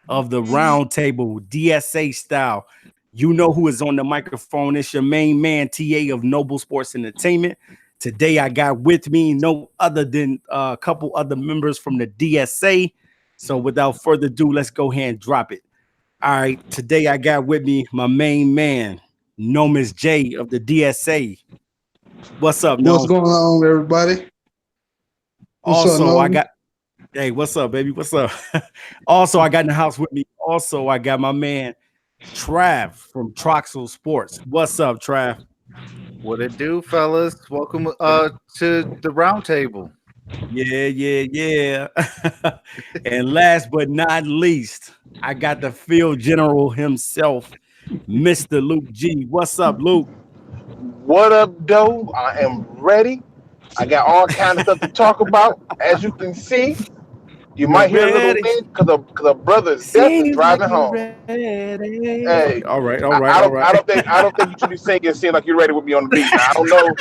of the round table, DSA style. You know who is on the microphone. It's your main man, TA of Noble Sports Entertainment. Today, I got with me no other than a couple other members from the DSA. So, without further ado, let's go ahead and drop it. All right, today I got with me my main man, Nomis J of the DSA. What's up, What's Nom? going on, everybody? What's up, Also, I Nolan? got hey, what's up, baby? What's up? Also, I got in the house with me. Also, I got my man Trav from Troxel Sports. What's up, Trav? What it do, fellas? Welcome to the round table. Yeah. And last but not least, I got the field general himself, Mr. Luke G. What's up, Luke? What up, though? I am ready. I got all kinds of stuff to talk about. As you can see, you You might hear a little ready? wind because the brother's death is Seems like driving you're home. ready. Hey, All right, I all don't I right. don't think I don't think you should be singing "Seem Like You're Ready" with me on the beat. Now I don't know.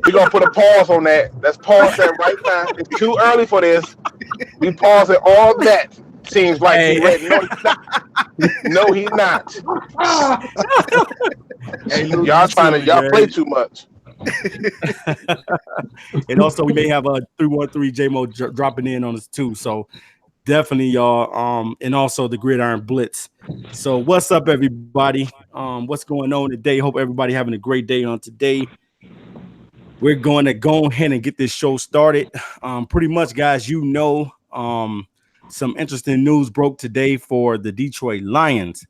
We're gonna put a pause on that. Let's pause that right now. It's too early for this. We pause it. All that seems like he's Hey, ready. No, he's not. No, he's not. hey, Luke, you Y'all silly, y'all play man. too much. And also, we may have a 313 JMO dropping in on us too. So definitely, y'all. And also the Gridiron Blitz. So what's up, everybody? What's going on today? Hope everybody having a great day on today. We're going to go ahead and get this show started. Pretty much, guys, some interesting news broke today for the Detroit Lions.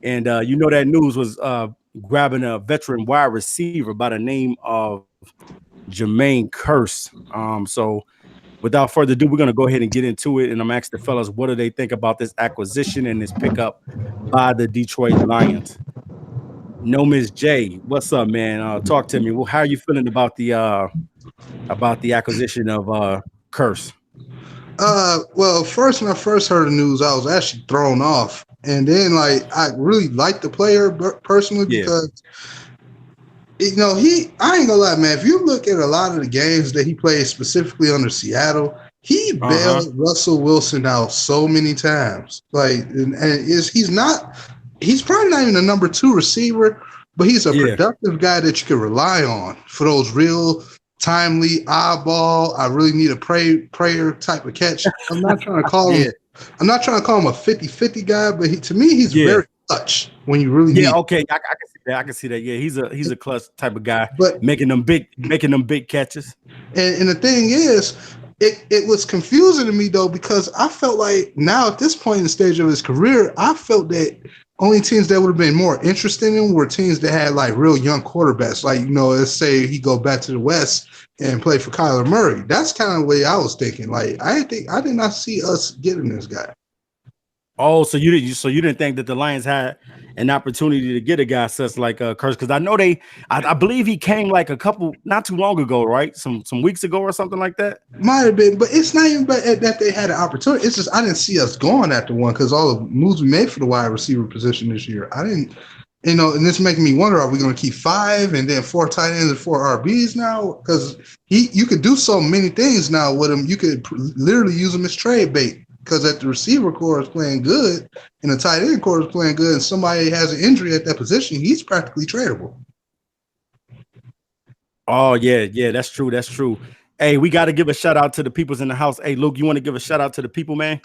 And that news was grabbing a veteran wide receiver by the name of Jermaine Kearse. So without further ado, we're going to go ahead and get into it. And I'm asking the fellas, what do they think about this acquisition and this pickup by the Detroit Lions? Nomis J, what's up, man? Talk to me. Well, how are you feeling about the acquisition of Kearse? Well, first when I first heard the news, I was actually thrown off, and then like I really liked the player personally Yeah. because I ain't gonna lie, man. If you look at a lot of the games that he played specifically under Seattle, he bailed Russell Wilson out so many times. Like, he's probably not even a number 2 receiver, but he's a productive guy that you can rely on for those real timely eyeball. I really need a prayer type of catch. I'm not trying to call him. I'm not trying to call him a 50-50 guy, but to me, he's very clutch when you really need. Okay, I can see that. I can see that. Yeah, he's a clutch type of guy, but making them big catches. And the thing is, it was confusing to me though, because I felt like now at this point in the stage of his career, I felt that only teams that would have been more interested in him were teams that had like real young quarterbacks. Like, let's say he go back to the West and play for Kyler Murray. That's kind of the way I was thinking. Like, I did not see us getting this guy. Oh, so you didn't think that the Lions had an opportunity to get a guy such like Kearse? Because I know I believe he came like not too long ago, right? Some weeks ago or something like that. Might have been, but it's not even that they had an opportunity. It's just I didn't see us going after one because all the moves we made for the wide receiver position this year. I didn't, and it's making me wonder: are we going to keep 5 and then 4 tight ends and 4 RBs now? Because you could do so many things now with him. You could literally use him as trade bait. Because if the receiver core is playing good and the tight end core is playing good and somebody has an injury at that position, he's practically tradable. Oh, yeah, that's true. That's true. Hey, we got to give a shout out to the peoples in the house. Hey, Luke, you want to give a shout out to the people, man?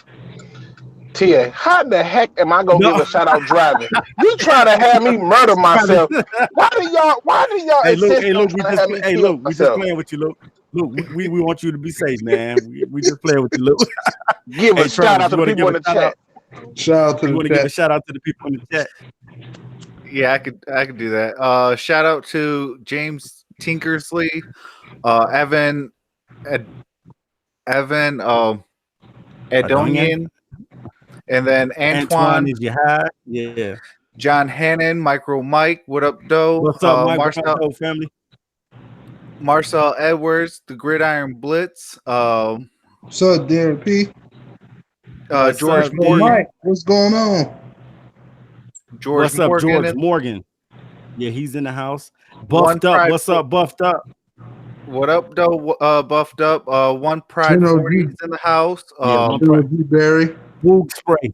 Tia, how the heck am I gonna give a shout out driving? You trying to have me murder myself? Why do y'all Hey, insist Luke, on trying to have me kill we just myself? playing with you, Luke. Luke, we want you to be safe, man. We just playing with you, Luke. Give a shout out to the people in the chat. Shout out to you want to give a shout out to the people in the chat? Yeah, I could do that. Shout out to James Tinkersley, Evan Edonian, and then Antoine is your high. Yeah. John Hannon, Micro Mike, what up, Doe? What's up, Marcel family? Marcel Edwards, the Gridiron Blitz. What's up, Darren P? George Morgan. Mike, what's going on? What's up, George Morgan? Yeah, he's in the house. Buffed up. What's up, Buffed up? What up, Doe? Buffed up. One Pride 40 is in the house. Barry. Boog spray.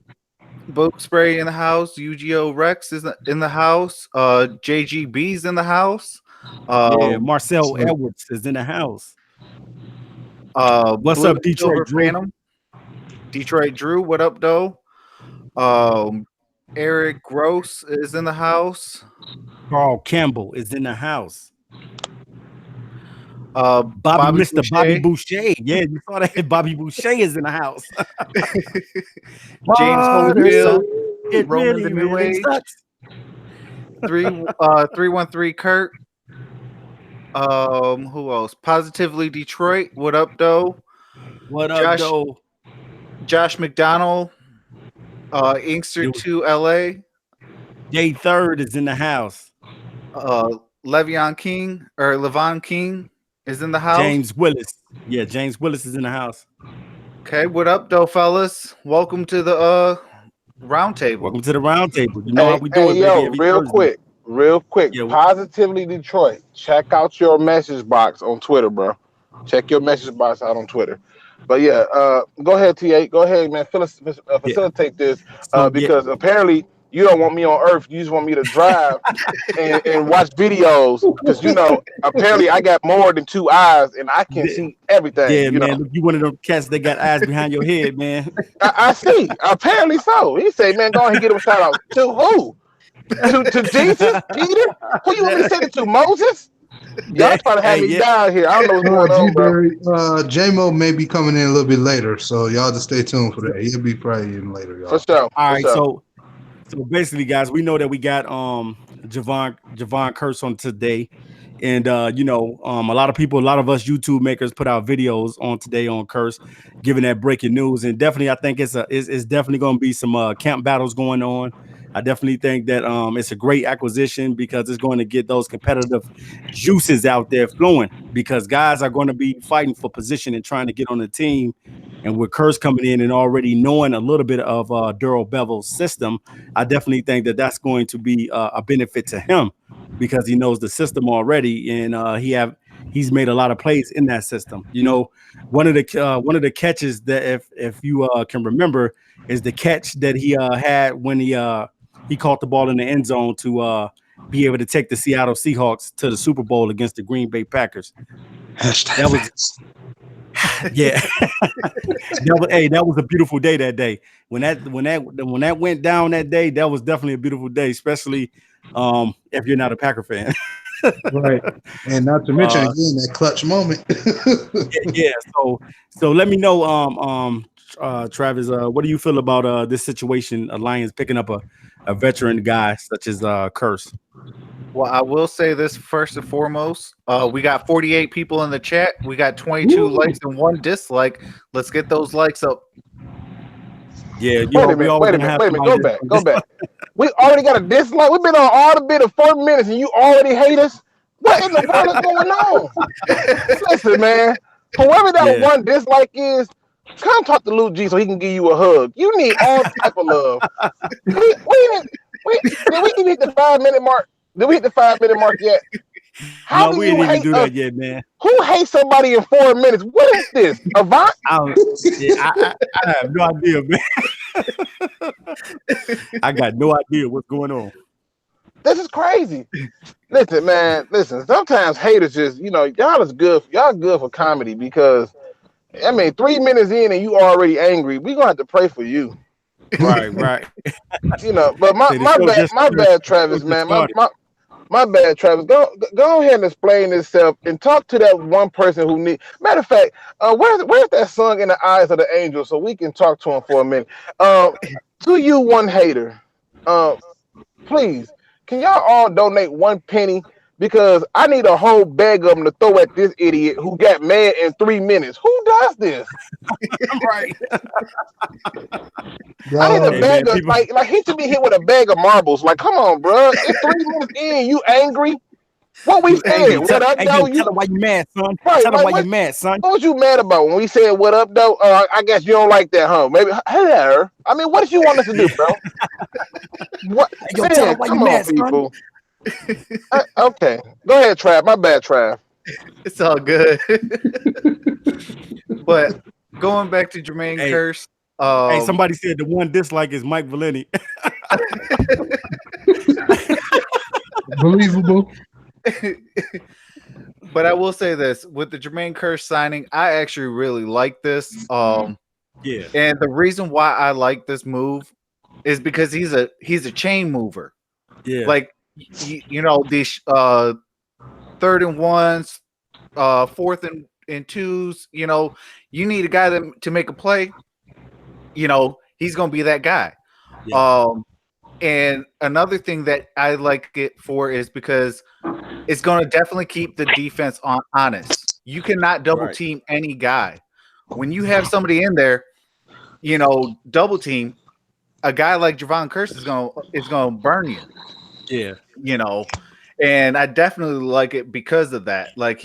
Book Spray in the house. UGO Rex is in the house. JGB's in the house. Yeah, Um, Marcel Edwards is in the house. What's Blue up, Detroit Silver Drew? Phantom. Detroit Drew, what up, though? Eric Gross is in the house. Carl Campbell is in the house. Bobby Mr. Boucher. Bobby Boucher. Yeah, you saw that. Bobby Boucher is in the house. James Holyfield. It Roman really, the New really Age. sucks. 313 Kurt. Who else? Positively Detroit. What up, though? What up, though? Josh McDonald. Inkster 2 LA. J Third is in the house. Levon King is in the house. James Willis. Yeah, James Willis is in the house. Okay, what up, though, fellas? Welcome to the round table. Welcome to the round table. You know how we do it, yo, baby. Real quick. Yeah, Positively Detroit. Check out your message box on Twitter, bro. Check your message box out on Twitter. But yeah, go ahead, T8. Go ahead, man. Facilitate this because apparently you don't want me on Earth. You just want me to drive and watch videos because apparently I got more than 2 eyes and I can see everything. Yeah, man. Look, you one of them cats that got eyes behind your head, man. I see. Apparently so. He said, man, go ahead and get him a shout out. To who? To Jesus? Peter? Who you want me to say it to? Moses? Y'all trying to have me down here. I don't know what's going on, bro. J-Mo may be coming in a little bit later, so y'all just stay tuned for that. He'll be probably in later, y'all. For sure. All right, so basically, guys, we know that we got Javon Kearse on today, and a lot of us YouTube makers put out videos on today on Kearse, giving that breaking news, and definitely, I think it's definitely going to be some camp battles going on. I definitely think that it's a great acquisition because it's going to get those competitive juices out there flowing because guys are going to be fighting for position and trying to get on the team. And with Kearse coming in and already knowing a little bit of Darrell Bevel's system, I definitely think that that's going to be a benefit to him because he knows the system already and he's made a lot of plays in that system. One of the catches that if you can remember is the catch that he had when he caught the ball in the end zone to be able to take the Seattle Seahawks to the Super Bowl against the Green Bay Packers. That was that was a beautiful day that day. When that went down that day, that was definitely a beautiful day, especially if you're not a Packer fan. Right. And not to mention again that clutch moment. So let me know, Travis, what do you feel about this situation? Lions picking up a veteran guy such as Kearse. Well, I will say this first and foremost. We got 48 people in the chat. We got 22 likes and 1 dislike. Let's get those likes up. Yeah, wait a minute. Go back. We already got a dislike. We've been on all the bit of 4 minutes and you already hate us. What in the world is going on? Listen, man. Whoever that 1 dislike is, come talk to Luke G so he can give you a hug. You need all type of love. Did we even hit the 5-minute mark? Did we hit the 5-minute mark yet? How do we didn't even do that yet, man? Who hates somebody in 4 minutes? What is this? Avant? I have no idea, man. I got no idea what's going on. This is crazy. Listen, man. Sometimes haters just, y'all is good. Y'all good for comedy because, 3 minutes in and you already angry. We gonna have to pray for you. Right. But my bad, Travis, man. My bad, Travis. Go ahead and explain yourself and talk to that one person who need. Matter of fact, where's that song in the eyes of the angel so we can talk to him for a minute? To you, one hater, please, can y'all all donate 1 penny? Because I need a whole bag of them to throw at this idiot who got mad in 3 minutes. Who does this? Right. I need a bag of like he should be hit with a bag of marbles. Like, come on, bro. It's 3 minutes in. You angry? What we said? What up, though? Tell them why you mad, son. Right, tell them why you mad, son. What was you mad about when we said what up, though? I guess you don't like that, huh? Maybe. Hey there. What did you want us to do, bro? What? Yo, tell them why you mad, people. Okay, go ahead, Trav. My bad, Trav. It's all good. But going back to Jermaine Kearse, Hey, somebody said the one dislike is Mike Valenti. Believable. But I will say this with the Jermaine Kearse signing, I actually really like this. Yeah, and the reason why I like this move is because he's a chain mover. yeah, Like you know these third and ones, fourth and twos. You know, you need a guy to make a play. You know, he's gonna be that guy. yeah. And another thing that I like it for is because it's going to definitely keep the defense honest. You cannot double team any guy. When you have somebody in there, you know, double team, a guy like Javon Kearse is going to burn you. Yeah. You know, and I definitely like it because of that. Like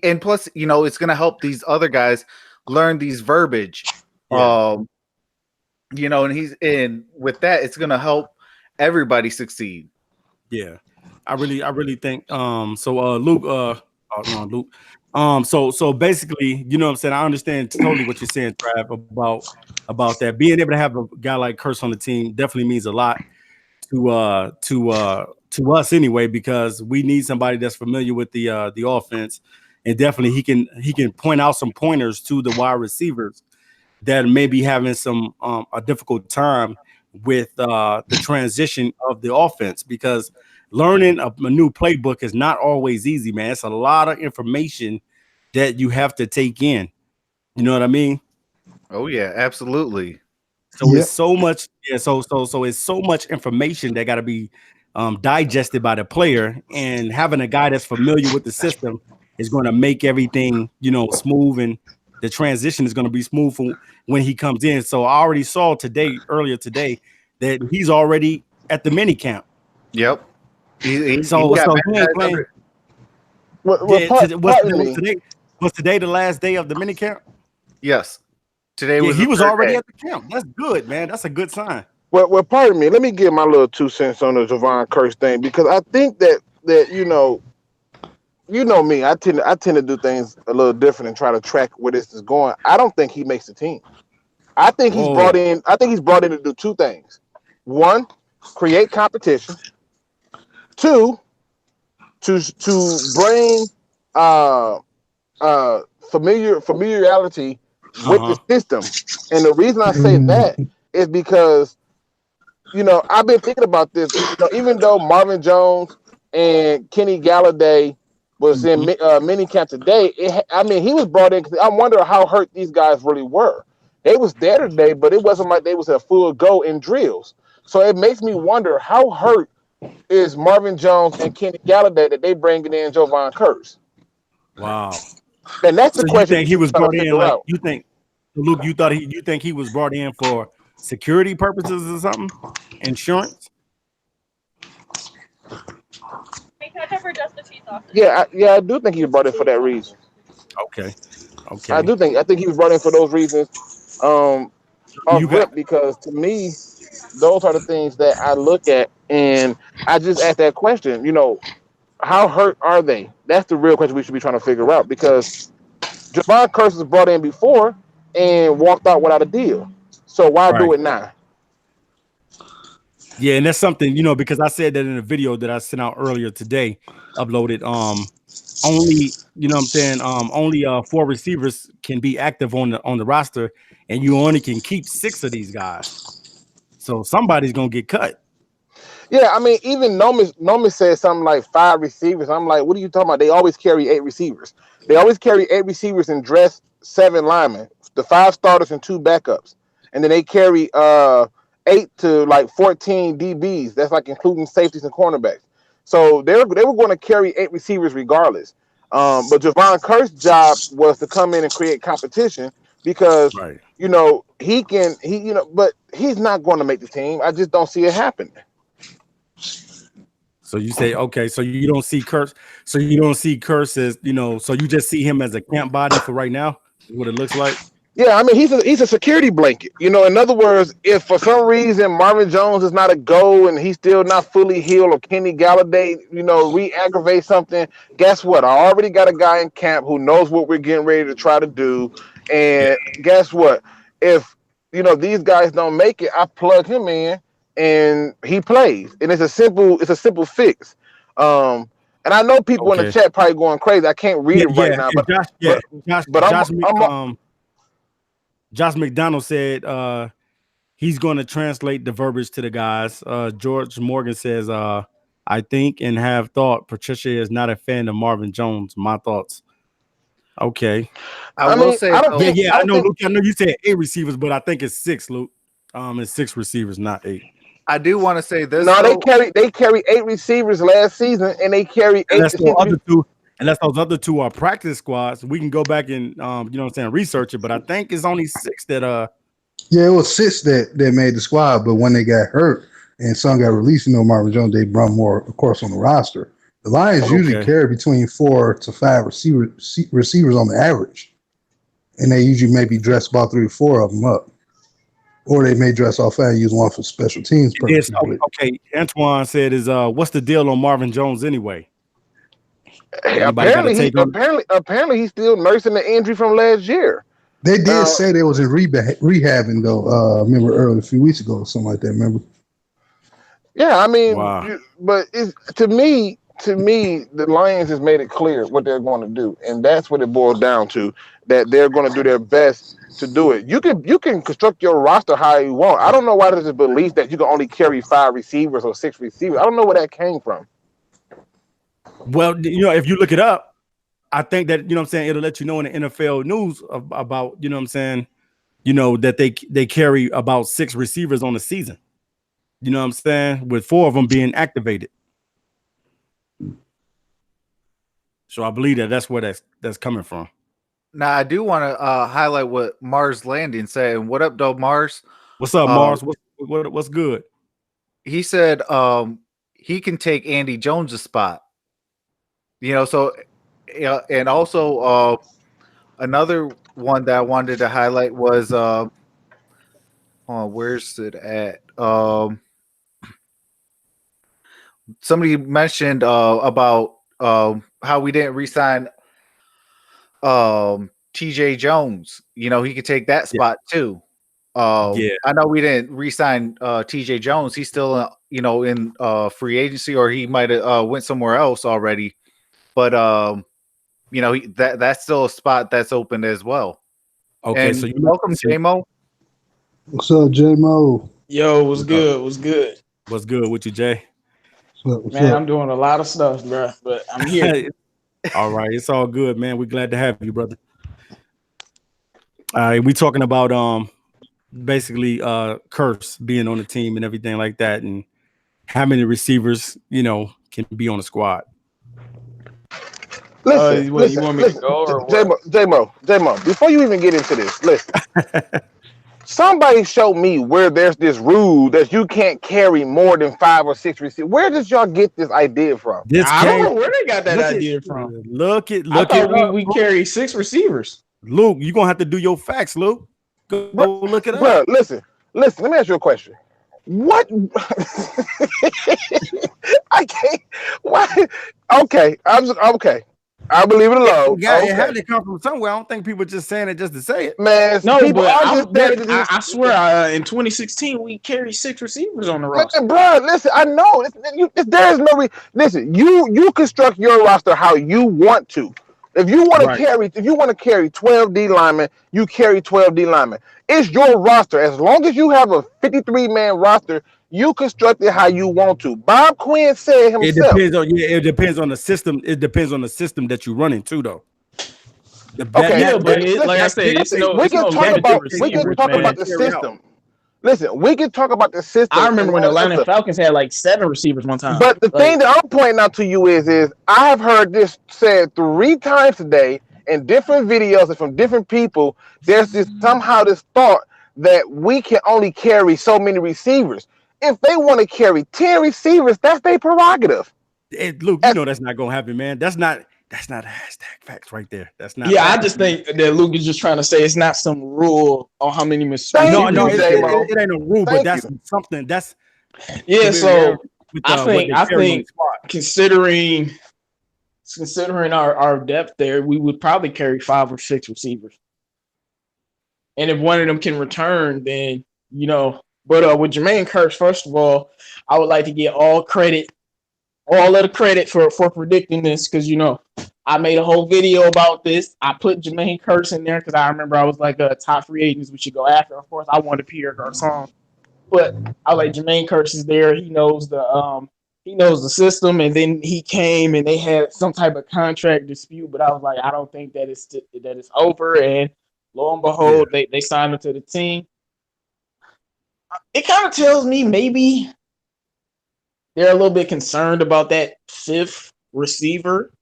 and plus, you know, it's going to help these other guys learn these verbiage. Yeah. You know, and with that, it's going to help everybody succeed. Yeah. I really think Luke Luke. So basically, you know what I'm saying? I understand totally what you're saying, Trav, about that. Being able to have a guy like Kearse on the team definitely means a lot to us anyway, because we need somebody that's familiar with the offense, and definitely he can point out some pointers to the wide receivers that may be having some a difficult time with the transition of the offense, because learning a new playbook is not always easy, man. It's a lot of information that you have to take in. You know what I mean? Oh yeah, absolutely. So it's so much, so it's so much information that got to be digested by the player, and having a guy that's familiar with the system is going to make everything, you know, smooth, and the transition is going to be smooth when he comes in. So I already saw earlier today, that he's already at the minicamp. Yep. He ain't playing. Was today the last day of the minicamp? Yes. Today was he was already at the camp. That's good, man. That's a good sign. Well, pardon me. Let me give my little 2 cents on the Javon Kearse thing, because I think that you know me. I tend to do things a little different and try to track where this is going. I don't think he makes the team. I think he's brought in. I think he's brought in to do 2 things. 1, create competition. 2, to bring familiarity with the system. And the reason I say that is because, you know, I've been thinking about this. You know, even though Marvin Jones and Kenny Galladay was in minicamp today, he was brought in because I wonder how hurt these guys really were. They was there today, but it wasn't like they was at full go in drills. So it makes me wonder how hurt is Marvin Jones and Kenny Galladay that they bringing in Javon Kearse. Wow. And that's the question. You think he was brought in like out. You think, Luke, you think he was brought in for security purposes or something? Insurance? Yeah, I do think he was brought in for that reason. Okay. I think he was brought in for those reasons. Because to me, those are the things that I look at, and I just ask that question. You know, how hurt are they? That's the real question we should be trying to figure out, because Javon Kearse was brought in before and walked out without a deal. So why do it now? Yeah, and that's something, you know, because I said that in a video that I sent out earlier today, uploaded. Only, you know what I'm saying, only 4 receivers can be active on the roster, and you only can keep 6 of these guys. So somebody's gonna get cut. Yeah, I mean, even Nomis said something like 5 receivers. I'm like, what are you talking about? They always carry 8 receivers. They always carry 8 receivers and dress 7 linemen, the 5 starters and 2 backups, and then they carry 8 to like 14 DBs. That's like including safeties and cornerbacks. So they were going to carry 8 receivers regardless. But Javon Kearse's job was to come in and create competition, because you know but he's not going to make the team. I just don't see it happening. So you say, okay, so you don't see Kearse. So you don't see Kearse as, you know, so you just see him as a camp body for right now, what it looks like. Yeah, I mean, he's a security blanket. You know, in other words, if for some reason Marvin Jones is not a go and he's still not fully healed, or Kenny Galladay, you know, re-aggravate something, guess what? I already got a guy in camp who knows what we're getting ready to try to do. And guess what? If these guys don't make it, I plug him in and he plays. And it's a simple fix. And I know people in the chat probably going crazy. I can't read them right now, Josh McDonald said he's going to translate the verbiage to the guys. George Morgan says, I think and have thought Patricia is not a fan of Marvin Jones. My thoughts. Okay. I will say, I know, Luke. I know you said 8 receivers, but I think it's 6, Luke. It's 6 receivers, not 8. I do want to say this. No, they carry 8 receivers last season, and they carry 8. Unless those other 2 are practice squads, we can go back and research it. But I think it's only 6 that Yeah, it was 6 that made the squad, but when they got hurt and some got released, Marvin Jones, they brought more, of course, on the roster. The Lions usually carry between 4 to 5 receivers on the average, and they usually maybe dress about 3 or 4 of them up, or they may dress all 5 and use one for special teams purposes. Okay, Antoine said, "Is what's the deal on Marvin Jones anyway?" Apparently he's still nursing the injury from last year. They did say they was in rehabbing though. Remember earlier a few weeks ago or something like that. Remember? Yeah, I mean, but to me, the Lions has made it clear what they're going to do, and that's what it boils down to. That they're going to do their best to do it. You can construct your roster how you want. I don't know why there's a belief that you can only carry 5 receivers or 6 receivers. I don't know where that came from. Well, if you look it up, I think that it'll let you know in the NFL news about that they carry about 6 receivers on the season. You know what I'm saying? With 4 of them being activated. So I believe that's where that's coming from. Now I do want to highlight what Mars Landing said. And what up, though, Mars? What's up, Mars? What's good? He said he can take Andy Jones' spot. So and also another one that I wanted to highlight was where's it at? Somebody mentioned about how we didn't re-sign TJ Jones. He could take that spot too. I know we didn't re-sign TJ Jones. He's still in free agency, or he might have went somewhere else already. But that's still a spot that's open as well. Okay, and so you welcome, J-Mo. What's up, J-Mo? Yo, what's good? What's good? What's good with you, Jay? What's man, up? I'm doing a lot of stuff, bro, but I'm here. All right, it's all good, man. We're glad to have you, brother. All right, we talking about basically Kearse being on the team and everything like that, and how many receivers can be on the squad. Listen, you want me to go or what? J-Mo, before you even get into this, listen. Somebody show me where there's this rule that you can't carry more than 5 or 6 receivers. Where did y'all get this idea from? I don't know where they got that idea from. I thought we carry 6 receivers. Luke, you're gonna have to do your facts, Luke. Go look it up. Bro, listen, let me ask you a question. What I can't why okay. I believe it alone. Yeah, it had to come from somewhere. I don't think people just saying it just to say it. Man, no, but I swear in 2016 we carried 6 receivers on the roster. Bro, listen, I know there is no listen. You construct your roster how you want to. If you want to carry 12 D linemen, you carry 12 D linemen. It's your roster. As long as you have a 53-man roster, you construct it how you want to. Bob Quinn said himself. It depends on the system. It depends on the system that you run into, though. But like I said, we can talk about the system. Listen, we can talk about the system. I remember when the Atlanta Falcons had like 7 receivers one time. But the thing that I'm pointing out to you is I have heard this said 3 times today in different videos and from different people. There's this thought that we can only carry so many receivers. If they want to carry 10 receivers, that's their prerogative. Luke, that's not gonna happen, man. That's not hashtag facts right there. That's not. Yeah, I just think that Luke is just trying to say it's not some rule on how many receivers. No, it ain't a rule, but that's something. That's So I think considering our depth there, we would probably carry 5 or 6 receivers. And if one of them can return, then you know. But with Jermaine Kearse, first of all, I would like to get all of the credit for predicting this, because you know I made a whole video about this. I put Jermaine Kearse in there because I remember I was like top free agents we should go after. Of course, I wanted Pierre Garçon, but I like Jermaine Kearse is there. He knows the system, and then he came and they had some type of contract dispute. But I was like, I don't think that it's over. And lo and behold, they signed him to the team. It kind of tells me maybe they're a little bit concerned about that fifth receiver,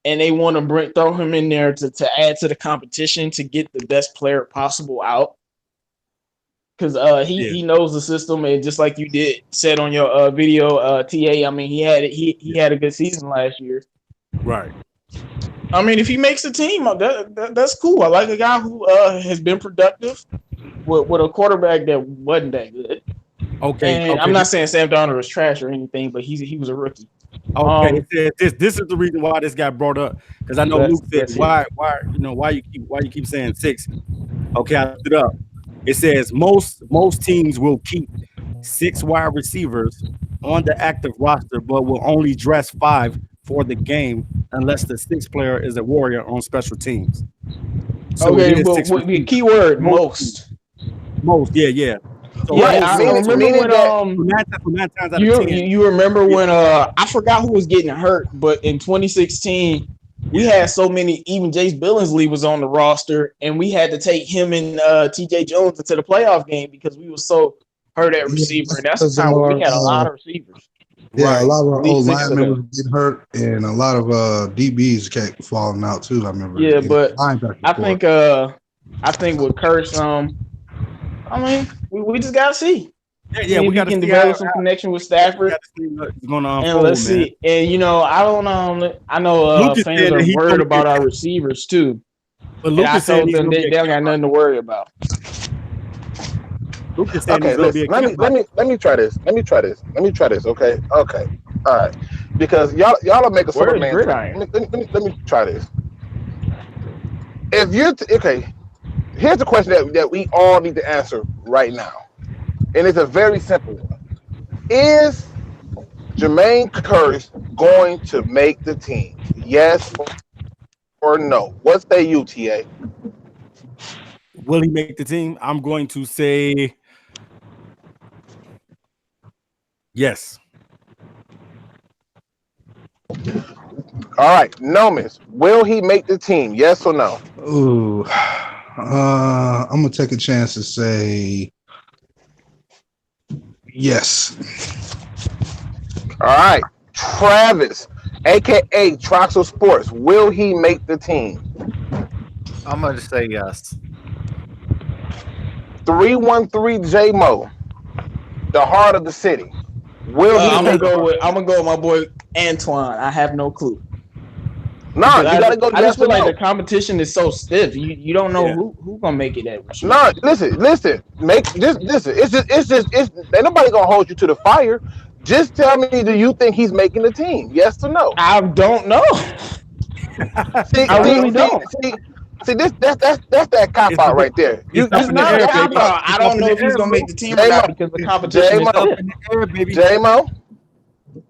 and they want to throw him in there to add to the competition to get the best player possible out. Because he knows the system, and just like you said on your video, TA. I mean, he had a good season last year. Right. I mean, if he makes the team, that's cool. I like a guy who has been productive with a quarterback that wasn't that good. Okay. I'm not saying Sam Darnold was trash or anything, but he was a rookie. Okay, this is the reason why this got brought up, because I know Luke said why you keep saying 6. Okay, I looked it up. It says most teams will keep 6 wide receivers on the active roster, but will only dress 5 for the game unless the 6th player is a warrior on special teams. So okay, but the key word most, yeah. So I remember when 9 times out of 10. You remember when I forgot who was getting hurt, but in 2016 we had so many. Even Jace Billingsley was on the roster, and we had to take him and TJ Jones into the playoff game because we were so hurt at receiver. And that's the time when we had a lot of receivers. Yeah, a lot of our old linemen was getting hurt, and a lot of DBs kept falling out too. I remember. Yeah, but I think with Kearse, I mean, we just gotta see. Yeah, we can develop some connection with Stafford. And let's see. And you know, I know fans are worried about our receivers too. But Lucas said they don't got nothing to worry about. Okay, let me try this. Okay. All right. Because y'all will make a Superman. Let me try this. If you're okay, here's the question that we all need to answer right now. And it's a very simple one. Is Jermaine Kearse going to make the team? Yes or no? What say you, TA? Will he make the team? I'm going to say yes. All right, Nomis, will he make the team? Yes or no? Ooh, I'm gonna take a chance to say yes. All right, Travis, aka Troxel Sports, will he make the team? I'm gonna say yes. 313 J Mo, the heart of the city. Will he? I'm gonna go with my boy Antoine. I have no clue. No, you gotta go. I just feel like the competition is so stiff. You don't know who gonna make it at. Sure. No, listen. Listen. It's just ain't nobody gonna hold you to the fire. Just tell me, do you think he's making the team? Yes or no? I don't know. I really don't. See, that's that cop out right there. I don't know if he's gonna make the team or not because the competition is stiff. J-Mo,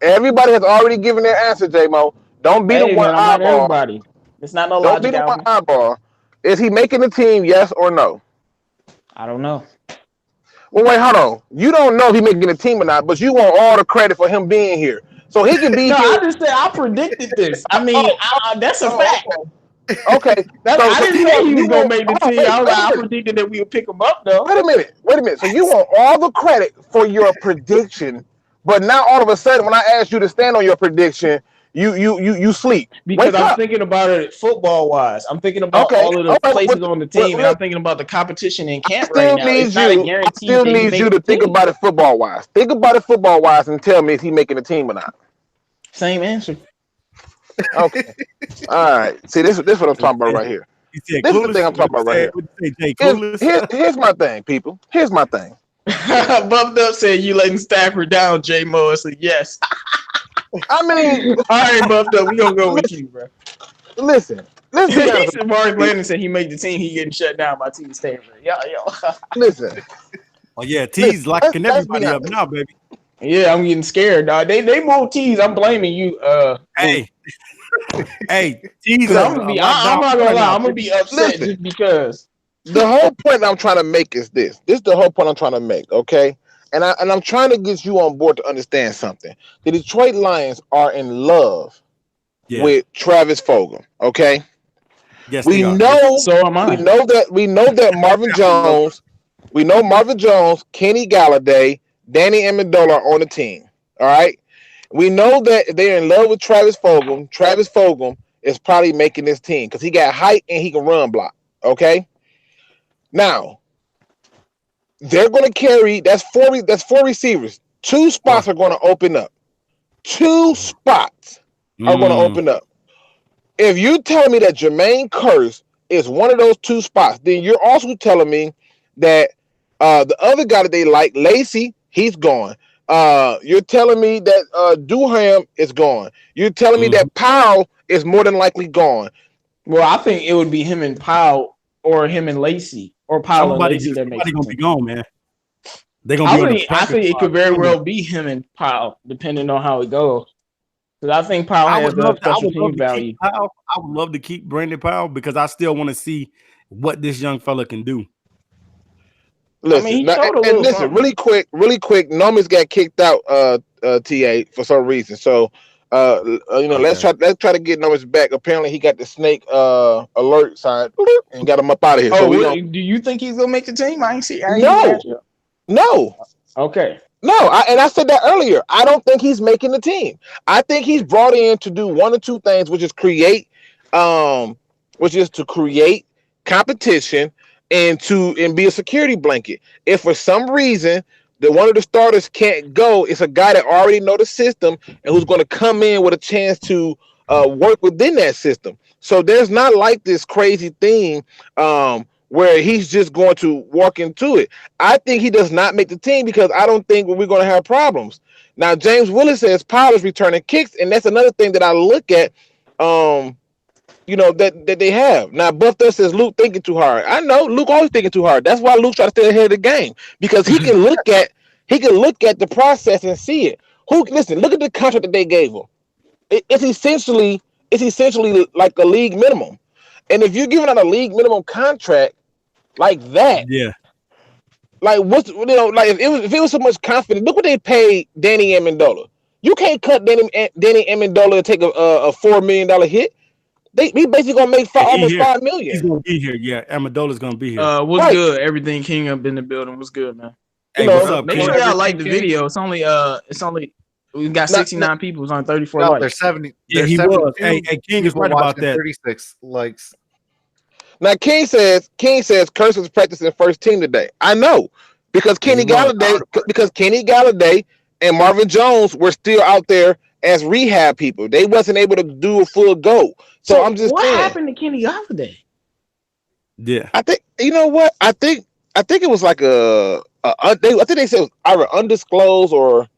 everybody has already given their answer. J-Mo, don't beat him one eyeball. Not everybody. It's not no logic. Don't beat him one eyeball. Is he making the team? Yes or no? I don't know. Well, wait, hold on. You don't know if he's making the team or not, but you want all the credit for him being here, so he can be here. I just said I predicted this. I mean, that's a fact. Okay, I didn't say he was gonna make the team. I predicted that we would pick him up, though. Wait a minute. So you want all the credit for your prediction, but now all of a sudden, when I ask you to stand on your prediction, you sleep. Because I'm thinking about it football wise. I'm thinking about all of the places on the team, and I'm thinking about the competition in camp right now. I still need you to think about it football wise. Think about it football wise, and tell me if he's making the team or not. Same answer. Okay. All right. See, this is what I'm talking about right here. This is the thing I'm talking about right here. Here's my thing, people. Here's my thing. Bumped up said you letting Stafford down, J Mo. I said yes. I mean, all right, Bumped up. We gonna go with you, bro. Listen, let's be honest. Mark Landon said he made the team. He getting shut down by T. Stanford. Yo. Listen. Oh yeah, T's locking everybody up now, baby. Yeah, I'm getting scared, dog. They moved T's. I'm blaming you. Hey, T's. I'm not gonna lie. I'm gonna be upset just because. The whole point I'm trying to make is this. This is the whole point I'm trying to make. Okay, and I'm trying to get you on board to understand something. The Detroit Lions are in love with Travis Fulgham. Okay. Yes, we know. So am I. We know that Marvin Jones. We know Marvin Jones, Kenny Galladay, Danny Amendola are on the team. All right. We know that they're in love with Travis Fulgham. Travis Fulgham is probably making this team because he got height and he can run block. Okay. Now they're going to carry. That's four receivers. 2 spots are going to open up. 2 spots are going to open up. If you tell me that Jermaine Kearse is one of those 2 spots, then you're also telling me that the other guy that they like, Lacey, he's gone. You're telling me that Durham is gone. You're telling me that Powell is more than likely gone. Well, I think it would be him and Powell or him and Lacey or Powell and Lacey that makes gonna be gone, man. They're gonna be I think it could very well be him and Powell, depending on how it goes. Because I think Powell has a special team value. I would love to keep Brandon Powell because I still want to see what this young fella can do. Listen, really quick, Nomis got kicked out TA for some reason. So let's try to get Nomis back. Apparently he got the snake alert sign and got him up out of here. Do you think he's gonna make the team? No. Okay. No, I said that earlier. I don't think he's making the team. I think he's brought in to do one or two things, which is to create competition and be a security blanket. If for some reason one of the starters can't go, it's a guy that already know the system and who's going to come in with a chance to work within that system. So there's not like this crazy thing where he's just going to walk into it. I think he does not make the team because I don't think we're going to have problems. Now, James Willis says Powell is returning kicks, and that's another thing that I look at, that they have. Now, Buff Dust says Luke thinking too hard. I know Luke always thinking too hard. That's why Luke tries to stay ahead of the game because he can look at the process and see it. Look at the contract that they gave him. It's essentially like a league minimum. And if you're giving out a league minimum contract like that, like if it was so much confidence, look what they paid Danny Amendola. You can't cut Danny Amendola and take a $4 million hit. We basically gonna make almost $5 million. He's gonna be here. Yeah, Amendola's gonna be here. What's good? Everything King up in the building. What's good, man? Hey, what's up? Make sure y'all like the video. It's only we got 69 people. It's on 34 likes. There's 70. Yeah, he was. Hey, King is right about that. 36 likes. Now King says Kearse was practicing first team today. I know because Kenny Galladay and Marvin Jones were still out there as rehab people. They wasn't able to do a full go. So I'm just saying. What happened to Kenny Galladay? Yeah, I think you know what I think it was like I think they said it was either undisclosed or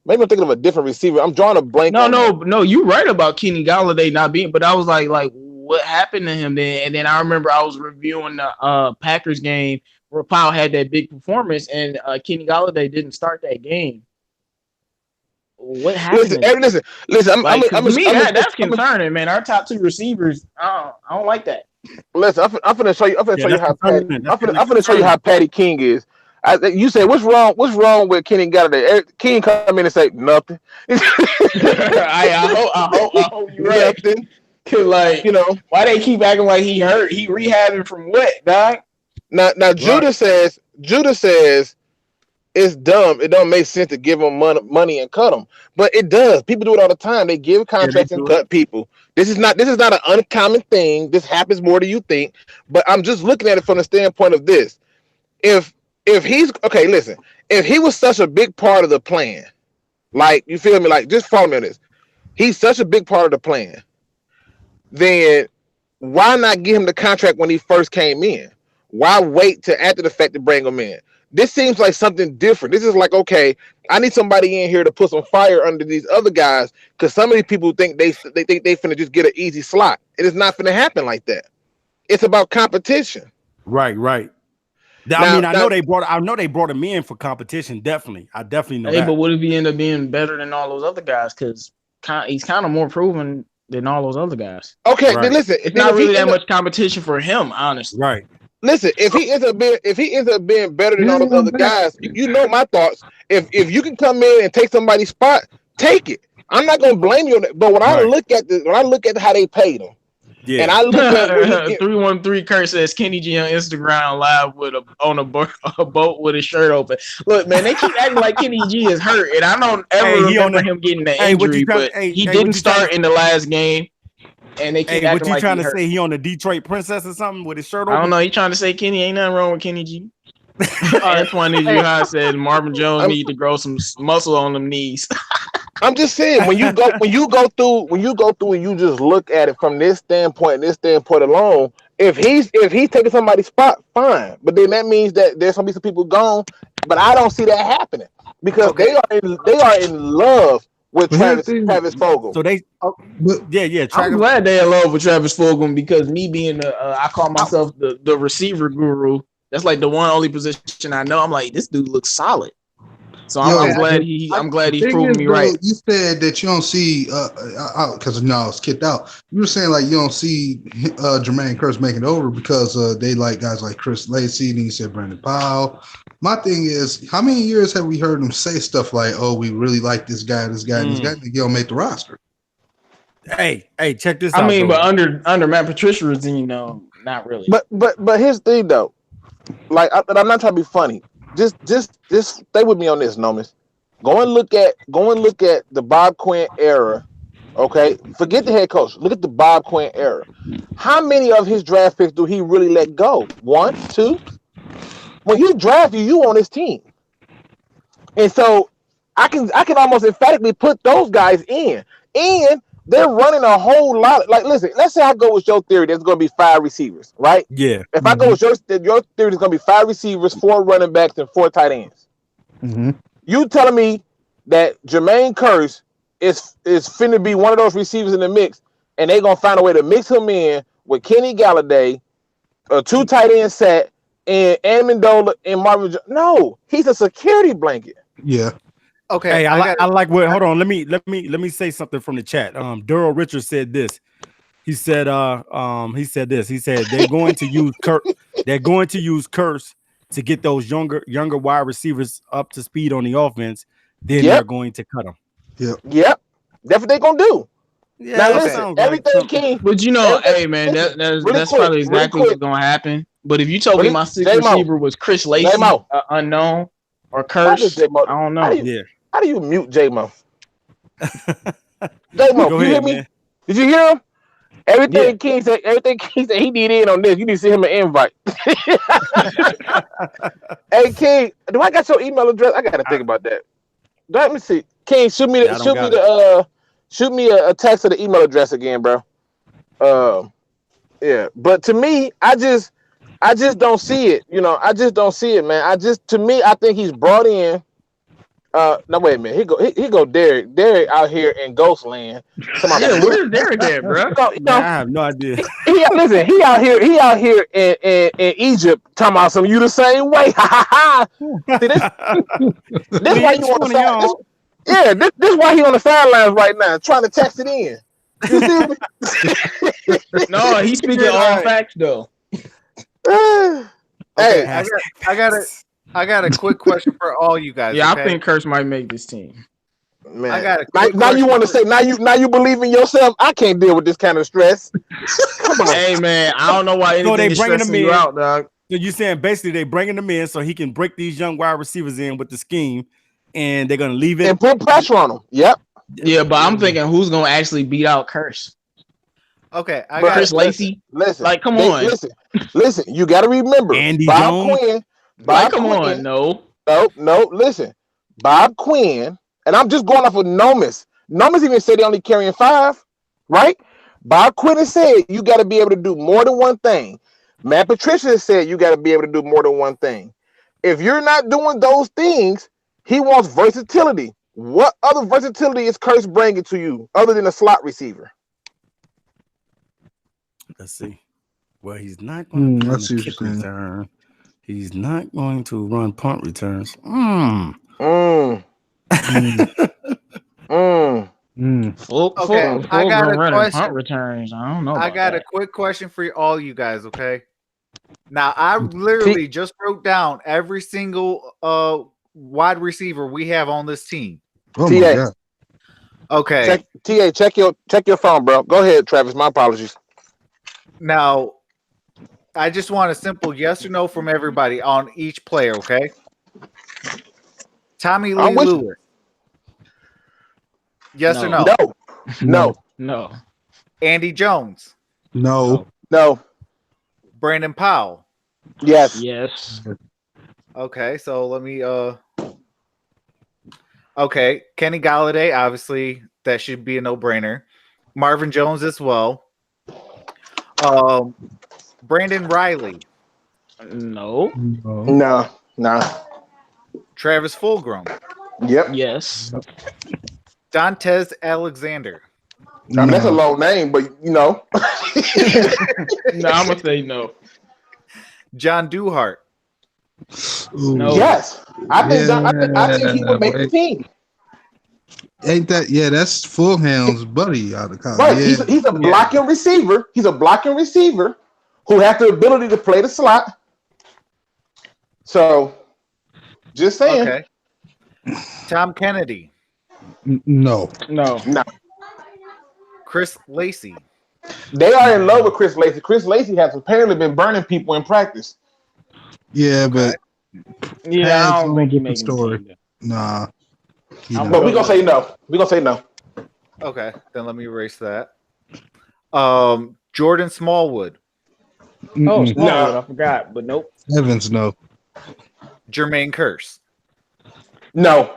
maybe I'm thinking of a different receiver. I'm drawing a blank. No, you're right about Kenny Galladay not being. But I was like what happened to him then? And then I remember I was reviewing the Packers game where Powell had that big performance and Kenny Galladay didn't start that game. What happened? Listen. That's concerning, man. Our top 2 receivers, I don't like that. Listen, I'm finna show you. I'm finna show you how Patty King is. You say what's wrong? What's wrong with Kenny Galladay? King come in and say nothing. I hope you're right. Nothing. Cause why they keep acting like he hurt? He rehabbing from what, dog? Now Judah says it's dumb. It don't make sense to give them money and cut them, but it does. People do it all the time. They give contracts and cut people. This is not an uncommon thing. This happens more than you think. But I'm just looking at it from the standpoint of this. If he's okay, listen. If he was such a big part of the plan, like you feel me, like just follow me on this. He's such a big part of the plan. Then why not give him the contract when he first came in? Why wait till after the fact to bring him in? this seems like something different. This is like, okay, I need somebody in here to put some fire under these other guys because some of these people think they think they finna just get an easy slot. It is not finna happen like that. It's about competition. Right. I know they brought him in for competition. Definitely, I definitely know that. But what if he end up being better than all those other guys? Because he's kind of more proven than all those other guys. Okay, then listen, it's not really that much competition for him, honestly. Right. Listen, if he ends up being better than all those other guys, you know my thoughts. If you can come in and take somebody's spot, take it. I'm not gonna blame you on that. But when I look at how they paid him, and I look at 313 Kearse says Kenny G on Instagram live on a boat with his shirt open. Look, man, they keep acting like Kenny G is hurt, and I don't ever remember him getting the injury, but he didn't start in the last game. And they keep acting what you like trying to say? He on the Detroit Princess or something with his shirt open? I don't know. He trying to say Kenny ain't nothing wrong with Kenny G. Antoine Juha said Marvin Jones need to grow some muscle on them knees. I'm just saying when you go through and you just look at it from this standpoint alone, if he's taking somebody's spot, fine. But then that means that there's gonna be some people gone. But I don't see that happening because they are in love with Travis Fulgham. So I'm glad they're in love with Travis Fulgham because me being I call myself the receiver guru. That's like the only position I know. I'm like, this dude looks solid. So I'm glad he's proving me right. You said that you don't see because it's kicked out. You were saying like you don't see Jermaine Kearse making it over because they like guys like Chris Lacey, and you said Brandon Powell. My thing is, how many years have we heard them say stuff like, "Oh, we really like this guy, and this guy," and he don't make the roster? Hey, check this out. I mean, but under Matt Patricia regime, not really. But here's the thing though, like I'm not trying to be funny. Just stay with me on this, Nomis. Go and look at the Bob Quinn era. Okay, forget the head coach. Look at the Bob Quinn era. How many of his draft picks do he really let go? 1, 2. When he drafted you on his team, and so I can almost emphatically put those guys in, and they're running a whole lot. Like, listen, let's say I go with your theory. There's going to be 5 receivers, right? Yeah. If I go with your theory, there's going to be 5 receivers, 4 running backs, and 4 tight ends. Mm-hmm. You telling me that Jermaine Kearse is finna be one of those receivers in the mix, and they're gonna find a way to mix him in with Kenny Galladay, a 2 tight end set, and Amendola and Marvin. No, he's a security blanket. Yeah. Okay. Hey, I like what. Hold on. Let me say something from the chat. Daryl Richards said this. He said this. He said they're going to use Kearse to get those younger wide receivers up to speed on the offense. Then they're going to cut them. Yep. That's what they're gonna do. Yeah. Now listen, everything King. But hey man, that's probably exactly what's gonna happen. But if you told me my 6th receiver was Chris Lacey, unknown, or Kearse, I don't know. How do you mute J-Mo? J-Mo, you hear me? Man. Did you hear him? Everything King said he need in on this. You need to send him an invite. Hey King, do I got your email address? I gotta think about that. Let me see. King, shoot me a text of the email address again, bro. Yeah. But to me, I just don't see it. I just don't see it, man. To me, I think he's brought in. No, wait a minute. He go Derek. Derek out here in Ghostland. Where's Derek at, bro? I have no idea. He out here in Egypt talking about some you the same way. See, this why you want to sign. This is why he on the sidelines right now, trying to text it in. You see me? No, he's speaking all facts though. Hey, I got a quick question for all you guys. Yeah, okay? I think Kearse might make this team. Man, I got now you want to say now you believe in yourself. I can't deal with this kind of stress. Come on. Hey man, I don't know why anything is stressing you out, dog. So you're saying basically they bringing them in so he can break these young wide receivers in with the scheme, and they're gonna leave it and put pressure on them. Yep. Yeah, but I'm thinking who's gonna actually beat out Kearse? Okay, Chris Lacey. Listen, like come on. Listen. You got to remember, Andy Bob Jones. Quinn. No. Listen, Bob Quinn, and I'm just going off of Nomis. Nomis even said they only carrying 5, right? Bob Quinn has said you got to be able to do more than one thing. Matt Patricia said you got to be able to do more than one thing. If you're not doing those things, he wants versatility. What other versatility is Kearse bringing to you other than a slot receiver? Let's see. Well, he's not going to let's see kick return. He's not going to run punt returns. Okay, I got a question. Punt returns. I don't know. I got a quick question for all you guys. Okay. Now I literally just wrote down every single wide receiver we have on this team. Oh my God. Okay. Check your phone, bro. Go ahead, Travis. My apologies. Now, I just want a simple yes or no from everybody on each player. Okay. Tommy Lee Lewis. Yes or no? No. Andy Jones. No. Brandon Powell. Yes. Okay, so let me okay, Kenny Galladay, obviously that should be a no-brainer. Marvin Jones as well. Brandon Riley. No. Travis Fulgham. Yep. Yes. Dontez Alexander. I mean, that's a long name, but No, I'm gonna say no. John Duhart. No. Yes, I think he would make the team. Ain't that? Yeah, that's Fulham's buddy out of college. Right, Yeah. he's a blocking receiver. He's a blocking receiver who has the ability to play the slot. So, just saying. Okay. Tom Kennedy. No. Chris Lacey. They are in love with Chris Lacey. Chris Lacey has apparently been burning people in practice. Yeah, but I don't think he makes the story. Nah. But we're gonna say no. Okay, then let me erase that. Jordan Smallwood. Smallwood, I forgot, but nope. Evans, no. Jermaine Kearse. No.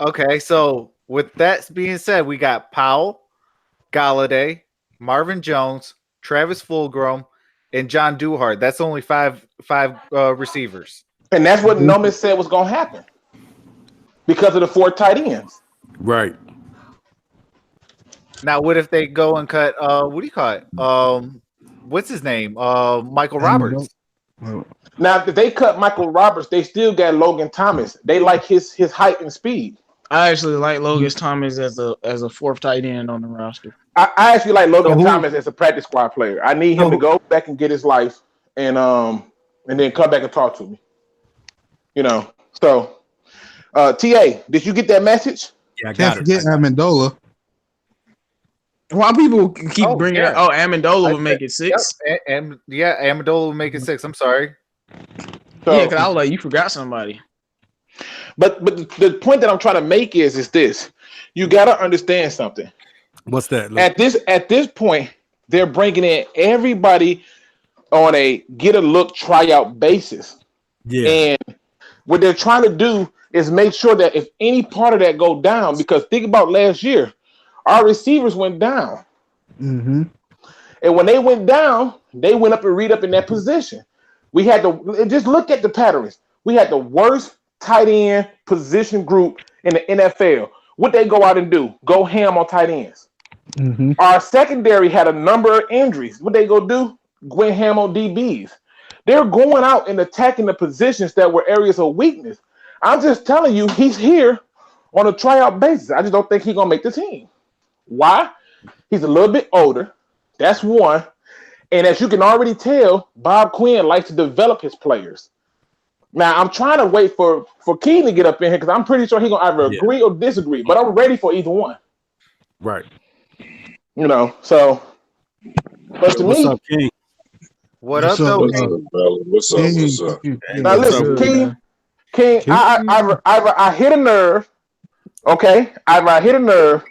Okay, so with that being said, we got Powell, Galladay, Marvin Jones, Travis Fulgham, and John Duhart. That's only five receivers. And that's what Nomis said was going to happen because of the 4 tight ends. Right. Now, what if they go and cut, what do you call it? What's his name? Michael Roberts. Now, if they cut Michael Roberts, they still got Logan Thomas. They like his height and speed. I actually like Logan Thomas as a 4th tight end on the roster. I actually like Logan Thomas as a practice squad player. I need him to go back and get his life and then come back and talk to me. So TA, did you get that message? Yeah, I got Can't forget Amendola. Why people keep bringing up? Oh, Amendola would make it 6. Yep. Amendola would make it 6. I'm sorry. Because I was like, you forgot somebody. But the point that I'm trying to make is this: you got to understand something. What's that? At this point, they're bringing in everybody on a get a look tryout basis. Yeah. And what they're trying to do is make sure that if any part of that go down, because think about last year, our receivers went down. Mm-hmm. And when they went down, they went up and read up in that position. We had to just look at the patterns. We had the worst tight end position group in the NFL. What they go out and do? Go ham on tight ends. Mm-hmm. Our secondary had a number of injuries. What they go do? Go ham on DBs. They're going out and attacking the positions that were areas of weakness. I'm just telling you, he's here on a tryout basis. I just don't think he's gonna make the team. Why? He's a little bit older. That's one. And as you can already tell, Bob Quinn likes to develop his players. Now, I'm trying to wait for Keen to get up in here because I'm pretty sure he's going to either agree or disagree, but I'm ready for either one. Right. So, but to What's me, up, King? What up, though, King? What's up? Now, listen, King, I hit a nerve, okay? I hit a nerve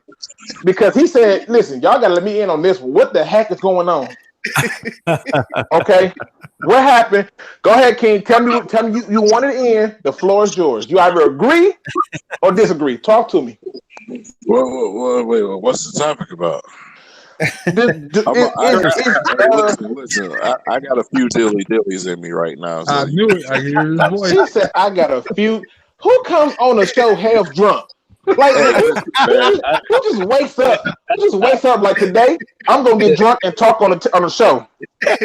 because he said, listen, y'all got to let me in on this one. What the heck is going on? Okay, what happened? Go ahead, King. Tell me you want it in. The floor is yours. You either agree or disagree. Talk to me. Wait, what's the topic about? Listen, I got a few dillies in me right now. So I knew it. I hear his voice. She said, "I got a few." Who comes on the show half drunk? Like who just wakes up? Who just wakes up like today? I'm gonna get drunk and talk on the show. I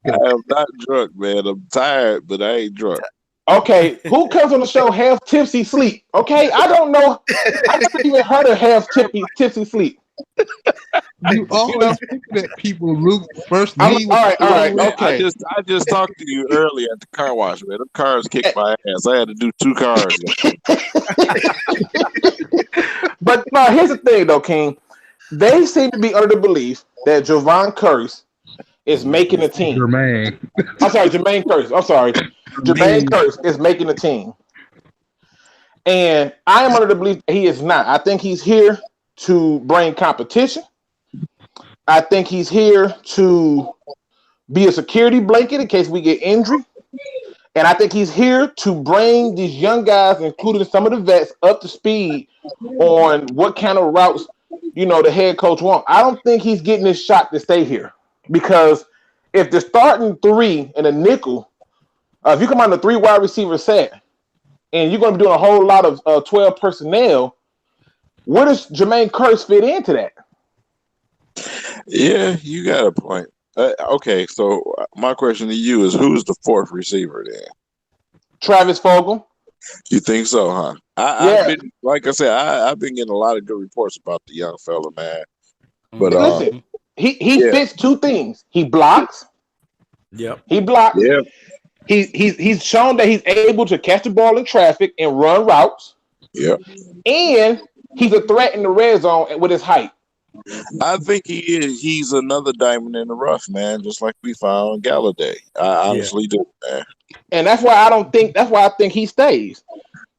am not drunk, man. I'm tired, but I ain't drunk. Okay, who comes on the show half tipsy sleep? Okay, I don't know. I never even heard of half tipsy sleep. You always think that people Luke first. All right, okay. I just talked to you earlier at the car wash, man. Them cars kicked my ass. I had to do 2 cars. But no, here's the thing, though, King. They seem to be under the belief that Kearse is making a team. Jermaine. I'm sorry, Jermaine Kearse. I'm sorry. Jermaine Kearse is making a team. And I am under the belief that he is not. I think he's here to bring competition. I think he's here to be a security blanket in case we get injury. And I think he's here to bring these young guys, including some of the vets, up to speed on what kind of routes, the head coach wants. I don't think he's getting his shot to stay here. Because if the starting 3 and a nickel, if you come on the 3 wide receiver set, and you're going to be doing a whole lot of 12 personnel, where does Jermaine Kearse fit into that? Yeah, you got a point. Okay, so my question to you is, who's the 4th receiver then? Travis Fogel. You think so, huh? I've been, like I said, I've been getting a lot of good reports about the young fella, man. But listen, he fits 2 things. He blocks. Yep. He blocks. Yeah. He's shown that he's able to catch the ball in traffic and run routes. Yeah. And he's a threat in the red zone with his height. I think he is. He's another diamond in the rough, man, just like we found Galladay. I honestly do, man. And that's why I think he stays.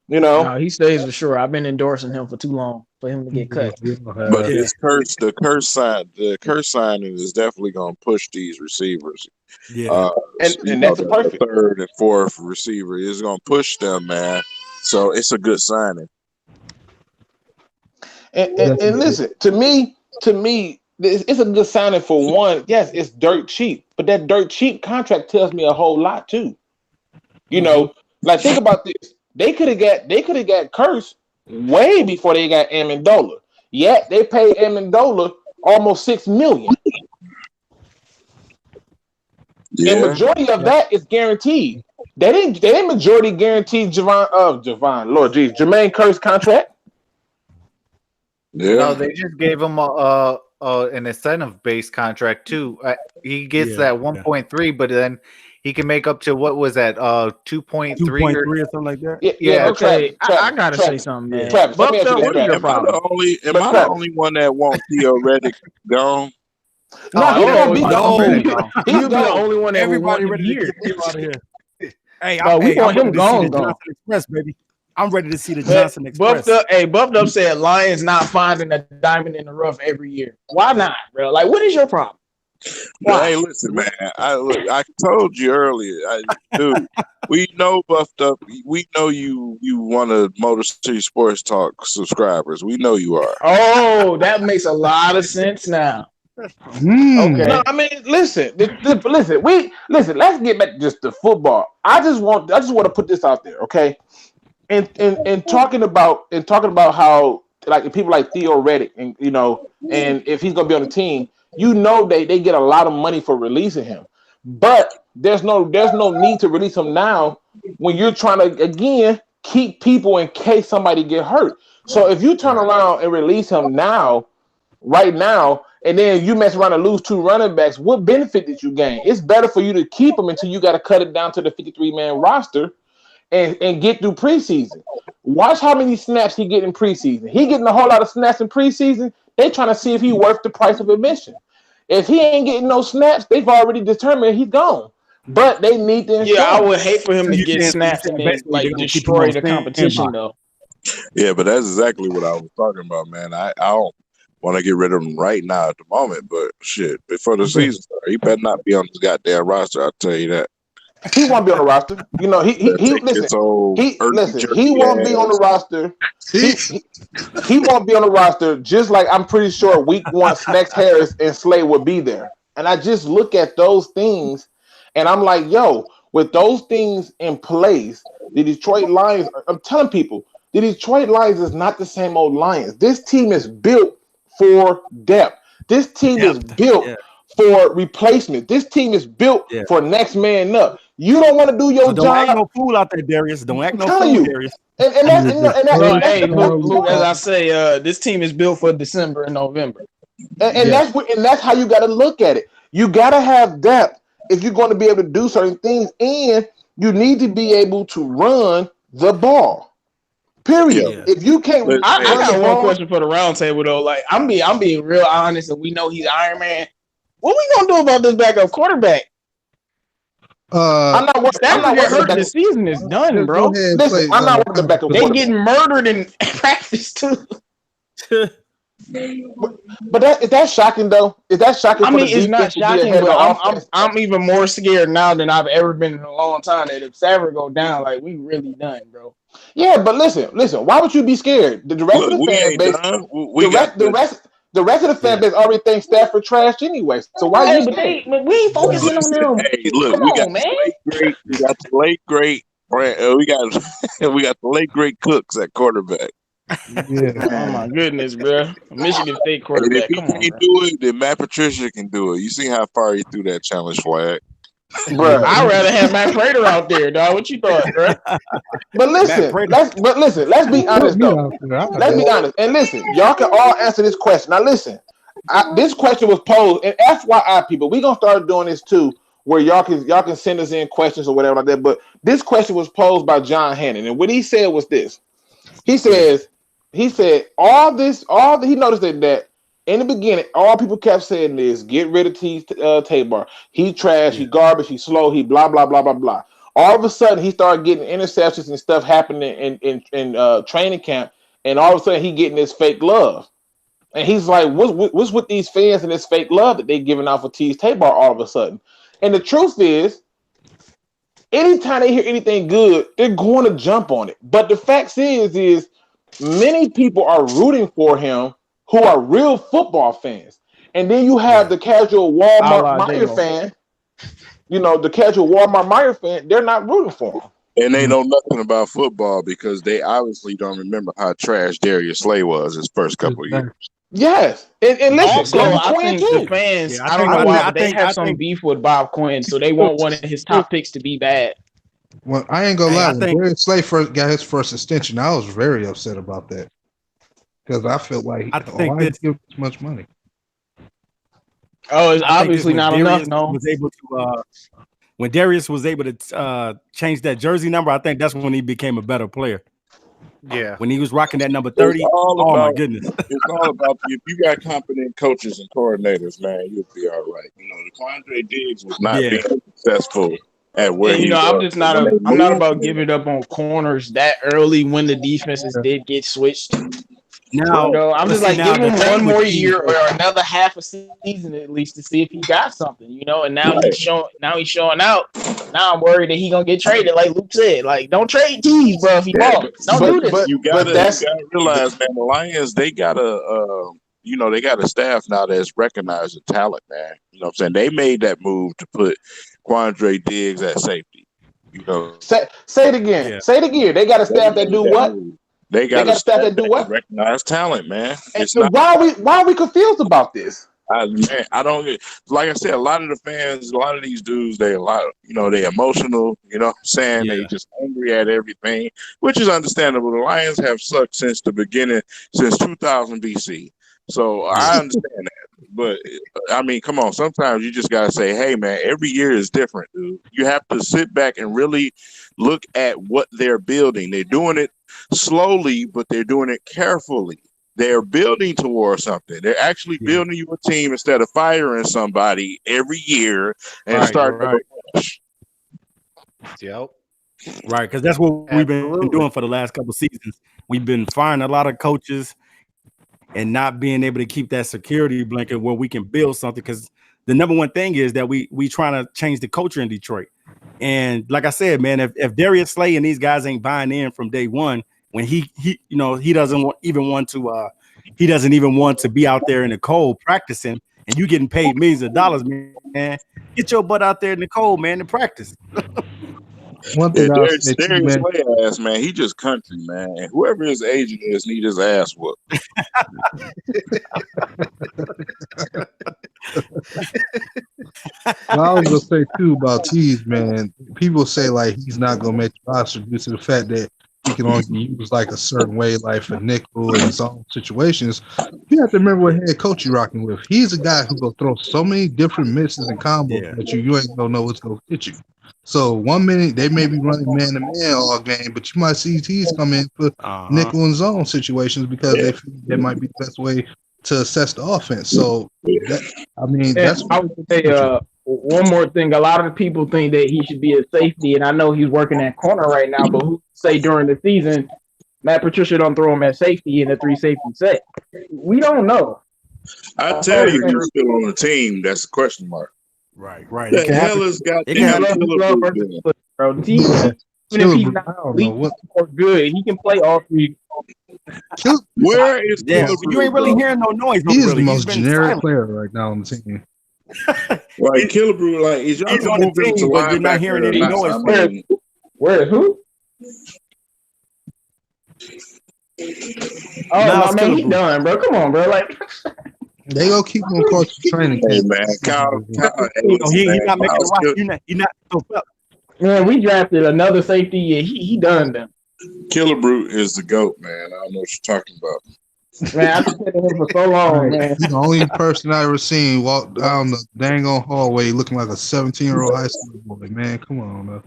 No, he stays for sure. I've been endorsing him for too long for him to get cut. But his Kearse signing is definitely going to push these receivers. Yeah, and that's perfect. The 3rd and 4th receiver is going to push them, man. So it's a good signing. And listen, to me, it's a good signing for one. Yes, it's dirt cheap, but that dirt cheap contract tells me a whole lot too. Like think about this. They could have got Kearse way before they got Amendola. Yet they paid Amendola almost $6 million. Yeah. And majority of that is guaranteed. They didn't majority guarantee Jermaine Kearse contract. Yeah. No, they just gave him an incentive-based contract too. He gets that 1.3, but then he can make up to what was that 2.3 or something like that. Yeah. Okay, I gotta say something, man. Travis, What is your Am I the only one that wants Theoretic gone? No, he's gonna be gone. He'll be the only one that Everybody ready ready to to get him out of here. Hey, we want him gone. Johnson Express, baby. I'm ready to see the Johnson Express. Buffed up said Lions not finding a diamond in the rough every year. Why not, bro? Like, what is your problem? Hey, listen, man. I told you earlier, dude. We know Buffed Up. We know you one of Motor City Sports Talk subscribers. We know you are. Oh, that makes a lot of sense now. Okay. No, I mean, listen. Let's get back to just the football. I just want to put this out there, okay? And talking about how like people like Theo Reddick and and if he's gonna be on the team, they get a lot of money for releasing him. But there's no need to release him now when you're trying to again keep people in case somebody get hurt. So if you turn around and release him right now, and then you mess around and lose 2 running backs, what benefit did you gain? It's better for you to keep him until you got to cut it down to the 53-man roster and get through preseason. Watch how many snaps he get in preseason. He getting a whole lot of snaps in preseason. They trying to see if he worth the price of admission. If he ain't getting no snaps, they've already determined he's gone. But they need to. Yeah, I would hate for him to get snaps and then destroy the competition, though. Yeah, but that's exactly what I was talking about, man. I don't want to get rid of him right now at the moment, but shit, before the season starts, he better not be on this goddamn roster. I'll tell you that. He won't be on the roster. You know, he listen. He won't be on the roster. He won't be on the roster. Just like I'm pretty sure Week 1, Snacks Harris and Slay will be there. And I just look at those things, and I'm like, yo, with those things in place, the Detroit Lions. I'm telling people, the Detroit Lions is not the same old Lions. This team is built for depth. This team is built for replacement. This team is built for next man up. You don't want to do your job. Don't act no fool out there, Darius. Don't act no fool, Darius. Hey, Luke, as I say, this team is built for December and November. And that's how you got to look at it. You got to have depth if you're going to be able to do certain things, and you need to be able to run the ball. Period. Yeah. If you can't, I got one question for the round table though. Like I'm being real honest, and we know he's Iron Man. What we gonna do about this backup quarterback? I'm not worried. The season is done, bro. Listen, I'm not worried about the backup. They getting murdered in practice too. But is that shocking though? Is that shocking? I mean, it's not shocking, but I'm even more scared now than I've ever been in a long time. That if Savard go down, like we really done, bro. Yeah, but listen. Why would you be scared? The rest of the fan base, the rest of the fan base already thinks Stafford trash anyway. So why you? But we ain't focusing on them. Hey, look, we got the late great. We got the late great Cooks at quarterback. Yeah. Oh my goodness, bro! Michigan State quarterback. And if he can't do it, then Matt Patricia can do it. You see how far he threw that challenge flag. Bro, I'd rather have Matt Prater out there, dog. What you thought, bro? But listen, let's be honest though. Let's be honest. And listen, y'all can all answer this question. Now listen, this question was posed, and FYI people, we're gonna start doing this too, where y'all can send us in questions or whatever like that. But this question was posed by John Hannon, and what he said was this. He said he noticed that in the beginning, all people kept saying is get rid of Tabor. He trash, he garbage, he slow, he blah blah blah blah blah. All of a sudden, he started getting interceptions and stuff happening in training camp, and all of a sudden, he getting this fake love, and he's like, "What's with these fans and this fake love that they giving out for Tabor all of a sudden?" And the truth is, anytime they hear anything good, they're going to jump on it. But the fact is many people are rooting for him who are real football fans. And then you have the casual Walmart Meyer fan. You know, the casual Walmart Meyer fan, they're not rooting for him. And they know nothing about football because they obviously don't remember how trash Darius Slay was his first couple of years. Yes. And listen, also, I think the fans, I don't know why, but they have some beef with Bob Quinn, so they want one of his top picks to be bad. Well, I ain't gonna lie. When Darius Slay got his first extension, I was very upset about that. Because I feel like why did he give this much money? Oh, it's obviously not enough. No, when Darius was able to change that jersey number, I think that's when he became a better player. Yeah, when he was rocking that number 30. My goodness, it's all about if you got competent coaches and coordinators, man, you'll be all right. You know, the Quandre Diggs was not being successful at where he was. I'm not about giving up on corners that early when the defenses did get switched. No, I'm just like give him one more year or another half a season at least to see if he got something, you know. And now he's showing out. Now I'm worried that he gonna get traded, like Luke said. Like, don't trade Tees, bro. If he balls, don't do this. But you gotta realize, man, the Lions they got a staff now that's recognized the talent, man. You know what I'm saying? They made that move to put Quandre Diggs at safety. You know, say it again. Yeah. Say it again. They got a staff that do what? They got a staff that do what? Recognize talent, man. Why are we confused about this? I don't get, like I said, a lot of the fans, a lot of these dudes, they emotional, you know what I'm saying? Yeah. They just angry at everything, which is understandable. The Lions have sucked since the beginning, since 2000 BC. So I understand that. But I mean, come on, sometimes you just gotta say, hey man, every year is different, dude. You have to sit back and really look at what they're building. They're doing it slowly, but they're doing it carefully. They're building towards something. They're actually building you a team instead of firing somebody every year and starting. Yep. Right, because that's what we've been doing for the last couple of seasons. We've been firing a lot of coaches and not being able to keep that security blanket where we can build something. Because the number one thing is that we trying to change the culture in Detroit. And like I said, man, if Darius Slay and these guys ain't buying in from day one, when he doesn't even want to be out there in the cold practicing, and you getting paid millions of dollars, man, get your butt out there in the cold, man, to practice. One thing I'll say to you, man, Slay ass, man, he just country, man. And whoever his agent is, need his ass whooped. I was gonna say too about Tease, man. People say like he's not gonna make the roster due to the fact that he can only be used like a certain way, like for nickel in his own situations. You have to remember what head coach you're rocking with. He's a guy who will throw so many different misses and combos that you ain't gonna know what's gonna hit you. So 1 minute they may be running man to man all game, but you might see Tease come in for nickel and zone situations because they feel that might be the best way to assess the offense. So I would say one more thing. A lot of the people think that he should be a safety, and I know he's working at corner right now, but who say during the season Matt Patricia don't throw him at safety in a 3-safety set? We don't know. I tell you, you're still on the team. That's a question mark. Right. The hell has got bro. Even if he's not good, he can play all three. Where is you ain't really hearing no noise. He is the most generic player right now on the team. Right, Killebrew, like is y'all on the team, but you're not hearing any noise. Where? Who? Oh, man, he done, bro. Come on, bro. Like they gonna keep him coach training. Hey, man, Kyle, he not making the roster. He not. Man, we drafted another safety. Yeah, he done them. Killebrew is the GOAT, man. I don't know what you're talking about. Man, I've been saying him for so long, man. He's the only person I ever seen walk down the dang on hallway looking like a 17-year-old high school boy. Man, come on, man.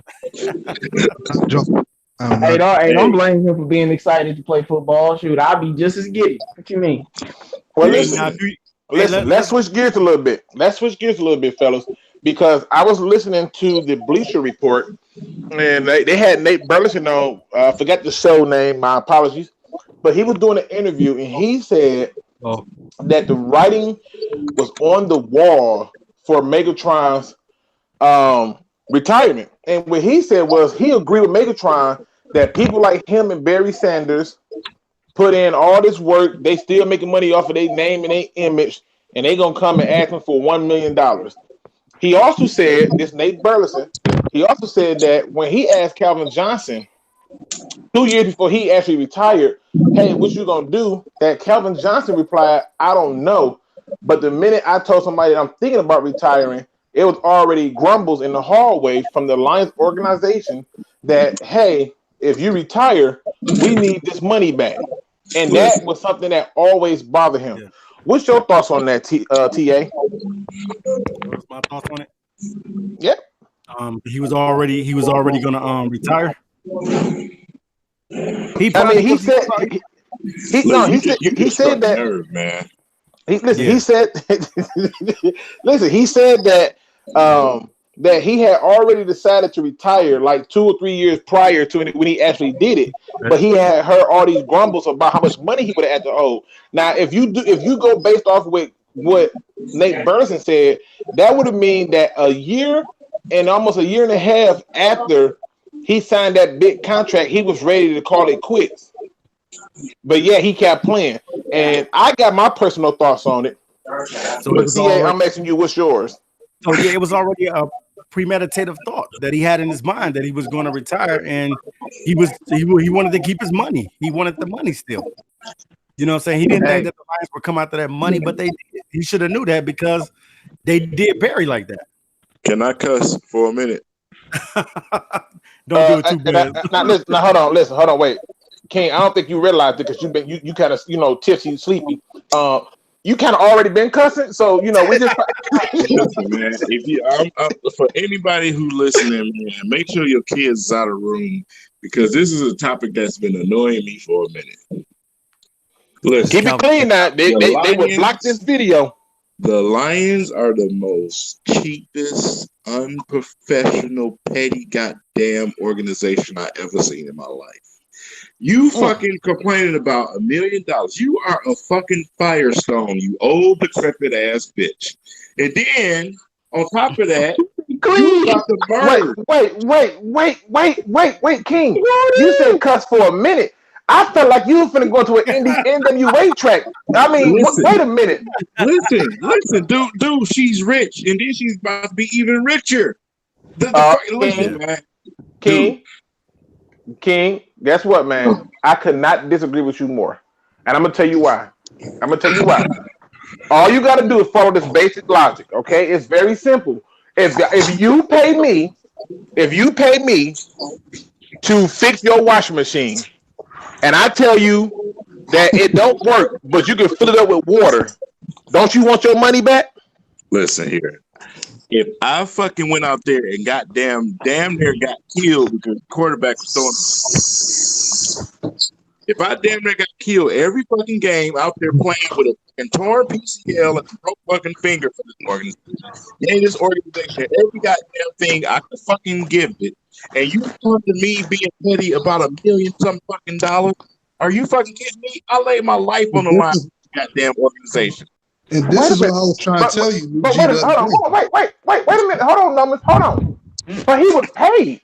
Don't blame him for being excited to play football. Shoot, I'll be just as giddy. What you mean? Well, listen, let's switch gears a little bit. Fellas, because I was listening to the Bleacher Report, and they had Nate Burleson on. I forgot the show name. My apologies. But he was doing an interview, and he said that the writing was on the wall for Megatron's retirement. And what he said was he agreed with Megatron that people like him and Barry Sanders put in all this work. They still making money off of their name and their image, and they going to come and ask him for $1 million. He also said, this Nate Burleson, he also said that when he asked Calvin Johnson 2 years before he actually retired, hey, what you gonna do? That Calvin Johnson replied, I don't know. But the minute I told somebody that I'm thinking about retiring, it was already grumbles in the hallway from the Lions organization that, hey, if you retire, we need this money back. And that was something that always bothered him. Yeah. What's your thoughts on that, TA? What's my thoughts on it? Yeah. He was already gonna retire. He said that. Nerve, man. He said that that he had already decided to retire like 2 or 3 years prior to when he actually did it, but he had heard all these grumbles about how much money he would have had to owe. Now, if you go based off with what Nate Burleson said, that would have mean that a year and almost a year and a half after he signed that big contract, he was ready to call it quits. But yeah, he kept playing. And I got my personal thoughts on it. So I'm asking you, what's yours? So yeah, it was already a premeditative thought that he had in his mind that he was going to retire, and he wanted to keep his money. He wanted the money still. You know what I'm saying? He didn't think that the Lions would come after that money, but they did. He should have knew that because they did Barry like that. Can I cuss for a minute? Don't do it too bad. Hold on, wait. King, I don't think you realized it because you kind of tipsy, sleepy. You kind of already been cussing, so we just. Listen, man, for anybody who listening, man, make sure your kids is out of room because this is a topic that's been annoying me for a minute. Listen, keep it clean now. They would block this video. The Lions are the most cheapest, unprofessional, petty, goddamn organization I ever seen in my life. You fucking complaining about $1 million. You are a fucking Firestone, you old decrepit ass bitch. And then on top of that, Clean. about to burn. Wait, King. You said cuss for a minute. I felt like you were finna go to an NWA track. I mean, wait a minute. Listen, dude, she's rich, and then she's about to be even richer. Listen, man. King, guess what, man? I could not disagree with you more. And I'm gonna tell you why. All you gotta do is follow this basic logic, okay? It's very simple. If you pay me to fix your washing machine, and I tell you that it don't work, but you can fill it up with water, don't you want your money back? Listen here. If I fucking went out there and damn near got killed because the quarterback was throwing. If I damn near got killed every fucking game out there playing with a fucking torn PCL and a broke fucking finger for this organization, in this organization, every goddamn thing I could fucking give it, and you come to me being petty about $1 million some fucking dollars? Are you fucking kidding me? I laid my life on the line for this goddamn organization. And this is what I was trying to tell you. But wait a minute. Hold on, Nomis. Hold on. But he was paid.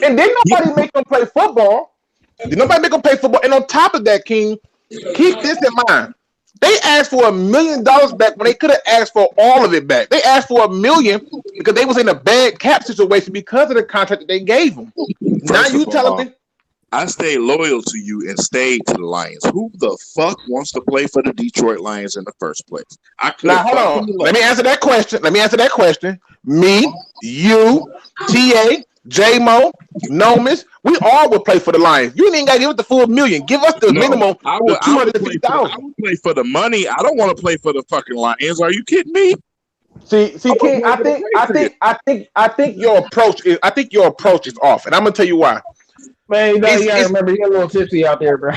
And then nobody make him play football. Did nobody make him play football? And on top of that, King, keep this in mind. They asked for $1 million back when they could have asked for all of it back. They asked for $1 million because they was in a bad cap situation because of the contract that they gave them. Now you telling me? I stayed loyal to you and stayed to the Lions. Who the fuck wants to play for the Detroit Lions in the first place? Now hold on. Let me answer that question. Me, you, TA, J-Mo, Nomis, we all would play for the Lions. You ain't got to give us the full $1 million. Give us the minimum of $250,000. I would play for the money. I don't want to play for the fucking Lions. Are you kidding me? See, King, I think your approach is off, and I'm gonna tell you why. Man, you gotta remember you're a little tipsy out there, bro.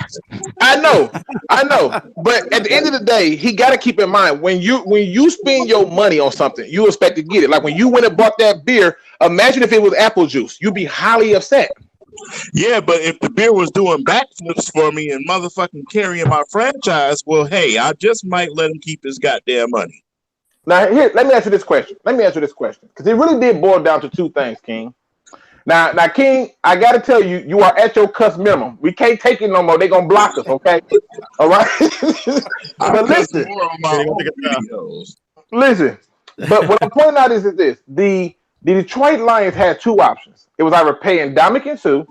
I know. But at the end of the day, he got to keep in mind when you spend your money on something, you expect to get it. Like when you went and bought that beer, imagine if it was apple juice, you'd be highly upset. Yeah, but if the beer was doing backflips for me and motherfucking carrying my franchise, well, hey, I just might let him keep his goddamn money. Now, here, let me answer this question because it really did boil down to two things, King. Now, King, I got to tell you, you are at your cuss minimum. We can't take it no more. They're going to block us, okay? All right? But listen. But what I'm pointing out is this. The Detroit Lions had two options. It was either paying Ndamukong Suh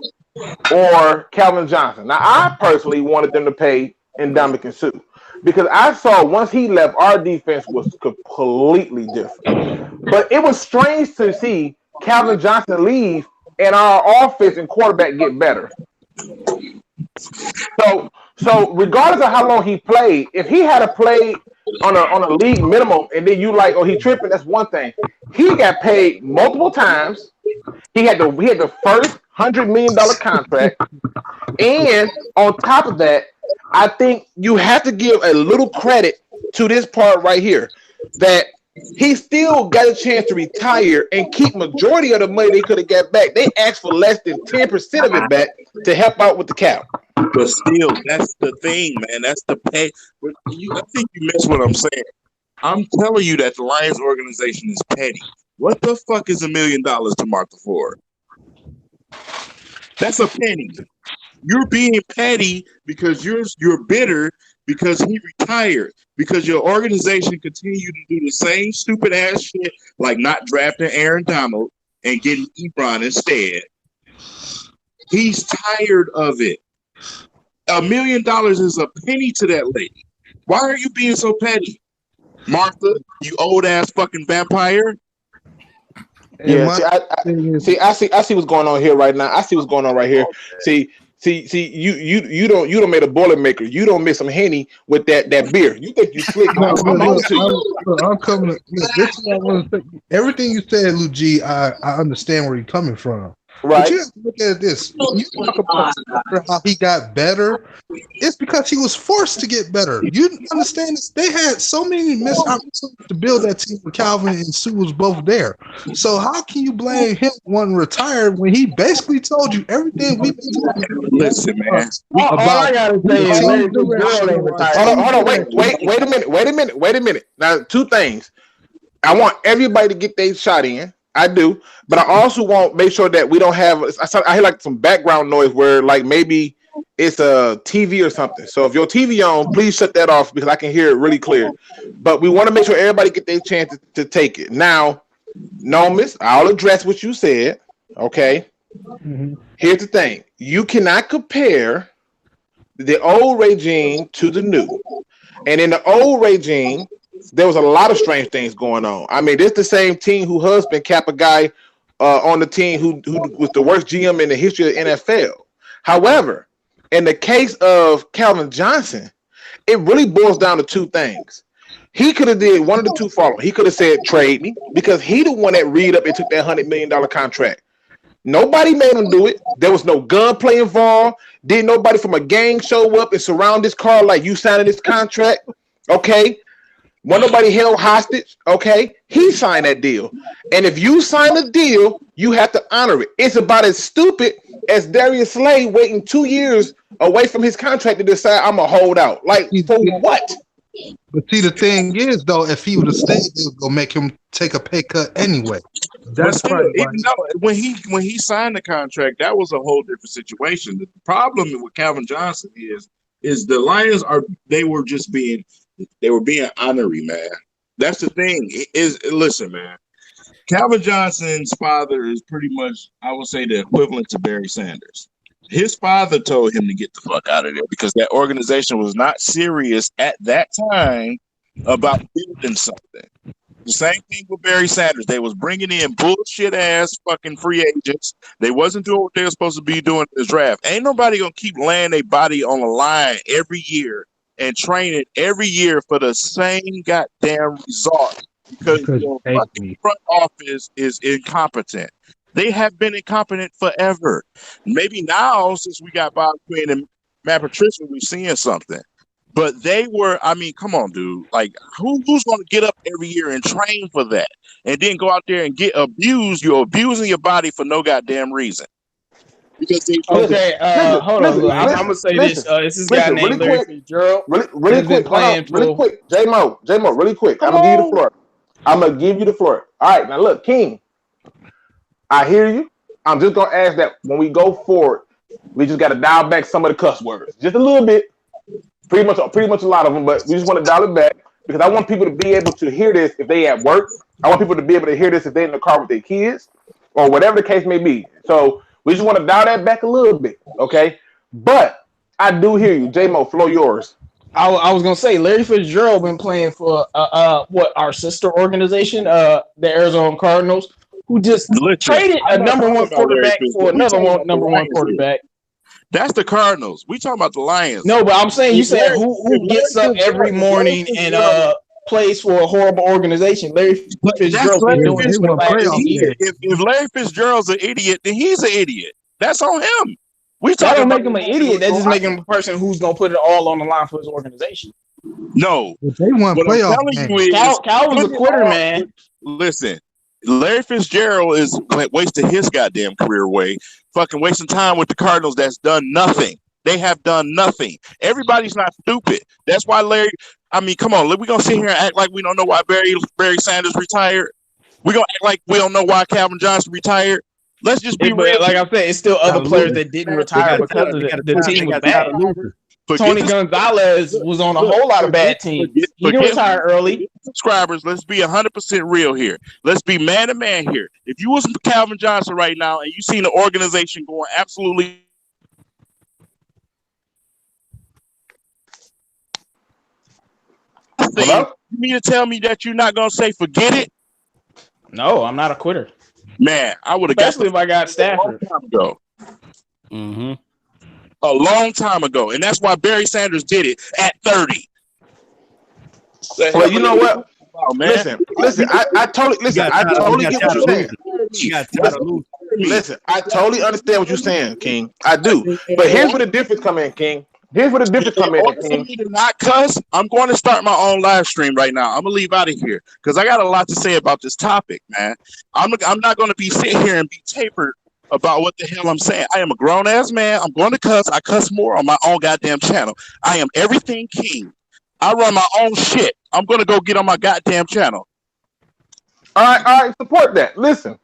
or Calvin Johnson. Now, I personally wanted them to pay Ndamukong Suh because I saw once he left, our defense was completely different. But it was strange to see Calvin Johnson leave and our offense and quarterback get better. So regardless of how long he played, if he had to play on a league minimum and then you like, oh, he tripping, that's one thing. He got paid multiple times. He had the first $100 million contract. And on top of that, I think you have to give a little credit to this part right here that he still got a chance to retire and keep majority of the money they could have got back. They asked for less than 10% of it back to help out with the cap. But still, that's the thing, man. That's the pay. I think you miss what I'm saying. I'm telling you that the Lions organization is petty. What the fuck is $1 million to Martha Ford? That's a penny. You're being petty because you're bitter because he retired, because your organization continued to do the same stupid ass shit like not drafting Aaron Donald and getting Ebron instead. He's tired of it. $1 million is a penny to that lady. Why are you being so petty? Martha, you old ass fucking vampire. Yeah, I see what's going on here right now. I see what's going on right here. See, you don't make a Boilermaker. You don't mix some Henny with that beer. You think you slick? I'm coming. This is what I want to say. Everything you said, Lou G, I understand where you're coming from. Right. But you have to look at this. When you talk about how he got better, it's because he was forced to get better. You understand this? They had so many missed opportunities to build that team when Calvin and Sue was both there. So how can you blame him one retired when he basically told you everything we've been talking about? Listen, man. All I gotta say is hold on, wait a minute. Now, two things. I want everybody to get their shot in. I do, but I also want to make sure that we don't have. I hear like some background noise where like maybe it's a TV or something. So if your TV on, please shut that off because I can hear it really clear. But we want to make sure everybody get their chance to take it. Now, Nomis, I'll address what you said. Okay. Mm-hmm. Here's the thing: you cannot compare the old regime to the new. And in the old regime, there was a lot of strange things going on. I mean, this the same team who husband kept a guy on the team who was the worst GM in the history of the NFL. However, in the case of Calvin Johnson, it really boils down to two things. He could have did one of the two following. He could have said, trade me, because he the one that read up and took that $100 million contract. Nobody made him do it. There was no gunplay involved. Didn't nobody from a gang show up and surround this car like you signing this contract? Okay. When nobody held hostage, okay, he signed that deal. And if you sign a deal, you have to honor it. It's about as stupid as Darius Slay waiting 2 years away from his contract to decide I'm going to hold out. Like, for what? But see, the thing is, though, if he would have stayed, it was going to make him take a pay cut anyway. That's probably when he signed the contract, that was a whole different situation. The problem with Calvin Johnson is the Lions they were being honorary, man. That's the thing. Listen, man. Calvin Johnson's father is pretty much, I would say, the equivalent to Barry Sanders. His father told him to get the fuck out of there because that organization was not serious at that time about building something. The same thing with Barry Sanders. They was bringing in bullshit ass fucking free agents. They wasn't doing what they were supposed to be doing in the draft. Ain't nobody gonna keep laying their body on the line every year and training every year for the same goddamn result because your fucking front office is incompetent. They have been incompetent forever. Maybe now, since we got Bob Quinn and Matt Patricia, we're seeing something. But they were, I mean, come on, dude. Like, who's going to get up every year and train for that and then go out there and get abused? You're abusing your body for no goddamn reason. Because they hold on. I'm going to say this. This is guy named Larry Fitzgerald. Really quick. J-Mo, really quick. I'm going to give you the floor. I'm going to give you the floor. All right, now look, King, I hear you. I'm just going to ask that when we go forward, we just got to dial back some of the cuss words. Just a little bit. Pretty much a lot of them, but we just want to dial it back because I want people to be able to hear this if they at work. I want people to be able to hear this if they're in the car with their kids or whatever the case may be. So we just want to dial that back a little bit, okay? But I do hear you. J-Mo, floor yours. I was going to say, Larry Fitzgerald been playing for our sister organization, the Arizona Cardinals, who just traded a number one quarterback for another number one quarterback. That's the Cardinals. We talking about the Lions. No, but I'm saying you said who gets up every morning and plays for a horrible organization. Larry Fitzgerald's been doing this for like 8 years. If Larry Fitzgerald's an idiot, then he's an idiot. That's on him. That don't make him an idiot. That just make him a person who's gonna put it all on the line for his organization. No, they want playoff. Cal was a quitter, man. Listen. Larry Fitzgerald is wasting his goddamn career away, fucking wasting time with the Cardinals that's done nothing. They have done nothing. Everybody's not stupid. That's why Larry, I mean, come on, we're going to sit here and act like we don't know why Barry Sanders retired. We're going to act like we don't know why Calvin Johnson retired. Let's just be real. Like I said, it's still other players that didn't retire because the team was bad. Tony Gonzalez was on a whole lot of bad teams. He didn't retire early. Subscribers, let's be 100% real here. Let's be man to man here. If you was Calvin Johnson right now and you seen the organization going absolutely. You mean to tell me that you're not going to say forget it? No, I'm not a quitter. Man, I would have especially if I got Stafford. Mm-hmm. A long time ago, and that's why Barry Sanders did it at 30. Well, you know what? Oh, man. Listen. I totally get what you're saying. Listen, I totally understand what you're saying, King. I do. But here's where the difference come in, King. Here's where the difference come in, King. Me to not cuss, I'm going to start my own live stream right now. I'm gonna leave out of here because I got a lot to say about this topic, man. I'm not going to be sitting here and be tapered about what the hell I'm saying. I am a grown-ass man. I'm going to cuss. I cuss more on my own goddamn channel. I am everything King. I run my own shit. I'm going to go get on my goddamn channel. All right, support that. Listen,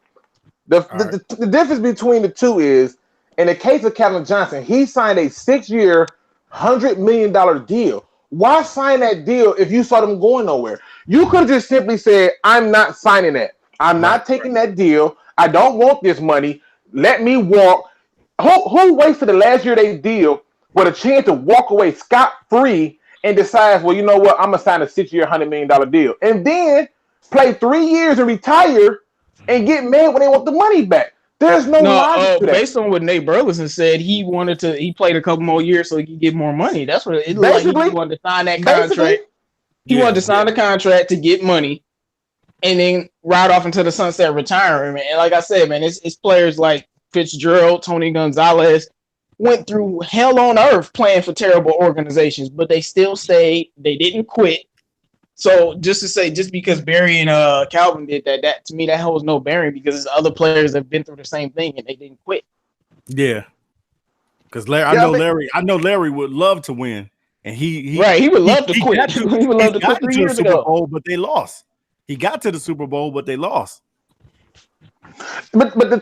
the difference between the two is, in the case of Calvin Johnson, he signed a 6-year, $100 million deal. Why sign that deal if you saw them going nowhere? You could have just simply said, I'm not signing that. I'm not taking that deal. I don't want this money. Let me walk. Who waits for the last year of their deal with a chance to walk away scot-free and decides, well, you know what, I'm going to sign a 6-year, $100 million deal. And then play 3 years and retire and get mad when they want the money back. There's no logic to that. Based on what Nate Burleson said, he played a couple more years so he could get more money. That's what it looked like. He wanted to sign that contract. He wanted to sign the contract to get money and then ride off into the sunset retirement. And like I said, man, it's players like Fitzgerald, Tony Gonzalez went through hell on earth playing for terrible organizations, but they still stayed. They didn't quit. So just to say, just because Barry and Calvin did that to me, that holds no bearing because there's other players that have been through the same thing and they didn't quit. Yeah, because I know Larry would love to win, and he would love to quit. He would love to quit 3 years ago. Super Bowl, but they lost. He got to the Super Bowl, but they lost. But the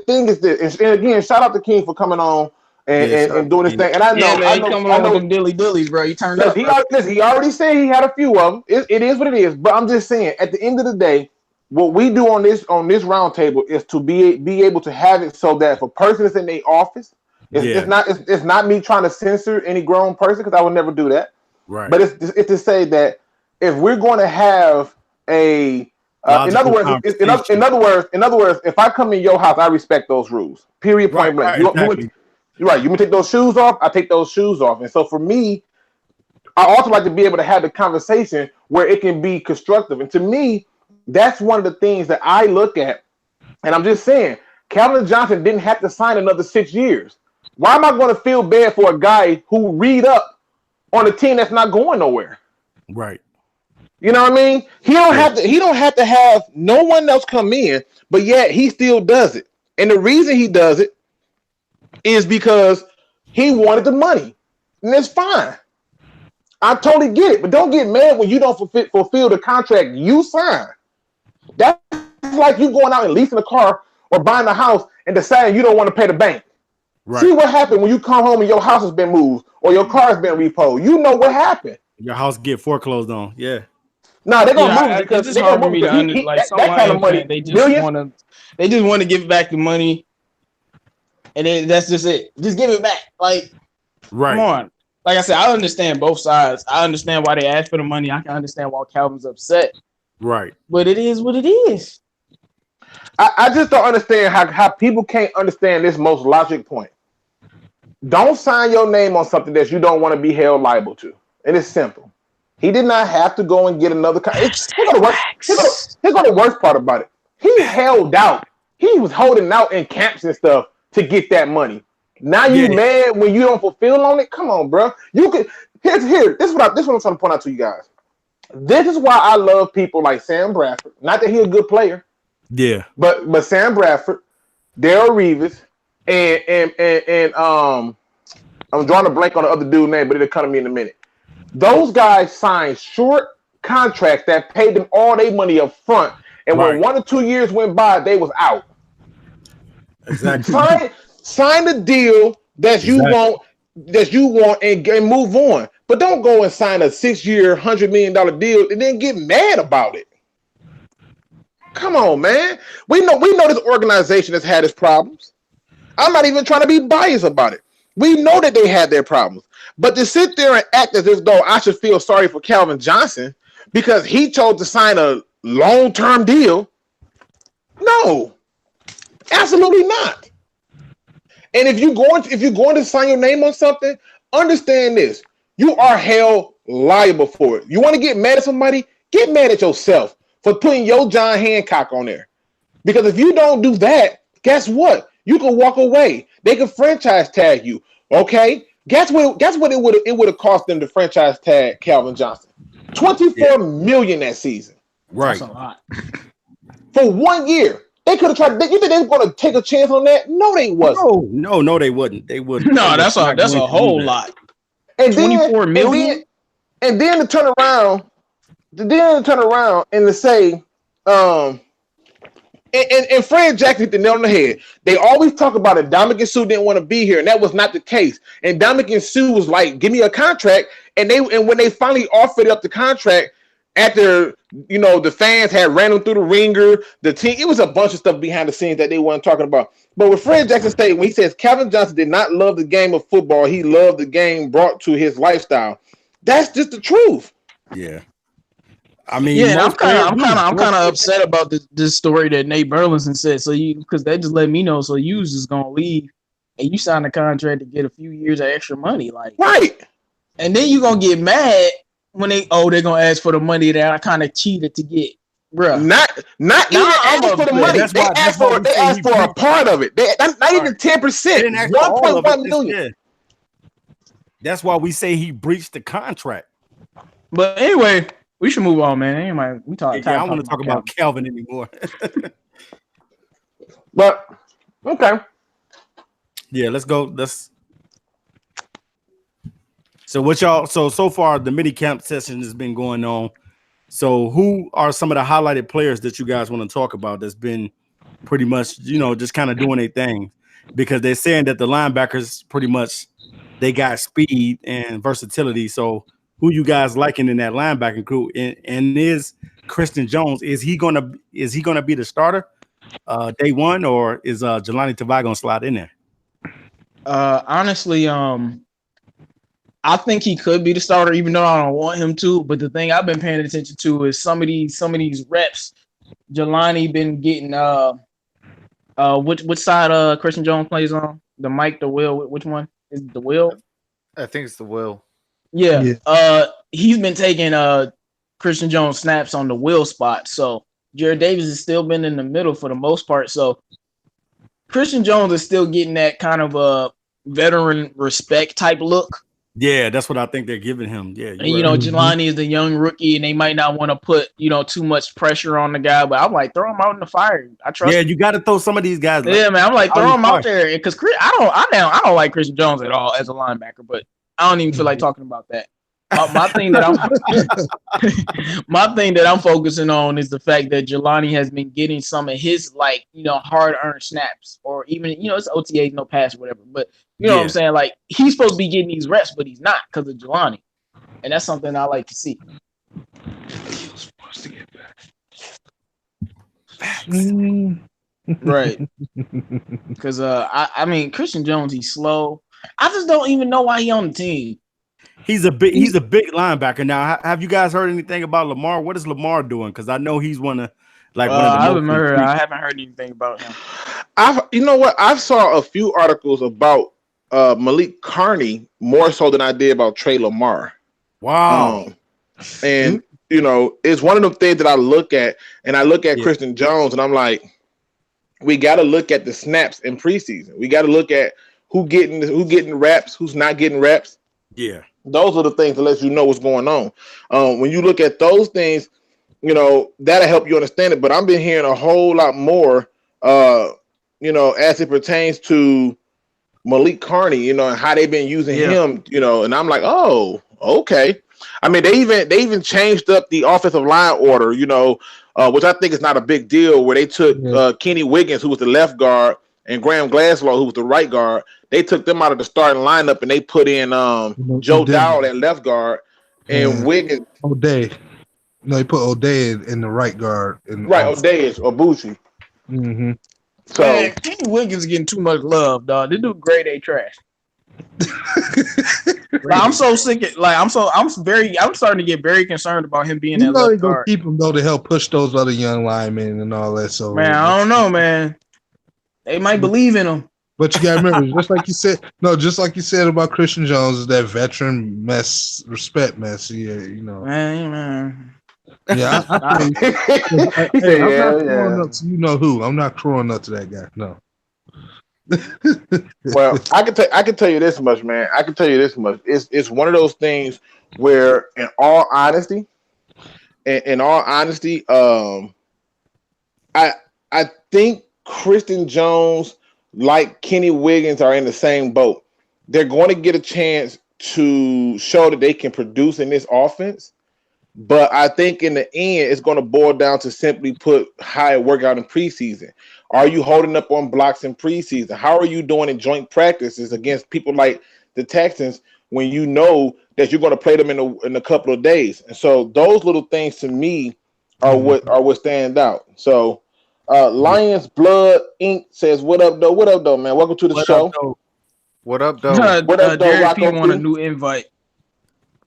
thing is this, and again, shout out to King for coming on and doing this thing. And I know coming on with them dillies, bro. You turned up. He already said he had a few of them. It is what it is. But I'm just saying, at the end of the day, what we do on this round table is to be able to have it so that if a person is in their office, it's not me trying to censor any grown person because I would never do that. Right. But it's to say that if we're going to have in other words, if I come in your house, I respect those rules. Period. Point blank. You're right. You want to take those shoes off? I take those shoes off. And so for me, I also like to be able to have the conversation where it can be constructive. And to me, that's one of the things that I look at. And I'm just saying, Calvin Johnson didn't have to sign another 6 years. Why am I going to feel bad for a guy who read up on a team that's not going nowhere? Right. You know what I mean? He don't have to have no one else come in, but yet he still does it. And the reason he does it is because he wanted the money. And it's fine. I totally get it, but don't get mad when you don't fulfill the contract you signed. That's like you going out and leasing a car or buying a house and deciding you don't want to pay the bank. Right. See what happened when you come home and your house has been moved or your car has been repoed. You know what happened. Your house get foreclosed on. Yeah. No, they're gonna move because it's hard for me to understand. Like that kind of money, they just want to give back the money, and then that's just it. Just give it back. Like, right? Come on. Like I said, I understand both sides. I understand why they asked for the money. I can understand why Calvin's upset. Right. But it is what it is. I just don't understand how people can't understand this most logic point. Don't sign your name on something that you don't want to be held liable to. And it's simple. He did not have to go and get another. Here's the worst part about it. He held out. He was holding out in camps and stuff to get that money. Now you mad when you don't fulfill on it? Come on, bro. You could This is what I'm trying to point out to you guys. This is why I love people like Sam Bradford. Not that he's a good player. Yeah. But Sam Bradford, Darrell Reeves, and I'm drawing a blank on the other dude's name, but it'll come to me in a minute. Those guys signed short contracts that paid them all their money up front, and when 1 or 2 years went by, they was out. Exactly. Sign the deal that you want, and move on. But don't go and sign a 6-year, $100 million deal and then get mad about it. Come on, man. We know this organization has had its problems. I'm not even trying to be biased about it. We know that they had their problems. But to sit there and act as if though I should feel sorry for Calvin Johnson because he chose to sign a long-term deal, no, absolutely not. And if you're going to sign your name on something, understand this: you are held liable for it. You want to get mad at somebody? Get mad at yourself for putting your John Hancock on there. Because if you don't do that, guess what? You can walk away. They can franchise tag you. Okay? Guess what it would have cost them to franchise tag Calvin Johnson? $24 million that season. Right. That's a lot. For 1 year. They could have tried. You think they were going to take a chance on that? No, they wasn't. No, they wouldn't. They wouldn't. No, that's a whole lot. And $24 million. And then to turn around, and to say, And Fred Jackson hit the nail on the head. They always talk about it. Dominican Sue didn't want to be here, and that was not the case. And Dominican Sue was like, "Give me a contract." And when they finally offered up the contract, after the fans had ran him through the ringer, the team, it was a bunch of stuff behind the scenes that they weren't talking about. But with Fred Jackson State, when he says Calvin Johnson did not love the game of football, he loved the game brought to his lifestyle. That's just the truth. Yeah. I mean, yeah, I'm kind of upset about this story that Nate Burleson said. So because they just let me know. So you was just gonna leave, and you signed a contract to get a few years of extra money, like right. And then you gonna get mad when they're gonna ask for the money that I kind of cheated to get, bro. Not even ask for the money. They asked for a part of it. Not even 10%. 1.1 million. Yeah. That's why we say he breached the contract. But anyway, we should move on, man. Anyway, I don't want to talk about Calvin anymore. But okay. Yeah, let's go. So what y'all? So far the minicamp session has been going on. So who are some of the highlighted players that you guys want to talk about? That's been pretty much just kind of doing their thing, because they're saying that the linebackers pretty much they got speed and versatility. So who you guys liking in that linebacking crew? And is Christian Jones, is he gonna be the starter day one, or is Jelani Tavai gonna slide in there? Honestly, I think he could be the starter, even though I don't want him to. But the thing I've been paying attention to is some of these reps. Jelani been getting which side Christian Jones plays on? The Mike, the Will, which one is the Will? I think it's the Will. Yeah. He's been taking Christian Jones snaps on the Will spot. So Jared Davis has still been in the middle for the most part. So Christian Jones is still getting that kind of a veteran respect type look. Yeah, that's what I think they're giving him. Yeah, and Jelani is the young rookie, and they might not want to put too much pressure on the guy. But I'm like, throw him out in the fire. I trust. Yeah, him. you got to throw some of these guys. Yeah, man, I'm like, throw him out there because I don't like Christian Jones at all as a linebacker, but I don't even feel like talking about that. My thing that I'm focusing on is the fact that Jelani has been getting some of his hard-earned snaps, or even it's OTAs, no pass, whatever. But you know what I'm saying? Like, he's supposed to be getting these reps, but he's not because of Jelani, and that's something I like to see. He was supposed to get back. Right? Because I mean, Christian Jones, he's slow. I just don't even know why he's on the team. He's a big linebacker. Now, have you guys heard anything about Lamar? What is Lamar doing? Because I know he's one of the I haven't heard anything about him. I saw a few articles about Malik Carney more so than I did about Trey Lamar. Wow. And it's one of the things that I look at, and I look at Christian Jones, and I'm like, we got to look at the snaps in preseason. We got to look at who getting reps, who's not getting reps. Yeah. Those are the things that let you know what's going on. When you look at those things, that'll help you understand it. But I've been hearing a whole lot more, as it pertains to Malik Carney, and how they've been using him, and I'm like, oh, okay. I mean, they even changed up the offensive line order, which I think is not a big deal, where they took Kenny Wiggins, who was the left guard, and Graham Glasgow, who was the right guard. They took them out of the starting lineup and they put in Joe Dowell at left guard and Wiggins. O'Day. No, they put O'Day in the right guard. O'Day is Obuchi. Mm-hmm. So man, Kenny Wiggins is getting too much love, dog. They do grade A trash. I'm so sick of I'm starting to get very concerned about him being that left guard. Keep him though to help push those other young linemen and all that. So man, I don't know, man. They might believe in him. But you gotta remember, just like you said about Christian Jones, is that veteran respect mess. Yeah, Man. Yeah, I'm not crowing up to who. I'm not crowing up to that guy. No. Well, I can tell you this much, man. I can tell you this much. It's one of those things where, in all honesty, I think Christian Jones, like Kenny Wiggins, are in the same boat. They're going to get a chance to show that they can produce in this offense. But I think in the end, it's going to boil down to simply put how it work out in preseason. Are you holding up on blocks in preseason? How are you doing in joint practices against people like the Texans when you know that you're going to play them in a couple of days? And so those little things to me are what stand out. So Lions Blood Inc. says, "What up, though? What up, though, man? Welcome to the show. What up, though? What up, though? Darius P want a new invite.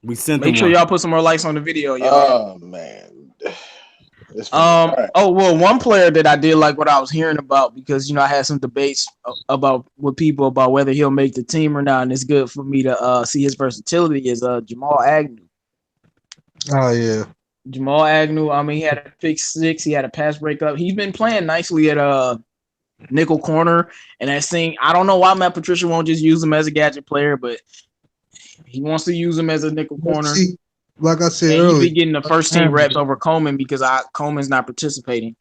We sent. Make sure y'all put some more likes on the video, y'all. Oh man. Oh well, one player that I did like what I was hearing about, because I had some debates about with people about whether he'll make the team or not, and it's good for me to see his versatility is Jamal Agnew. Oh yeah, Jamal Agnew. I mean, he had a pick 6, he had a pass breakup. He's been playing nicely at nickel corner, and that thing. I don't know why Matt Patricia won't just use him as a gadget player, but he wants to use him as a nickel corner. See, like I said and earlier, he's been getting the first team reps over Coleman because Coleman's not participating,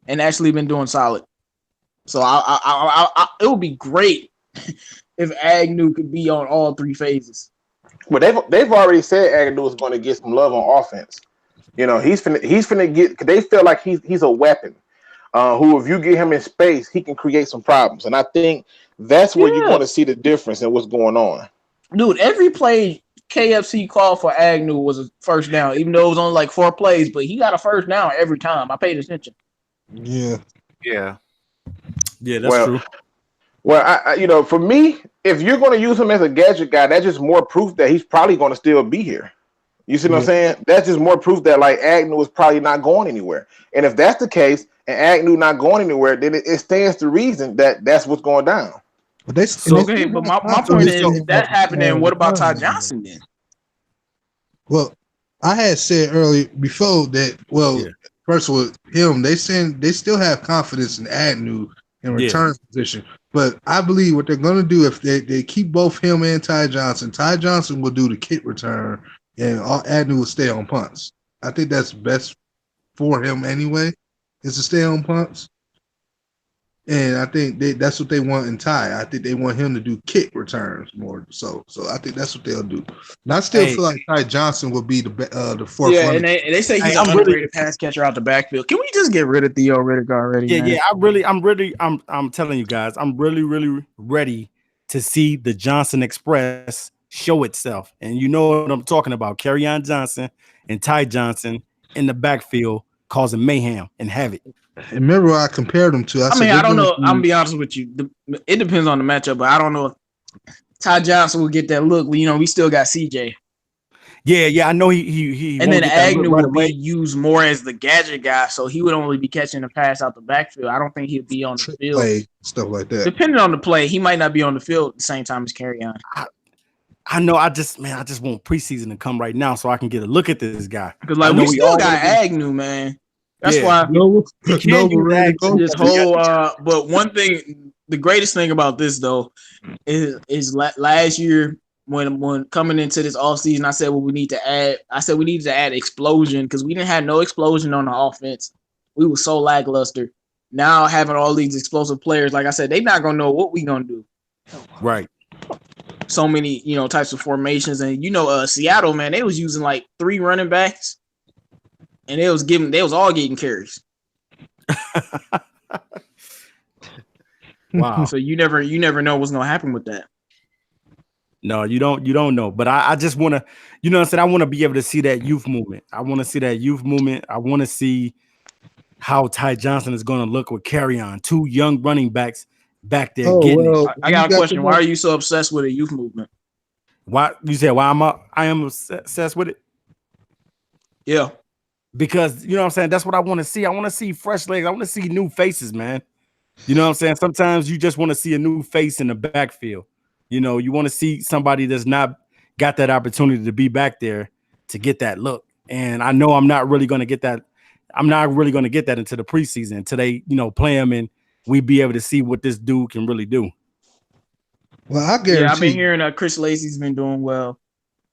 and actually been doing solid. So it would be great if Agnew could be on all 3 phases. Well, they've already said Agnew is going to get some love on offense. He's finna get. They feel like he's a weapon. Who, if you get him in space, he can create some problems. And I think that's where you're going to see the difference in what's going on. Dude, every play KFC called for Agnew was a first down, even though it was only like 4 plays, but he got a first down every time. I paid attention. Yeah, that's true. Well, I for me, if you're going to use him as a gadget guy, that's just more proof that he's probably going to still be here. You see what I'm saying? That's just more proof that like Agnew is probably not going anywhere. And if that's the case, and Agnew not going anywhere, then it stands to reason that that's what's going down. But but my point is, if that happened, then what about Ty Johnson then? Well, I had said earlier before that. Well, first of all, they still have confidence in Agnew in return position. But I believe what they're going to do if they keep both him and Ty Johnson will do the kick return, and Agnew will stay on punts. I think that's best for him anyway, is to stay on punts. And I think that's what they want in Ty. I think they want him to do kick returns more. So I think that's what they'll do. And I still feel like Ty Johnson will be the fourth. Yeah, and they say he's an underrated pass catcher out the backfield. Can we just get rid of Theo Riddick already? Yeah. I'm telling you guys, I'm really ready to see the Johnson Express show itself. And you know what I'm talking about. Kerryon Johnson and Ty Johnson in the backfield causing mayhem and havoc. Remember, I compared them to. I don't know. I'm gonna be honest with you. It depends on the matchup, but I don't know if Ty Johnson will get that look. We still got CJ. Yeah. I know he. And then Agnew would be used more as the gadget guy, so he would only be catching the pass out the backfield. I don't think he'd be on the field. Play, stuff like that. Depending on the play, he might not be on the field at the same time as Kerryon. I know. I just want preseason to come right now so I can get a look at this guy. Because we still got Agnew, man. That's why this whole. But one thing, the greatest thing about this though, is last year when coming into this offseason, I said we needed to add explosion because we didn't have no explosion on the offense. We were so lackluster. Now having all these explosive players, like I said, they're not gonna know what we gonna do. Right. So many types of formations, and Seattle, man, they was using like 3 running backs. And they was all getting carries. Wow. So you never know what's gonna happen with that. No, you don't know. But I just want to, I want to be able to see that youth movement. I want to see that youth movement. I want to see how Ty Johnson is going to look with Kerryon, 2 young running backs back there getting it. I got a question. Why are you so obsessed with a youth movement? Why you said why I am obsessed with it? Yeah. Because you know what I'm saying, that's what I want to see. I want to see fresh legs. I want to see new faces, man. You know what I'm saying? Sometimes you just want to see a new face in the backfield. You want to see somebody that's not got that opportunity to be back there to get that look. And I know I'm not really going to get that. I'm not really going to get that into the preseason until they, play him and we be able to see what this dude can really do. Well, I guarantee. Yeah, I've been hearing Chris Lacy's been doing well.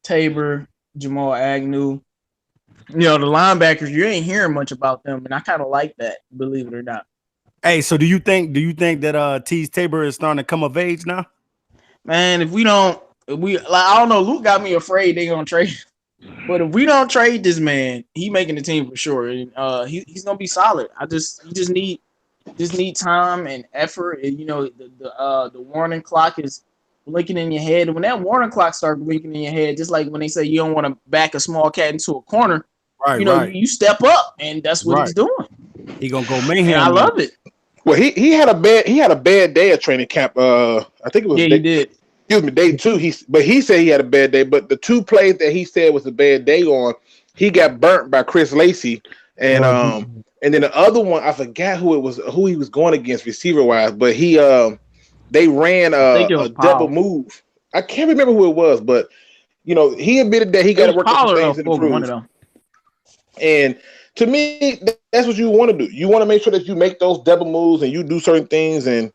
Tabor, Jamal Agnew. The linebackers, you ain't hearing much about them, and I kind of like that, believe it or not. Hey, so do you think that Tease Tabor is starting to come of age now? Man, I don't know. Luke got me afraid they're gonna trade. But if we don't trade this man, he making the team for sure. And he's gonna be solid. You just need time and effort. And the warning clock is blinking in your head. And when that warning clock starts blinking in your head, just like when they say you don't want to back a small cat into a corner, right. You step up, and that's what he's doing. He gonna go mayhem. And I love it. Well, he had a bad day at training camp. I think it was he did. Excuse me, day 2. He said he had a bad day, but the 2 plays that he said was a bad day on, he got burnt by Chris Lacey, and then the other one I forgot who he was going against receiver wise, but they ran a double move. I can't remember who it was, but he admitted that he got to work on things and improve. One of them. And to me, that's what you want to do. You want to make sure that you make those double moves and you do certain things, and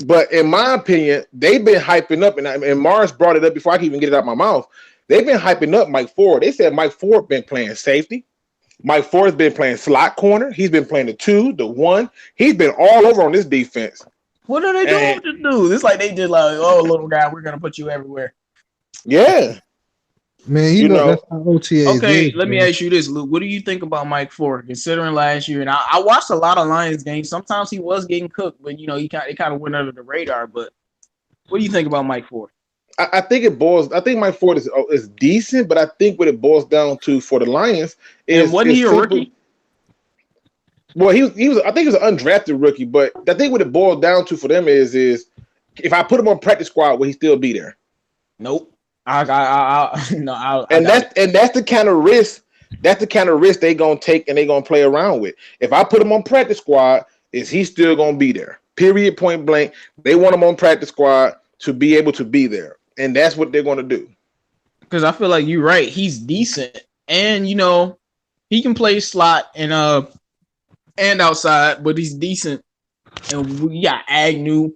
but in my opinion, they've been hyping up, and Mars brought it up before I can even get it out of my mouth. They've been hyping up Mike Ford. They said Mike Ford been playing safety. Mike Ford's been playing slot corner. He's been playing the 2, the 1. He's been all over on this defense. What are they doing with the dude? It's like they just like, oh, little guy, we're gonna put you everywhere. Yeah. Man, you know that's how OTA okay, is, let me ask you this, Luke. What do you think about Mike Ford, considering last year? And I watched a lot of Lions games. Sometimes he was getting cooked, but it kind of went under the radar. But what do you think about Mike Ford? I think Mike Ford is decent, but I think what it boils down to for the Lions is wasn't he a rookie? Well, he was. I think he was an undrafted rookie, but I think what it boils down to for them is if I put him on practice squad, will he still be there? Nope. That's the kind of risk. That's the kind of risk they gonna take and they gonna play around with. If I put him on practice squad, is he still gonna be there? Period. Point blank. They want him on practice squad to be able to be there, and that's what they're gonna do. Because I feel like you're right. He's decent, and he can play slot and outside, but he's decent. And we got Agnew,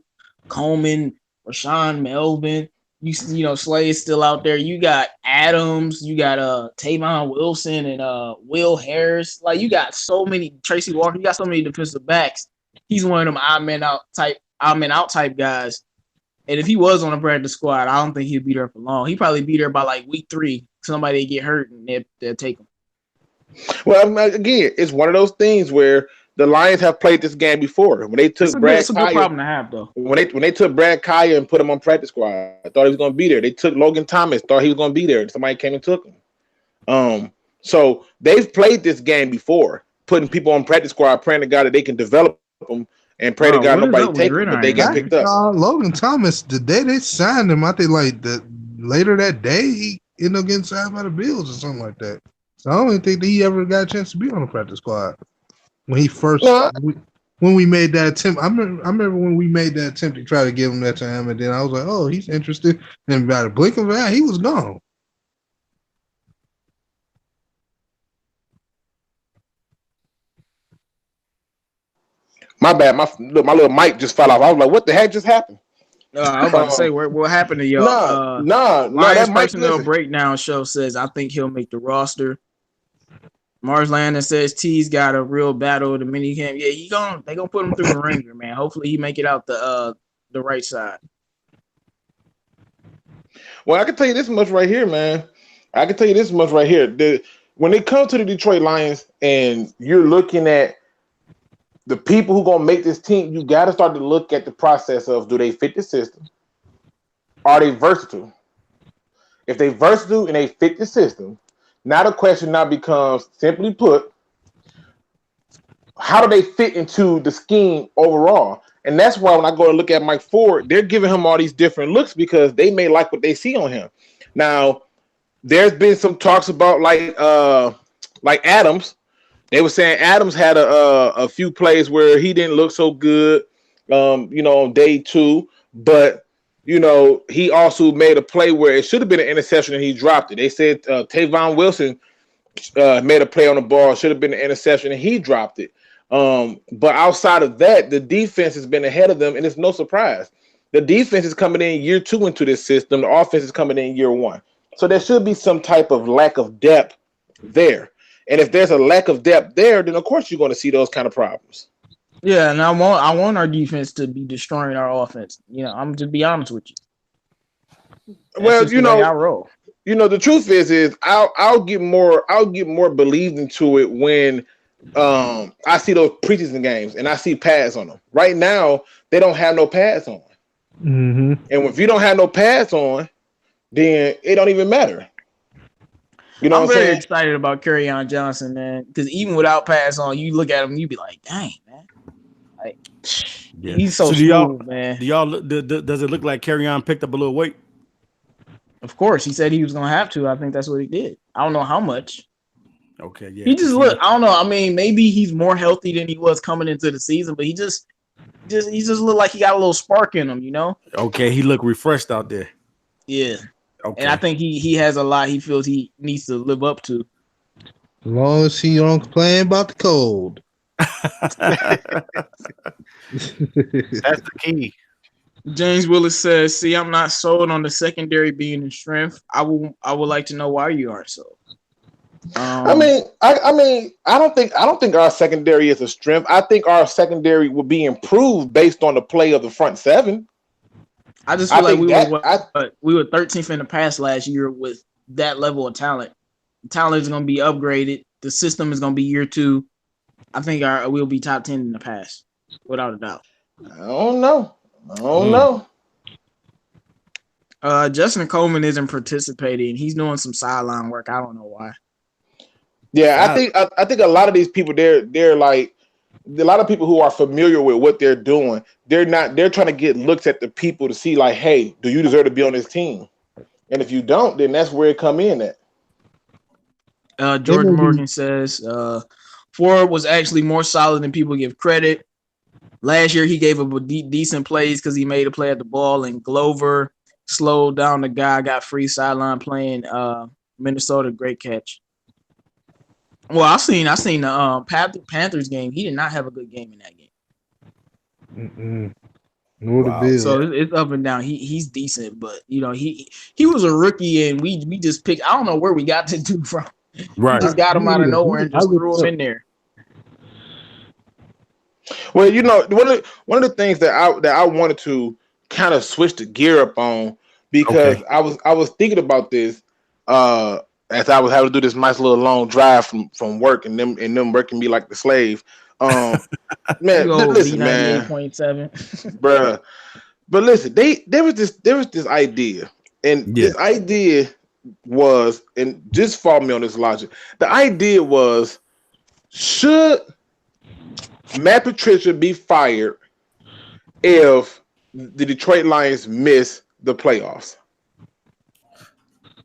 Coleman, Rashawn Melvin. Slay is still out there. You got Adams, you got Tavon Wilson and Will Harris. Like you got so many Tracy Walker. You got so many defensive backs. He's one of them odd man out type guys. And if he was on a practice squad, I don't think he'd be there for long. He'd probably be there by like week 3. Somebody get hurt and they'll take him. Well, again, it's one of those things where the Lions have played this game before. When they took it's a good problem to have, though. When they took Brad Kaya and put him on practice squad, I thought he was going to be there. They took Logan Thomas, thought he was going to be there, and somebody came and took him. So they've played this game before, putting people on practice squad, praying to God that they can develop them, and pray to God nobody take them, but they get picked up. Logan Thomas, the day they signed him, I think later that day he ended up getting signed by the Bills or something like that. So I don't even think that he ever got a chance to be on the practice squad. When he first, when we made that attempt, I remember when we made that attempt to try to give him that to him, and then I was like, "Oh, he's interested." And by the blink of an eye, he was gone. My bad, my little mic just fell off. I was like, "What the heck just happened?" I was about to say, what happened to y'all? Lions personnel breakdown show says I think he'll make the roster. Mars Landon says T's got a real battle in the minicamp. Yeah, they gonna put him through the ringer, man. Hopefully he make it out the right side. Well, I can tell you this much right here, man. When it comes to the Detroit Lions and you're looking at the people who gonna make this team, you got to start to look at the process of, do they fit the system? Are they versatile? If they versatile and they fit the system, now the question now becomes, simply put, how do they fit into the scheme overall? And that's why when I go to look at Mike Ford, they're giving him all these different looks because they may like what they see on him. Now, there's been some talks about like Adams. They were saying Adams had a few plays where he didn't look so good, on day 2, but he also made a play where it should have been an interception and he dropped it. They said Tavon Wilson made a play on the ball, should have been an interception and he dropped it. But outside of that, the defense has been ahead of them, and it's no surprise. The defense is coming in year 2 into this system. The offense is coming in year 1. So there should be some type of lack of depth there. And if there's a lack of depth there, then of course you're going to see those kind of problems. Yeah, and I want our defense to be destroying our offense. I'm just be honest with you. Well, I roll. the truth is I'll get more believed into it when I see those preseason games and I see pads on them. Right now, they don't have no pads on. Mm-hmm. And if you don't have no pads on, then it don't even matter. You know I'm what I'm very saying? excited about Kerryon Johnson, man. Because even without pads on, you look at him, you be like, dang, man. Like, he's so smooth, man. Does it look like Kerryon picked up a little weight? Of course, he said he was gonna have to. I think that's what he did. I don't know how much. Okay, yeah. He just look. I don't know. I mean, maybe he's more healthy than he was coming into the season, but he just looked like he got a little spark in him, Okay, he looked refreshed out there. Yeah. Okay. And I think he has a lot he feels he needs to live up to. As long as he don't complain about the cold. That's the key. James Willis says, "See, I'm not sold on the secondary being in strength. I would like to know why you are so." I don't think our secondary is a strength. I think our secondary will be improved based on the play of the front seven. I just feel like we were 13th in the pass last year with that level of talent. The talent is going to be upgraded. The system is going to be year 2. I think we'll be top 10 in the pass, without a doubt. I don't know. Justin Coleman isn't participating. He's doing some sideline work. I don't know why. Yeah, I think a lot of these people they're like a lot of people who are familiar with what they're doing. They're trying to get looks at the people to see like, hey, do you deserve to be on this team? And if you don't, then that's where it come in at. Jordan Morgan says Ford was actually more solid than people give credit. Last year, he gave up decent plays because he made a play at the ball, and Glover slowed down the guy, got free sideline playing Minnesota. Great catch. Well, I seen the Panthers game. He did not have a good game in that game. Wow. So it's up and down. He's decent, but he was a rookie, and we just picked. I don't know where we got the dude from. Right, we just got him out of nowhere and just threw him in there. Well, one of the things that I wanted to kind of switch the gear up on because I was thinking about this as I was having to do this nice little long drive from work and them working me like the slave. Man, listen, man, 8.7, bruh. But listen, there was this idea, and this idea was, and just follow me on this logic. The idea was, should Matt Patricia be fired if the Detroit Lions miss the playoffs?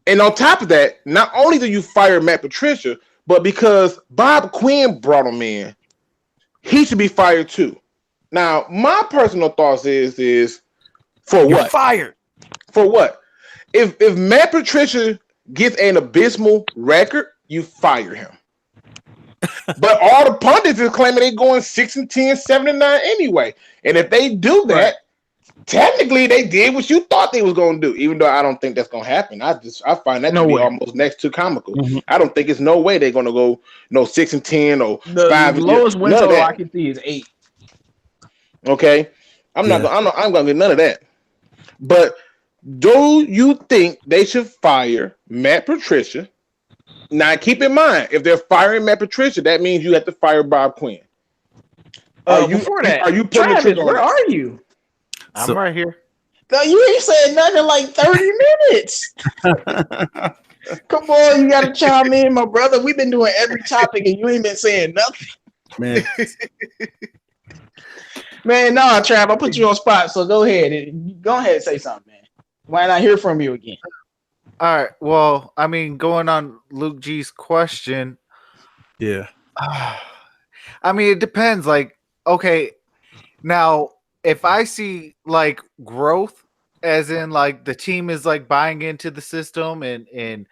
And on top of that, not only do you fire Matt Patricia, but because Bob Quinn brought him in, he should be fired too. Now, my personal thoughts is for You're what? Fired. For what? If Matt Patricia gets an abysmal record, you fire him. But all the pundits is claiming they're going 6-10, 7-9 anyway. And if they do that, technically they did what you thought they was going to do. Even though I don't think that's going to happen. I find that to be almost next to comical. Mm-hmm. I don't think it's no way they're going to go 6-10 or the 5. The lowest win total I can see is 8. Okay, I'm not going to get none of that. But do you think they should fire Matt Patricia? Now, keep in mind, if they're firing Matt Patricia, that means you have to fire Bob Quinn. Are you putting Travis, the trigger on where are you? I'm right here. You ain't said nothing in like 30 minutes. Come on, you got to chime in, my brother. We've been doing every topic, and you ain't been saying nothing. Man. Man, no, Trav, I'll put you on spot, so go ahead. Go ahead and say something, man. Why not hear from you again? All right. Well, I mean, going on Luke G's question. Yeah. I mean, it depends. Like, okay, now if I see like growth, as in like the team is like buying into the system and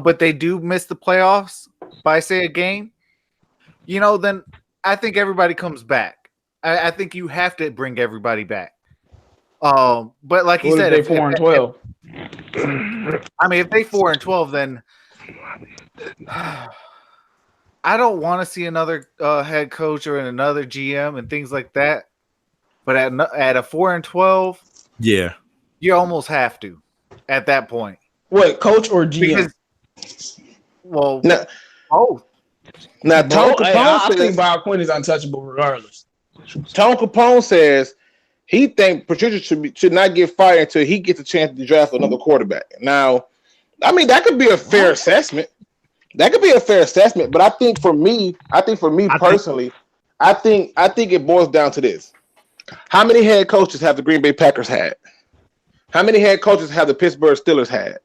but they do miss the playoffs by say a game, then I think everybody comes back. I think you have to bring everybody back. But like you said, if they 4-12. I mean, if they 4-12, then I don't want to see another head coach or another GM and things like that. But at a 4-12, yeah, you almost have to at that point. What, coach or GM? Because, well, Now, both. now Tone Bro, Capone I think says, Bob Quinn is untouchable regardless. Tone Capone says he thinks Patricia should not get fired until he gets a chance to draft another quarterback. Now, I mean, that could be a fair assessment. That could be a fair assessment, but I think for me personally, I think it boils down to this. How many head coaches have the Green Bay Packers had? How many head coaches have the Pittsburgh Steelers had?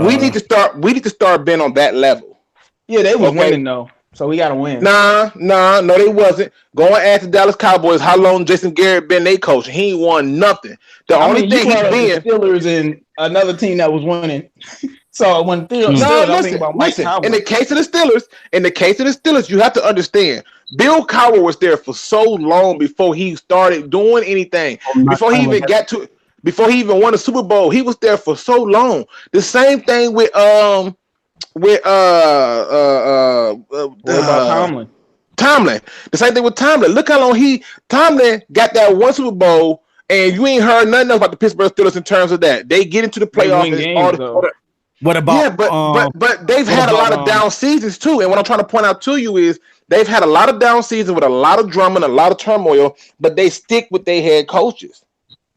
We need to start being on that level. Yeah, they was winning though, so we gotta win. No, they wasn't. Go and ask the Dallas Cowboys how long Jason Garrett been their coach. He ain't won nothing. The only thing he's been the Steelers and another team that was winning. So when Steelers, I'm thinking about Mike Tomlin. In the case of the Steelers, you have to understand. Bill Cowher was there for so long before he started doing anything. Before he even won a Super Bowl, he was there for so long. The same thing with Tomlin. The same thing with Tomlin. Look how long Tomlin got that one Super Bowl, and you ain't heard nothing about the Pittsburgh Steelers in terms of that. They get into the playoffs. What about? But they've had a lot of down seasons too. And what I'm trying to point out to you is they've had a lot of down seasons with a lot of drama and a lot of turmoil, but they stick with their head coaches.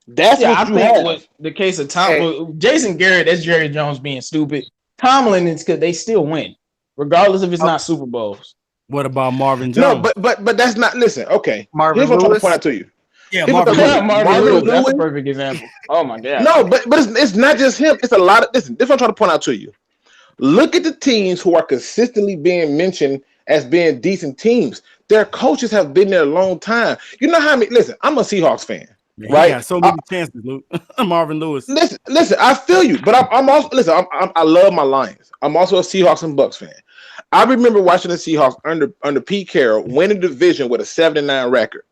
That's what you have. With the case of Tomlin, Jason Garrett, that's Jerry Jones being stupid. Tomlin is because they still win, regardless if it's not Super Bowls. What about Marvin Jones? No, but that's not. Listen, okay. Marvin Here's what I'm trying to Lewis. point out to you. Yeah, Marvin Lewis. That's Lewis. a perfect example. Oh my god. No, but it's not just him. It's a lot of this is what I'm trying to point out to you. Look at the teams who are consistently being mentioned as being decent teams. Their coaches have been there a long time. You know how many? Listen, I'm a Seahawks fan, right? Got so many chances, Luke. Marvin Lewis. Listen. I feel you, but I'm also listen. I love my Lions. I'm also a Seahawks and Bucks fan. I remember watching the Seahawks under Pete Carroll win the division with a 7-9 record.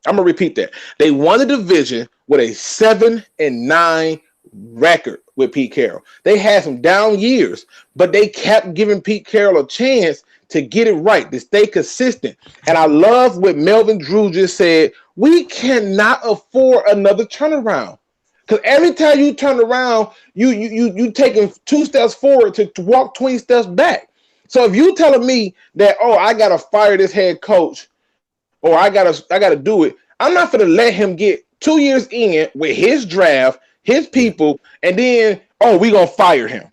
I'm gonna repeat that. They won the division with a 7-9 record with Pete Carroll. They had some down years, but they kept giving Pete Carroll a chance to get it right, to stay consistent. And I love what Melvin Drew just said. We cannot afford another turnaround. Because every time you turn around, you taking 2 steps forward to walk 20 steps back. So if you telling me that, I gotta fire this head coach, or I gotta do it, I'm not gonna let him get 2 years in with his draft, his people, and then we gonna fire him.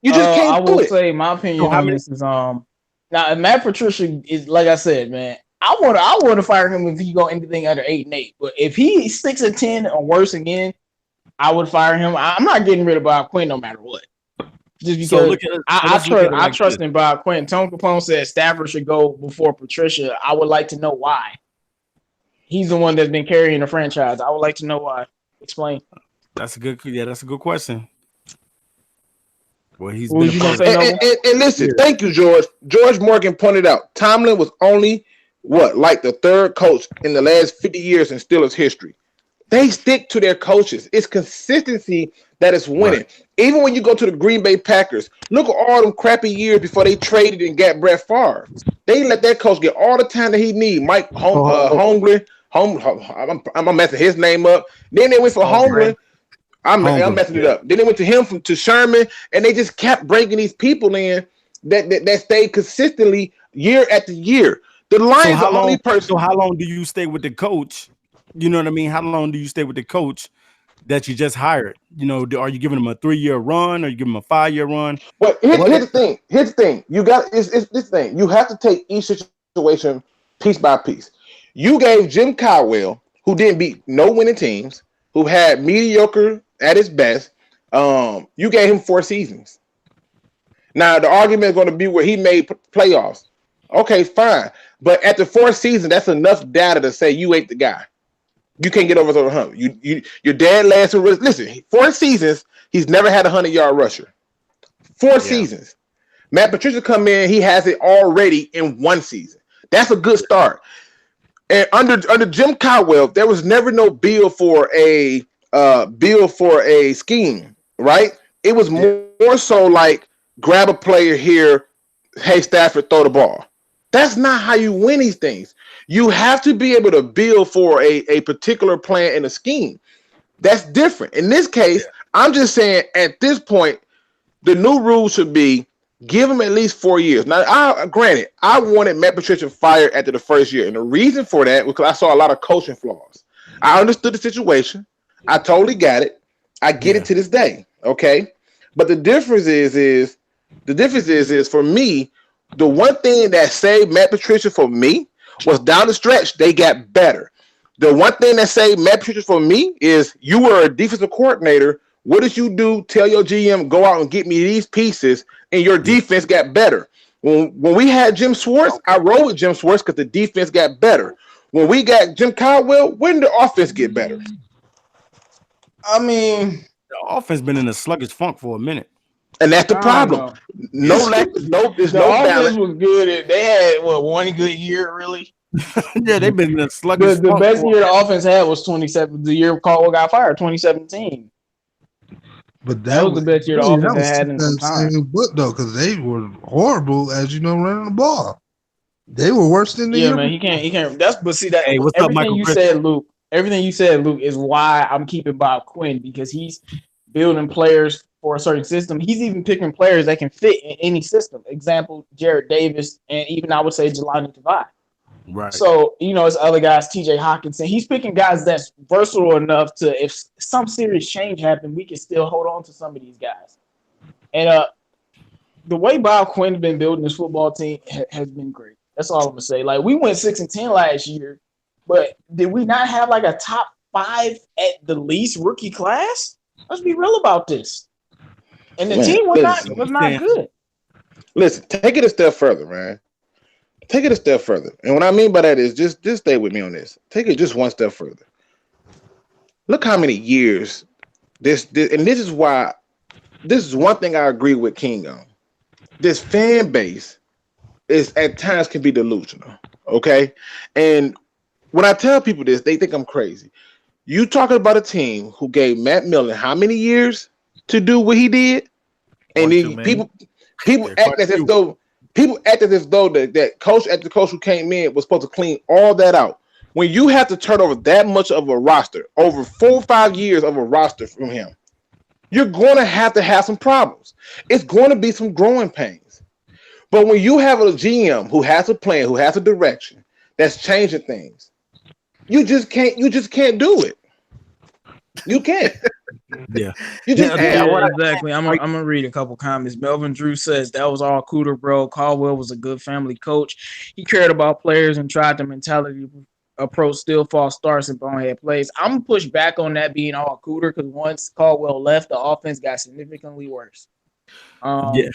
You just can't do it. I will say my opinion on this is now Matt Patricia is, like I said, man. I want to fire him if he go anything under 8-8. But if he 6-10 or worse again, I would fire him. I'm not getting rid of Bob Quinn no matter what. Just because I trust in Bob Quinn. Tone Capone said Stafford should go before Patricia. I would like to know why. He's the one that's been carrying the franchise. I would like to know why. Explain. That's a good question. Well, he's been and listen, thank you, George. George Morgan pointed out Tomlin was only the third coach in the last 50 years in Steelers history. They stick to their coaches. It's consistency that is winning. Right. Even when you go to the Green Bay Packers, look at all them crappy years before they traded and got Brett Favre. They let that coach get all the time that he need. Mike Holmgren. I'm messing his name up. Then they went for Holmgren. I'm messing it up. Then they went to him to Sherman, and they just kept bringing these people in that stayed consistently year after year. The Lions are the only person. So how long do you stay with the coach? You know what I mean? How long do you stay with the coach that you just hired? You know, are you giving him a 3-year run, or you give him a 5-year run? Well, here's the thing. Here's the thing. You got it's this thing. You have to take each situation piece by piece. You gave Jim Caldwell, who didn't beat no winning teams, who had mediocre at his best. You gave him 4 seasons. Now the argument is going to be where he made playoffs. Okay, fine. But at the 4th season, that's enough data to say you ain't the guy. You can't get over the hump. Your dad last. Listen, 4 seasons, he's never had a 100-yard rusher. 4 seasons. Matt Patricia come in, he has it already in 1 season. That's a good start. And under Jim Caldwell, there was never no bill for a scheme, right? It was more so like grab a player here, hey Stafford, throw the ball. That's not how you win these things. You have to be able to build for a particular plan and a scheme. That's different. In this case, I'm just saying at this point, the new rule should be give him at least 4 years. Now, granted, I wanted Matt Patricia fired after the first year, and the reason for that was because I saw a lot of coaching flaws. I understood the situation. I totally got it. I get it to this day. Okay, but the difference is for me, the one thing that saved Matt Patricia for me was down the stretch they got better. The one thing that saved Matt Patricia for me is you were a defensive coordinator. What did you do? Tell your GM, go out and get me these pieces, and your defense got better. When we had Jim Schwartz, I rolled with Jim Schwartz because the defense got better. When we got Jim Caldwell, when did the offense get better? I mean, the offense been in a sluggish funk for a minute. And that's the problem. There's no offense balance. was good. They had one good year, really. Yeah, they've been in a sluggish. The best year the offense had was 27. The year Caldwell got fired, 2017. But that was the best year the offense had in some time. But though, because they were horrible, as you know, running the ball. They were worse than the year. Man. He can't. That's but see that. Hey, what's up, Michael? Everything you said, Luke, is why I'm keeping Bob Quinn, because he's building players for a certain system. He's even picking players that can fit in any system. Example, Jared Davis, and even I would say Jelani Tavai. Right. So, it's other guys, TJ Hawkinson. He's picking guys that's versatile enough to, if some serious change happened, we can still hold on to some of these guys. And the way Bob Quinn's been building this football team has been great. That's all I'm gonna say. Like, we went 6-10 last year, but did we not have like a top 5 at the least rookie class? Let's be real about this. And the team was not good. Listen, take it a step further, man. Take it a step further. And what I mean by that is just stay with me on this. Take it just one step further. Look how many years this is why this is one thing I agree with King on. This fan base is at times can be delusional. Okay. And when I tell people this, they think I'm crazy. You talking about a team who gave Matt Millen how many years to do what he did? And then people act as if though that coach after coach who came in was supposed to clean all that out. When you have to turn over that much of a roster, over 4 or 5 years of a roster from him, you're going to have some problems. It's going to be some growing pains. But when you have a GM who has a plan, who has a direction that's changing things, you just can't do it. You can't. Yeah. Exactly. I'm gonna read a couple comments. Melvin Drew says that was all Cooter, bro. Caldwell was a good family coach. He cared about players and tried the mentality approach, still false starts and bonehead plays. I'm gonna push back on that being all Cooter, because once Caldwell left, the offense got significantly worse. Yeah.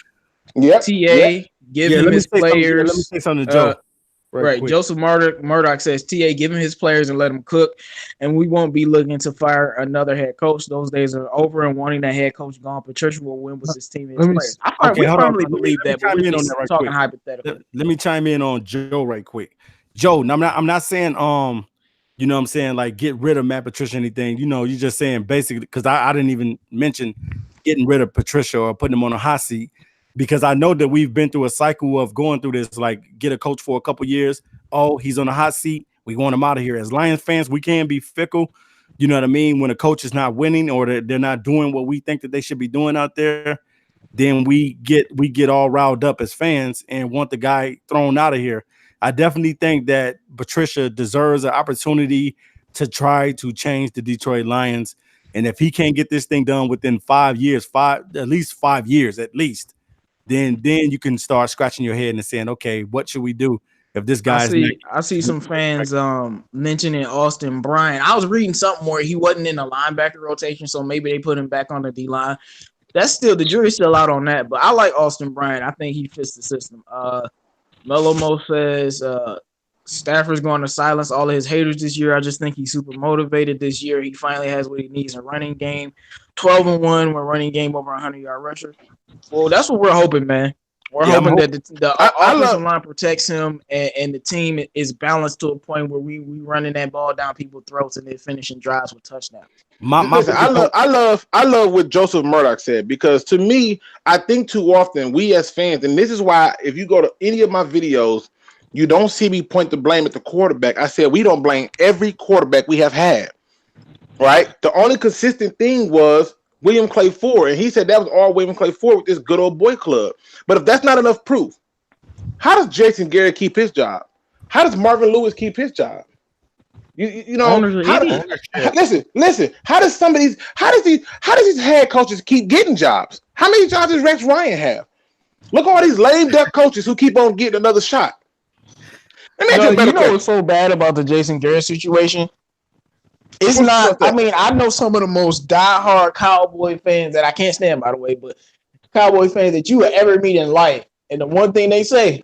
Give him his players. Let me say something to Joe. Right. Joseph Murdoch says, TA, give him his players and let him cook, and we won't be looking to fire another head coach. Those days are over, and wanting that head coach gone. Patricia will win with his team and his players. I firmly believe that, but we're just talking hypothetical. Let me chime in on Joe right quick. Joe, I'm not saying you know what I'm saying, like get rid of Matt Patricia or anything. You're just saying basically, because I didn't even mention getting rid of Patricia or putting him on a hot seat. Because I know that we've been through a cycle of going through this, like get a coach for a couple years. Oh, he's on the hot seat. We want him out of here. As Lions fans, we can be fickle. You know what I mean? When a coach is not winning or they're not doing what we think that they should be doing out there, then we get all riled up as fans and want the guy thrown out of here. I definitely think that Patricia deserves an opportunity to try to change the Detroit Lions. And if he can't get this thing done within 5 years, at least 5 years, then you can start scratching your head and saying, okay, what should we do if this guy I see some fans mentioning Austin Bryant. I was reading something where he wasn't in the linebacker rotation, so maybe they put him back on the D-line. That's still, the jury's still out on that, but I like Austin Bryant. I think he fits the system. Melomo says Stafford's going to silence all of his haters this year. I just think he's super motivated this year. He finally has what he needs in running game. 12-1 when running game over 100-yard rusher. Well, that's what we're hoping, man. We're hoping that the offensive line protects him and the team is balanced to a point where we running that ball down people's throats and then finishing drives with touchdowns. I love what Joseph Murdoch said, because to me, I think too often we as fans, and this is why if you go to any of my videos, you don't see me point the blame at the quarterback. I said we don't blame every quarterback we have had. Right? The only consistent thing was William Clay Ford, and he said that was all William Clay Ford with this good old boy club. But if that's not enough proof, how does Jason Garrett keep his job? How does Marvin Lewis keep his job? You know, listen. How does these head coaches keep getting jobs? How many jobs does Rex Ryan have? Look at all these lame duck coaches who keep on getting another shot. You know what's so bad about the Jason Garrett situation? It's not. I mean, I know some of the most diehard Cowboy fans that I can't stand, by the way, but Cowboy fans that you will ever meet in life, and the one thing they say,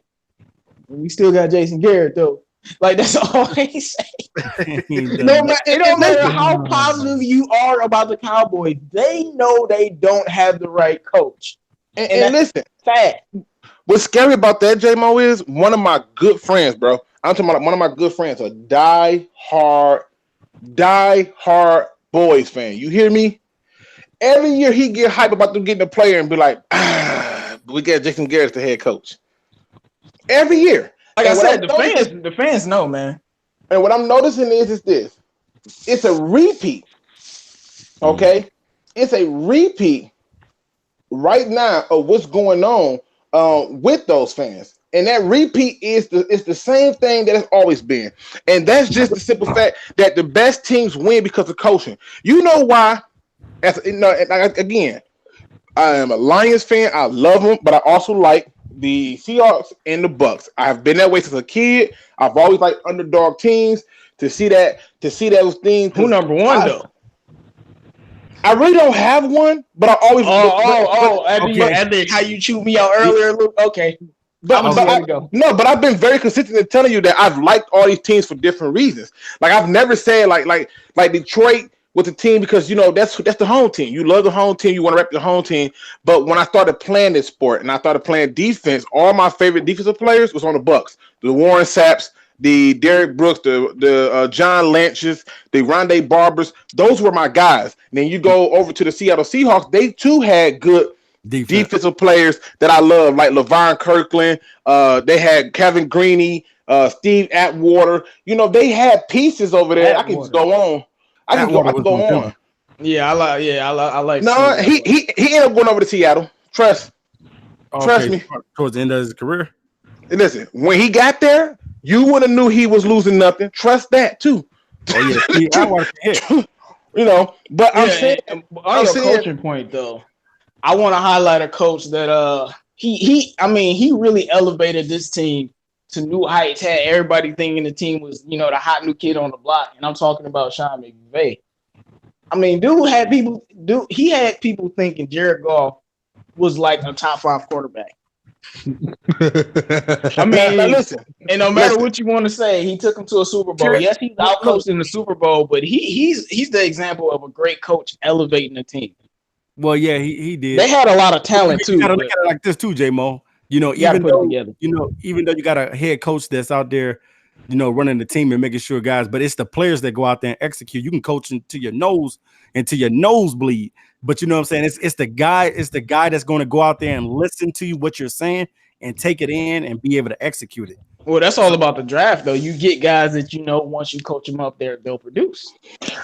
we still got Jason Garrett though. Like that's all they say. It don't matter how positive you are about the Cowboys, they know they don't have the right coach. And listen, fact. What's scary about that, J-Mo, is one of my good friends, bro. I'm talking about one of my good friends, a die-hard Boys fan. You hear me? Every year he get hype about them getting a player and be like, we got Jason Garrett as the head coach. Every year. Like I said, the fans know, man. And what I'm noticing is this. It's a repeat. Okay? It's a repeat right now of what's going on with those fans. And that repeat is the same thing that it's always been. And that's just the simple fact that the best teams win because of coaching. You know why? Again, I am a Lions fan. I love them, but I also like the Seahawks and the Bucks. I've been that way since a kid. I've always liked underdog teams to see those things. Who number one though? I really don't have one, but I always. After how you chewed me out earlier. Okay. But I've been very consistent in telling you that I've liked all these teams for different reasons. Like I've never said like Detroit with the team because you know that's the home team. You love the home team, you want to rep the home team. But when I started playing this sport and I started playing defense, all my favorite defensive players was on the Bucks. The Warren Sapps, the Derek Brooks, the John Lynch's, the Rondé Barbers. Those were my guys. And then you go over to the Seattle Seahawks. They too had good defensive players that I love, like LeVon Kirkland. They had Kevin Greeny, Steve Atwater. You know, they had pieces over there. I can just go on. I can go on. Yeah, I like. No, he ended up going over to Seattle. Trust me. Towards the end of his career. And listen, when he got there, you would have knew he was losing nothing. Trust that too. Oh yeah, I want to hit. You know, but I'm saying on your coaching point though, I want to highlight a coach that he really elevated this team to new heights. Had everybody thinking the team was, you know, the hot new kid on the block, and I'm talking about Sean McVay. I mean, had people thinking Jared Goff was like a top 5 quarterback. I mean, listen, and no matter what you want to say, he took him to a Super Bowl. Yes, he's outcoached in the Super Bowl, but he's the example of a great coach elevating the team. Well, yeah, he did. They had a lot of talent too. You gotta look at it like this too, J-Mo. You know, even though you got a head coach that's out there, you know, running the team and making sure guys, but it's the players that go out there and execute. You can coach into your nose, until your nose bleed. But you know what I'm saying? It's the guy that's going to go out there and listen to you what you're saying and take it in and be able to execute it. Well, that's all about the draft, though. You get guys that you know once you coach them up there, they'll produce.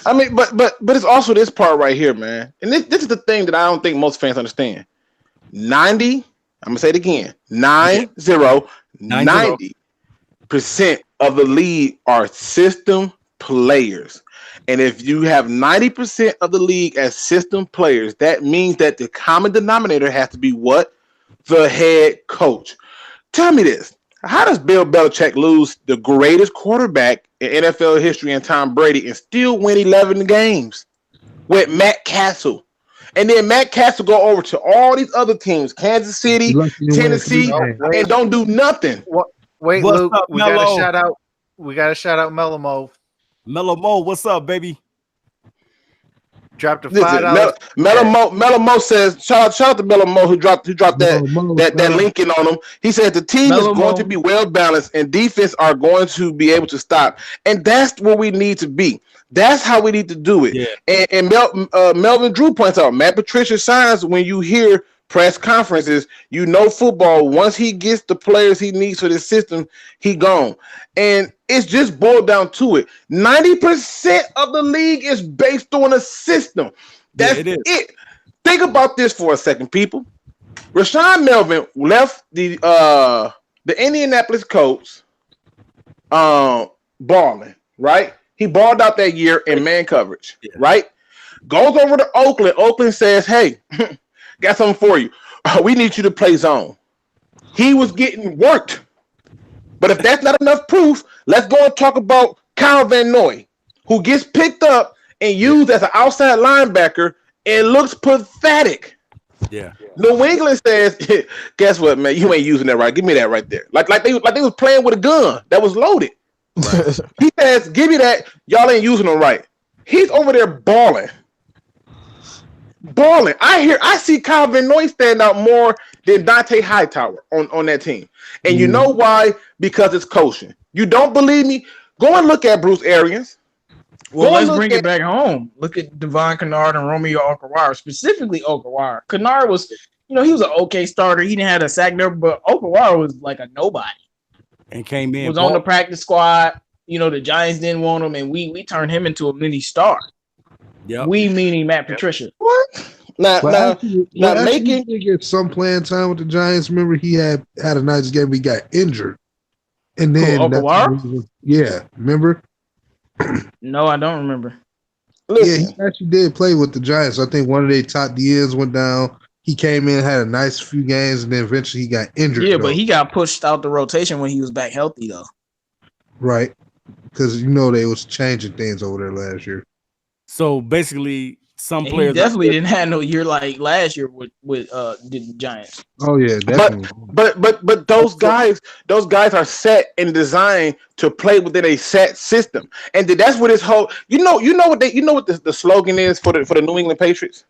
I mean, but it's also this part right here, man. And this is the thing that I don't think most fans understand. 90, I'm gonna say it again, 90% of the league are system players. And if you have 90% of the league as system players, that means that the common denominator has to be what? The head coach. Tell me this. How does Bill Belichick lose the greatest quarterback in NFL history and Tom Brady and still win 11 games with Matt Castle? And then Matt Castle go over to all these other teams, Kansas City, Tennessee, and don't do nothing. Wait, what's Luke, up, we got to shout out Mellow Mo. Mellow Mo, what's up, baby? Dropped a $5. Mellow Mo says, shout out to Mellow Mo who dropped that link in on him. He said the team is going to be well balanced and defense are going to be able to stop. And that's where we need to be. That's how we need to do it. Yeah. And Melvin Drew points out, Matt Patricia signs when you hear press conferences, you know football, once he gets the players he needs for the system, he gone. And it's just boiled down to it. 90% of the league is based on a system. That's it. Think about this for a second, people. Rashawn Melvin left the Indianapolis Colts balling, right? He balled out that year in man coverage, right? Goes over to Oakland. Oakland says, hey, got something for you. We need you to play zone. He was getting worked. But if that's not enough proof, let's go and talk about Kyle Van Noy, who gets picked up and used as an outside linebacker and looks pathetic. Yeah. New England says, guess what, man? You ain't using that right. Give me that right there. Like they was playing with a gun that was loaded. Right. He says, give me that. Y'all ain't using them right. He's over there balling. I see Kyle Van Noy stand out more than Dante Hightower on that team. And you know why? Because it's coaching. You don't believe me? Go and look at Bruce Arians. Well, let's bring it back home. Look at Devon Kennard and Romeo Okwara, specifically Okwara. Kennard was, he was an okay starter. He didn't have a sack number, but Okwara was like a nobody. And came in. Was on the practice squad. The Giants didn't want him, and we turned him into a mini star. Yep. We meaning Matt Patricia. What? Now making he get some playing time with the Giants. Remember, he had a nice game. He got injured, and then remember? No, I don't remember. Listen. Yeah, he actually did play with the Giants. I think one of their top DNs went down. He came in, had a nice few games, and then eventually he got injured. Yeah, but he got pushed out the rotation when he was back healthy, though. Right, because they was changing things over there last year. So basically, some players definitely didn't have no year like last year with the Giants. Oh yeah, definitely. But those guys are set and designed to play within a set system, and that's what this whole what the slogan is for the New England Patriots.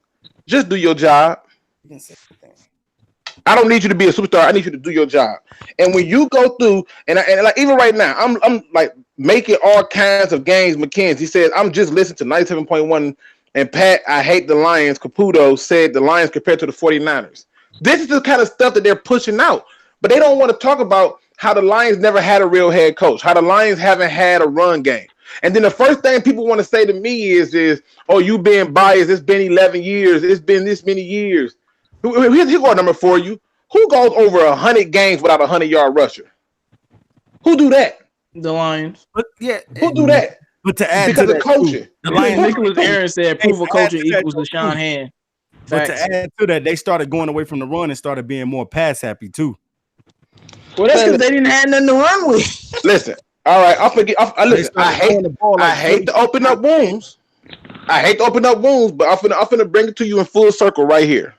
Just do your job. I don't need you to be a superstar. I need you to do your job. And when you go through, and like even right now, I'm like making all kinds of games. McKenzie says I'm just listening to 97.1. And Pat, I hate the Lions. Caputo said the Lions compared to the 49ers. This is the kind of stuff that they're pushing out. But they don't want to talk about how the Lions never had a real head coach, how the Lions haven't had a run game. And then the first thing people want to say to me is oh, you being biased. It's been 11 years. It's been this many years. Here's a number for you. Who goes over 100 games without a 100-yard rusher? Who do that? The Lions. But who do that? But to add because of coaching, the Lions. Nicholas Aaron said proof of coaching equals Deshaun Hand. But to add to that, they started going away from the run and started being more pass happy too. Well, that's because they didn't have nothing to run with. Listen, all right, I hate to open up wounds. I hate to open up wounds, but I'm finna bring it to you in full circle right here.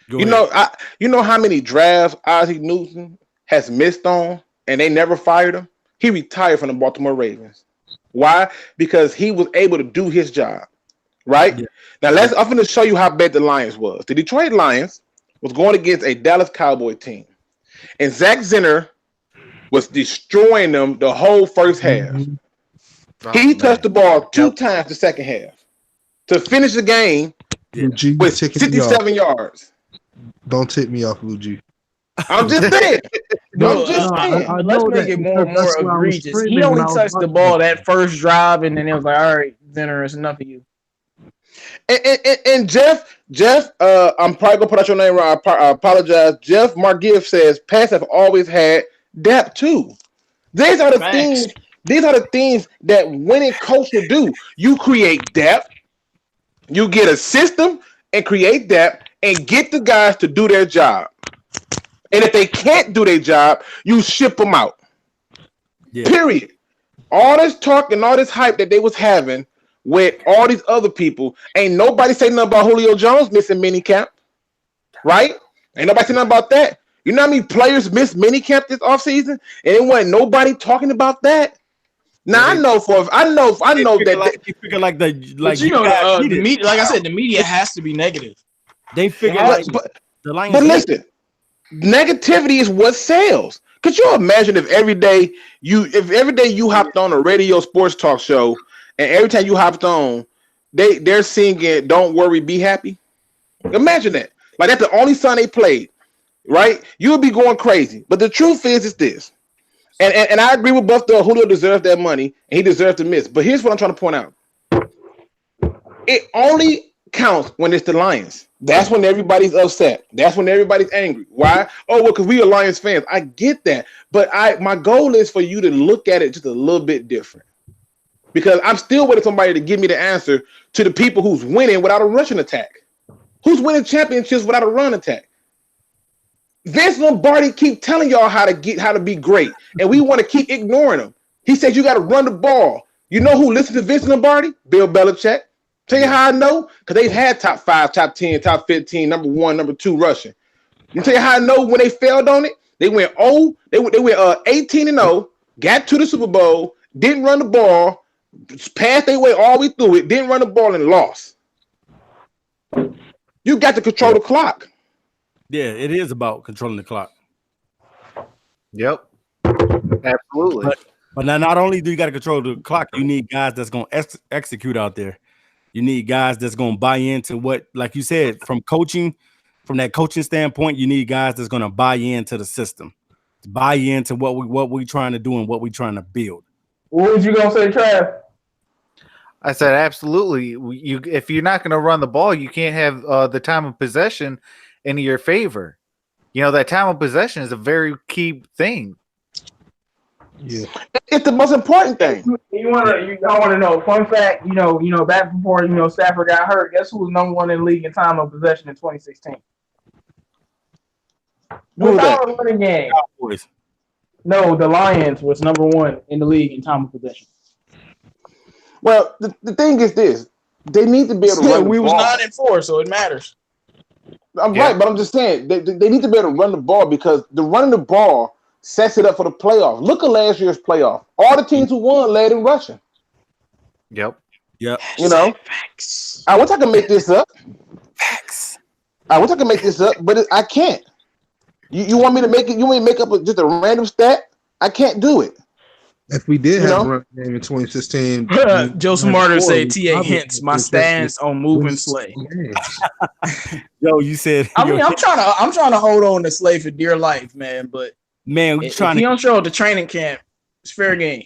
You know how many drafts Ozzie Newton has missed on, and they never fired him. He retired from the Baltimore Ravens. Why? Because he was able to do his job, right? Yeah. Now I'm going to show you how bad the Lions was. The Detroit Lions was going against a Dallas Cowboy team, and Zach Zenner was destroying them the whole first half. He touched the ball 2 times the second half to finish the game with 67 yards. Don't tip me off, Luigi. I'm just saying. Let's make it more and more egregious. He only touched the ball that first drive, and then it was like, all right, Zenner, it's enough of you. And Jeff, I'm probably gonna put out your name wrong. I apologize. Jeff Margiff says Pats have always had depth too. These are the things. These are the things that winning coaches do. You create depth, you get a system, and create depth, and get the guys to do their job. And if they can't do their job, you ship them out. Yeah. Period. All this talk and all this hype that they was having with all these other people, ain't nobody say nothing about Julio Jones missing minicamp, right? Ain't nobody say nothing about that. You know how many players missed minicamp this offseason, and it wasn't nobody talking about that. Now I know that they figure like the media, like I said, the media has to be negative. They figure but listen. Negativity is what sells. Could you imagine if every day you hopped on a radio sports talk show and every time you hopped on, they're singing "Don't Worry, Be Happy"? Imagine that. Like that's the only song they played, right? You would be going crazy. But the truth is this, and I agree with Buff. Julio deserves that money and he deserves to miss. But here's what I'm trying to point out: it only counts when it's the Lions. That's when everybody's upset. That's when everybody's angry. Why? Oh, well, because we are Lions fans. I get that. But my goal is for you to look at it just a little bit different. Because I'm still waiting for somebody to give me the answer to the people who's winning without a rushing attack. Who's winning championships without a run attack? Vince Lombardi keep telling y'all how to be great, and we want to keep ignoring him. He says you got to run the ball. You know who listens to Vince Lombardi? Bill Belichick. Tell you how I know? Because they've had top 5, top 10, top 15, number 1, number 2 rushing. You tell you how I know when they failed on it? They went 18-0, got to the Super Bowl, didn't run the ball, passed their way all the way through it, didn't run the ball and lost. You got to control the clock. Yeah, it is about controlling the clock. Yep. Absolutely. But now, not only do you got to control the clock, you need guys that's going to execute out there. You need guys that's going to buy into what, like you said, from that coaching standpoint, you need guys that's going to buy into the system, buy into what we trying to do and what we trying to build. What was you going to say, Trav? I said absolutely. If you're not going to run the ball, you can't have the time of possession in your favor. You know, that time of possession is a very key thing. Yeah, it's the most important thing. Y'all want to know? Fun fact, you know, back before Stafford got hurt, guess who was number 1 in the league in time of possession in 2016? Without a running game. Cowboys. No, the Lions was number 1 in the league in time of possession. Well, the thing is this: they need to be able to run the ball. We was 9-4, so it matters. I'm right, but I'm just saying they need to be able to run the ball because the running the ball sets it up for the playoff. Look at last year's playoff. All the teams who won led in rushing. Yep. You know, I wish I could make this up. I wish I could make this up, but I can't. You want me to make it? You want me to make up just a random stat? I can't do it. If we did have a run game in 2016, Joe Smarter said T.A. Hints my stance on moving Slay. Yo, you said. I mean, I'm trying to hold on to Slay for dear life, man. But man, if he don't show up to training camp, it's fair game.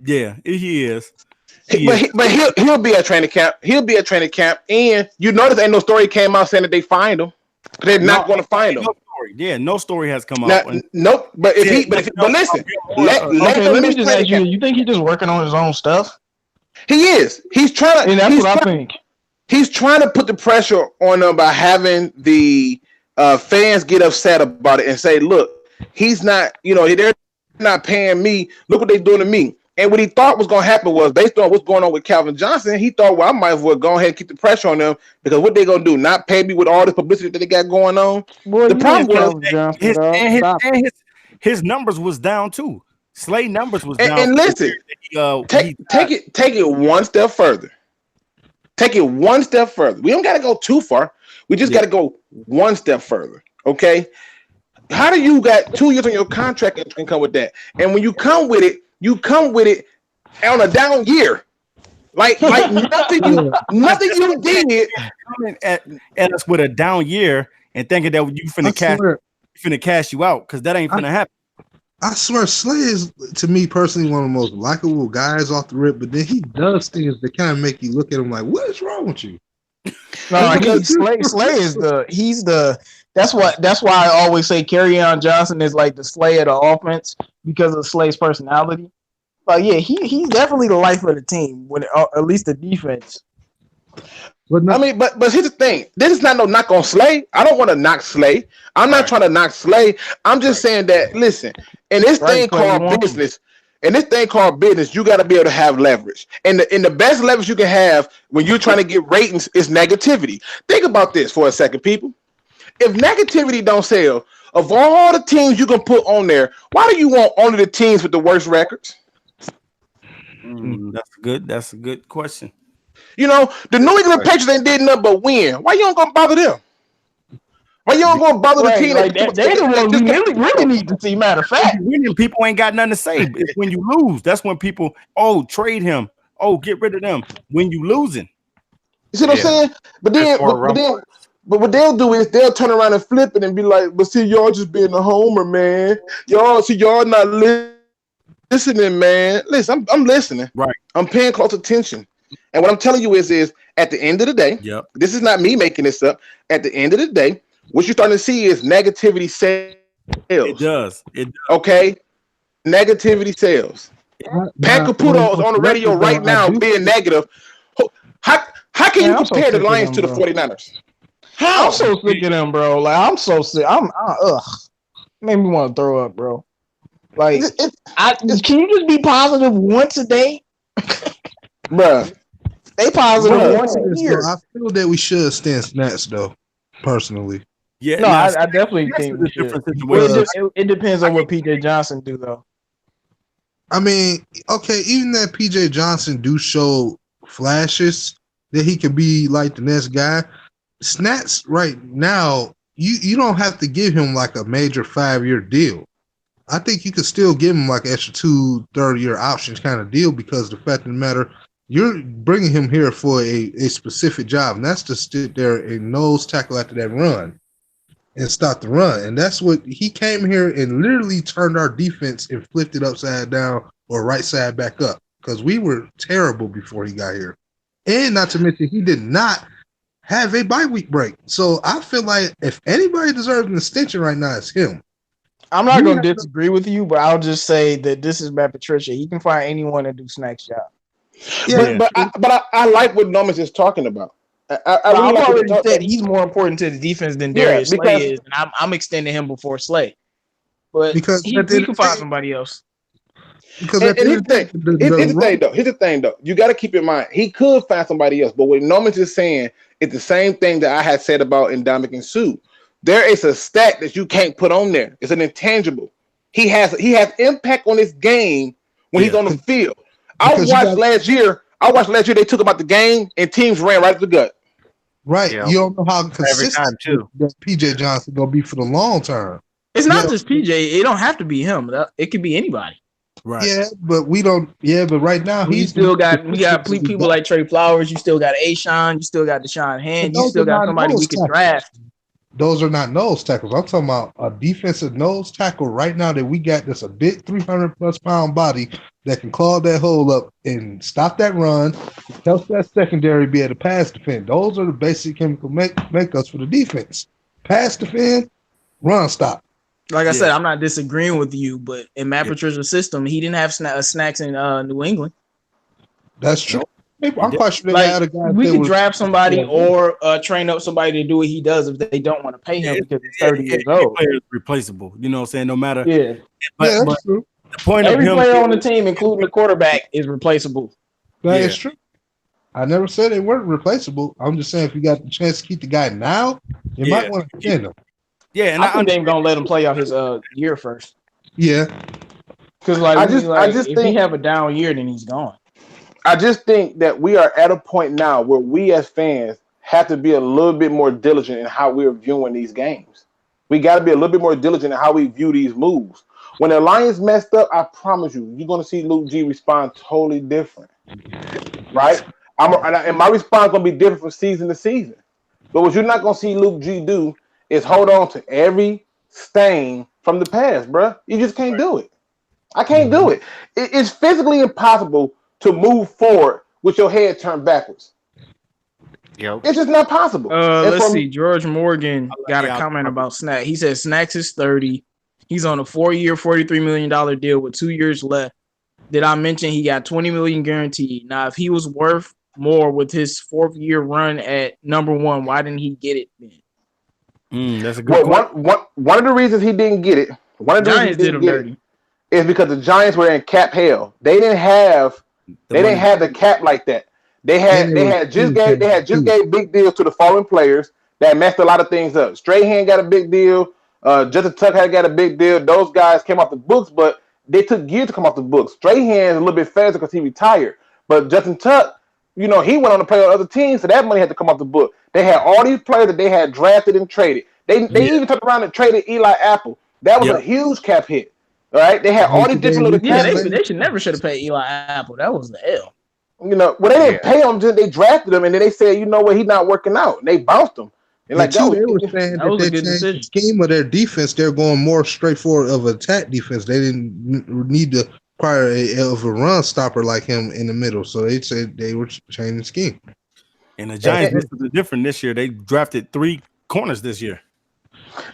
Yeah, he is. But he'll be at training camp. He'll be at training camp, and you notice ain't no story came out saying that they fined him. They're not going to find him. Yeah, no story has come out. Nope. But listen. Let me just ask you. You think he's just working on his own stuff? He is. He's trying to. And that's what I think. He's trying to put the pressure on them by having the fans get upset about it and say, "Look, he's not. They're not paying me. Look what they're doing to me." And what he thought was going to happen was, based on what's going on with Calvin Johnson, he thought, well, I might as well go ahead and keep the pressure on them because what they going to do, not pay me with all this publicity that they got going on? Boy, the problem was his numbers was down too. Slay numbers was down. And listen, take it one step further. Take it one step further. We don't got to go too far. We just got to go one step further. Okay. How do you got 2 years on your contract and come with that? And when you come with it on a down year. Like nothing you did. Coming at us with a down year and thinking that you finna cash you out because that ain't finna happen. I swear, Slay is, to me personally, one of the most likable guys off the rip, but then he does things that kind of make you look at him like, what is wrong with you? No, Slay is that's why I always say Kerryon Johnson is like the Slay of the offense because of Slay's personality. But yeah, he's definitely the life of the team when at least the defense. But here's the thing. This is not no knock on Slay. I don't want to knock Slay. I'm not trying to knock Slay. I'm just saying that listen, in this thing called business, you got to be able to have leverage. And the best leverage you can have when you're trying to get ratings is negativity. Think about this for a second, people. If negativity don't sell, of all the teams you can put on there, why do you want only the teams with the worst records? That's a good question. The New England Patriots ain't did nothing but win. Why you don't go bother them? Why you don't go bother the team? Like they're the ones we really need to see. Matter of fact, winning people ain't got nothing to say. It's when you lose. That's when people, trade him. Get rid of them. When you losing. You see what I'm saying? But what they'll do is they'll turn around and flip it and be like, but see, y'all just being a homer, man. Y'all not listening, man. Listen, I'm listening. Right. I'm paying close attention. And what I'm telling you is at the end of the day, this is not me making this up. At the end of the day, what you're starting to see is negativity sales. It does. Okay? Negativity sales. Pat Caputo is on the radio right now being negative. How can you compare the Lions to the 49ers? How? I'm so sick of them, bro. Like, I'm so sick. Made me want to throw up, bro. Like, can you just be positive once a day? Bruh. They positive once a year. I feel that we should stand snatch, though, personally. Yeah, no, I definitely think we should. It depends on what PJ Johnson do, though. I mean, okay, even that PJ Johnson do show flashes that he could be like the next guy. Snats right now, you don't have to give him like a major 5-year deal. I think you could still give him like extra 2 third-year options kind of deal, because the fact of the matter, you're bringing him here for a specific job, and that's to sit there and nose tackle after that run and stop the run. And that's what he came here and literally turned our defense and flipped it upside down or right side back up, because we were terrible before he got here. And not to mention, he did not have a bye week break. So I feel like if anybody deserves an extension right now, it's him. I'm not going to disagree with you, but I'll just say that this is Matt Patricia. He can find anyone to do Snack's job. Yeah, but I like what Nomis is talking about. I've already said he's more important to the defense than Darius Slay is, and I'm extending him before Slay. But because he can find somebody else. Because here's the thing though. You got to keep in mind, he could find somebody else. But what Nomis is saying is the same thing that I had said about Ndamukong Suh. There is a stat that you can't put on there. It's an intangible. He has impact on this game when he's on the field. I watched last year they took him out the game and teams ran right to the gut. Right. Yeah. You don't know how consistent that PJ Johnson gonna be for the long term. It's not just PJ. It don't have to be him. It could be anybody. Right. Yeah, but we don't. Yeah, but right now we got people like Trey Flowers. You still got Ashawn. You still got Deshaun Hand. You still got somebody we can draft. Those are not nose tackles. I'm talking about a defensive nose tackle right now that we got that's a big 300+ pound body that can clog that hole up and stop that run, helps that secondary be able to pass defend. Those are the basic chemical make us for the defense. Pass defend, run stop. Like I said, I'm not disagreeing with you, but in Matt Patricia's system, he didn't have snacks in New England. That's true. I'm quite sure they had a guy. We could draft somebody or train up somebody to do what he does if they don't want to pay him because he's 30 years old. Player is replaceable. You know what I'm saying? No matter. Yeah. That's true. The point Every of him player on the team, including the quarterback, is replaceable. That is true. I never said they weren't replaceable. I'm just saying if you got the chance to keep the guy now, you might want to extend him. Yeah, and I think they're gonna let him play out his year first. Yeah. Because if he have a down year, then he's gone. I just think that we are at a point now where we as fans have to be a little bit more diligent in how we're viewing these games. We got to be a little bit more diligent in how we view these moves. When the Lions messed up, I promise you, you're going to see Luke G respond totally different. Right? And my response is going to be different from season to season. But what you're not going to see Luke G do is hold on to every stain from the past, bro. You just can't do it. I can't do it. It's physically impossible to move forward with your head turned backwards. Yep. It's just not possible. Let's see. George Morgan got a comment about Snack. He said Snacks is 30. He's on a 4-year, $43 million deal with 2 years left. Did I mention he got $20 million guaranteed? Now, if he was worth more with his 4th-year run at number 1, why didn't he get it then? That's a good one of the reasons he didn't get it. One of the Giants did him dirty. Is because the Giants were in cap hell. They didn't have the cap like that. They just gave big deals to the foreign players that messed a lot of things up. Strahan got a big deal. Justin Tuck had got a big deal. Those guys came off the books, but they took years to come off the books. Strahan is a little bit faster because he retired. But Justin Tuck, he went on to play on other teams, so that money had to come off the book. They had all these players that they had drafted and traded. They even turned around and traded Eli Apple. That was a huge cap hit. All right, they had all these different little. Yeah, they should never have paid Eli Apple. That was the L. They didn't pay him. They drafted him, and then they said, you know what, he's not working out. And they bounced him. And they were saying that they changed the scheme of their defense. They're going more straightforward of attack defense. They didn't need to require of a run stopper like him in the middle. So they said they were changing the scheme. And the Giants is different this year. They drafted 3 corners this year.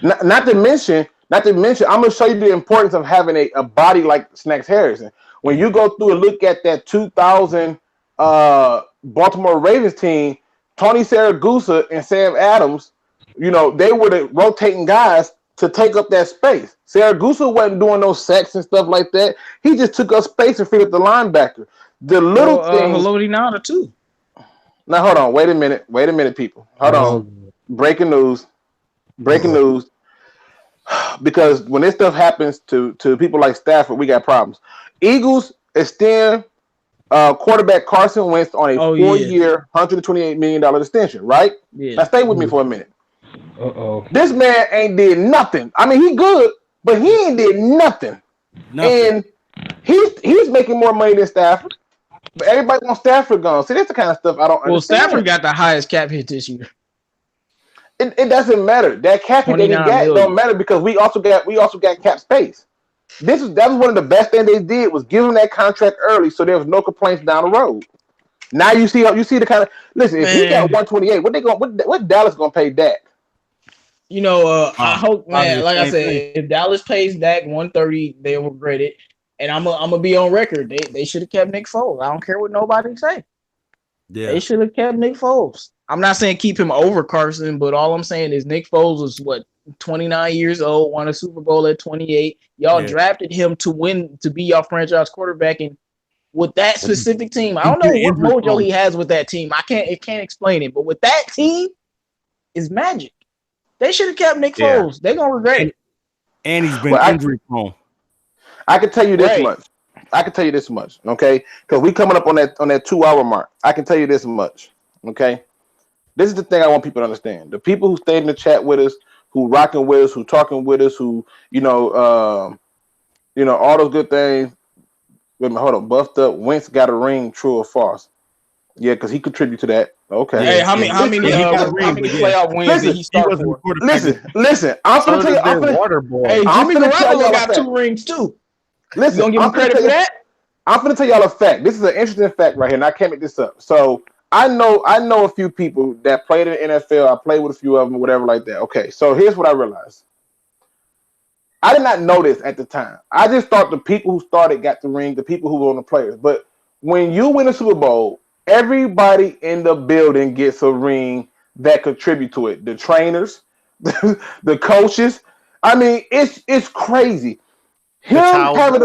Not to mention, I'm gonna show you the importance of having a body like Snacks Harrison. When you go through and look at that 2000 Baltimore Ravens team, Tony Siragusa and Sam Adams, you know, they were the rotating guys to take up that space. Siragusa wasn't doing no sacks and stuff like that. He just took up space and figured the linebacker. The little things. Haloti too. Now hold on, wait a minute, people. Hold on. Breaking news. Because when this stuff happens to people like Stafford, we got problems. Eagles extend quarterback Carson Wentz on a 4-year, $128 million extension, right? Yeah. Now stay with me for a minute. This man ain't did nothing. I mean, he good, but he ain't did nothing. And he's making more money than Stafford. But everybody wants Stafford gone. See, that's the kind of stuff I don't understand. Well, Stafford got the highest cap hit this year. It doesn't matter. That cap hit that he got don't matter because we also got cap space. That was one of the best things they did was give him that contract early, so there was no complaints down the road. Now you see the kind of listen. If he got 128, what Dallas gonna pay Dak? You know, I hope, man. Like I said, if Dallas pays Dak 130, they'll regret it. And I'm gonna be on record. They should have kept Nick Foles. I don't care what nobody say. Yeah. They should have kept Nick Foles. I'm not saying keep him over Carson, but all I'm saying is Nick Foles was 29 years old, won a Super Bowl at 28. Y'all drafted him to win, to be your franchise quarterback, and with that specific team, I don't know what mojo he has with that team. I can't explain it, but with that team, it's magic. They should have kept Nick Foles. They're gonna regret it. And he's been injury prone. I can tell you this much. Okay, because we coming up on that 2-hour mark. I can tell you this much. Okay, this is the thing I want people to understand. The people who stayed in the chat with us, who rocking with us, who talking with us, who all those good things. Wait a minute, hold on. Buffed up. Wentz got a ring. True or false? Yeah, because he contributed to that. Okay. Hey, how many playoff wins did he start for? Listen. I'm gonna tell you. Hey, Jimmy Garoppolo got 2 rings too. Listen, you gonna give him credit for that? I'm gonna tell y'all a fact. This is an interesting fact right here, and I can't make this up. So I know a few people that played in the NFL. I played with a few of them, whatever like that. Okay, so here's what I realized. I did not know this at the time. I just thought the people who started got the ring, the people who were on the players. But when you win a Super Bowl, everybody in the building gets a ring that contribute to it. The trainers, the coaches. I mean, it's crazy. Him having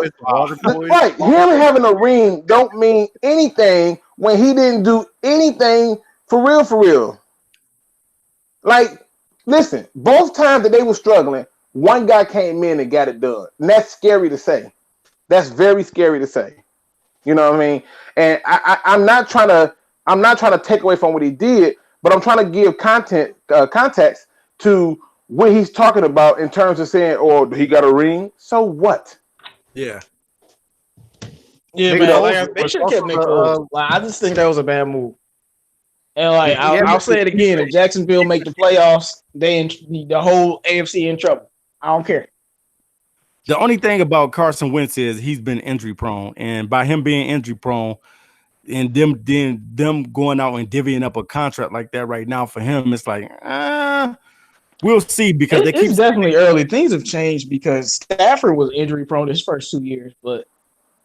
a ring don't mean anything when he didn't do anything for real. Like, listen, both times that they were struggling, one guy came in and got it done. And that's scary to say. That's very scary to say. You know what I mean? And I'm not trying to take away from what he did, but I'm trying to give context to what he's talking about in terms of saying, "Oh, he got a ring." So what? Yeah. Yeah, man. They should have kept Nick Foles. I just think that was a bad move. And I'll say it again: if Jacksonville make the playoffs, the whole AFC in trouble. I don't care. The only thing about Carson Wentz is he's been injury prone, and by him being injury prone, and them going out and divvying up a contract like that right now for him, it's like, we'll see, because it's definitely early. Things have changed because Stafford was injury prone his first 2 years, but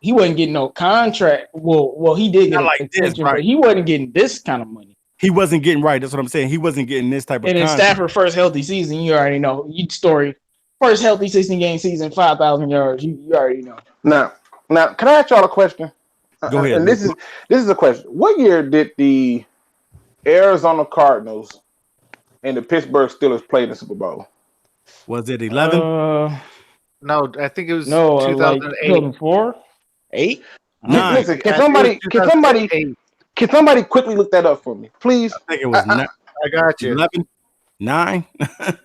he wasn't getting no contract. Well, he did get like this, right? But he wasn't getting this kind of money. He wasn't getting right. That's what I'm saying. He wasn't getting this type of. And in Stafford first healthy season, you already know. First healthy 16-game season, 5,000 yards. You already know. Now, can I ask y'all a question? Go ahead. And this is a question. What year did the Arizona Cardinals and the Pittsburgh Steelers play in the Super Bowl? Was it 11? No, I think it was 2008. 2004? 8? 9. Listen, can somebody quickly look that up for me, please? I think it was 9. I got you. 11? 9?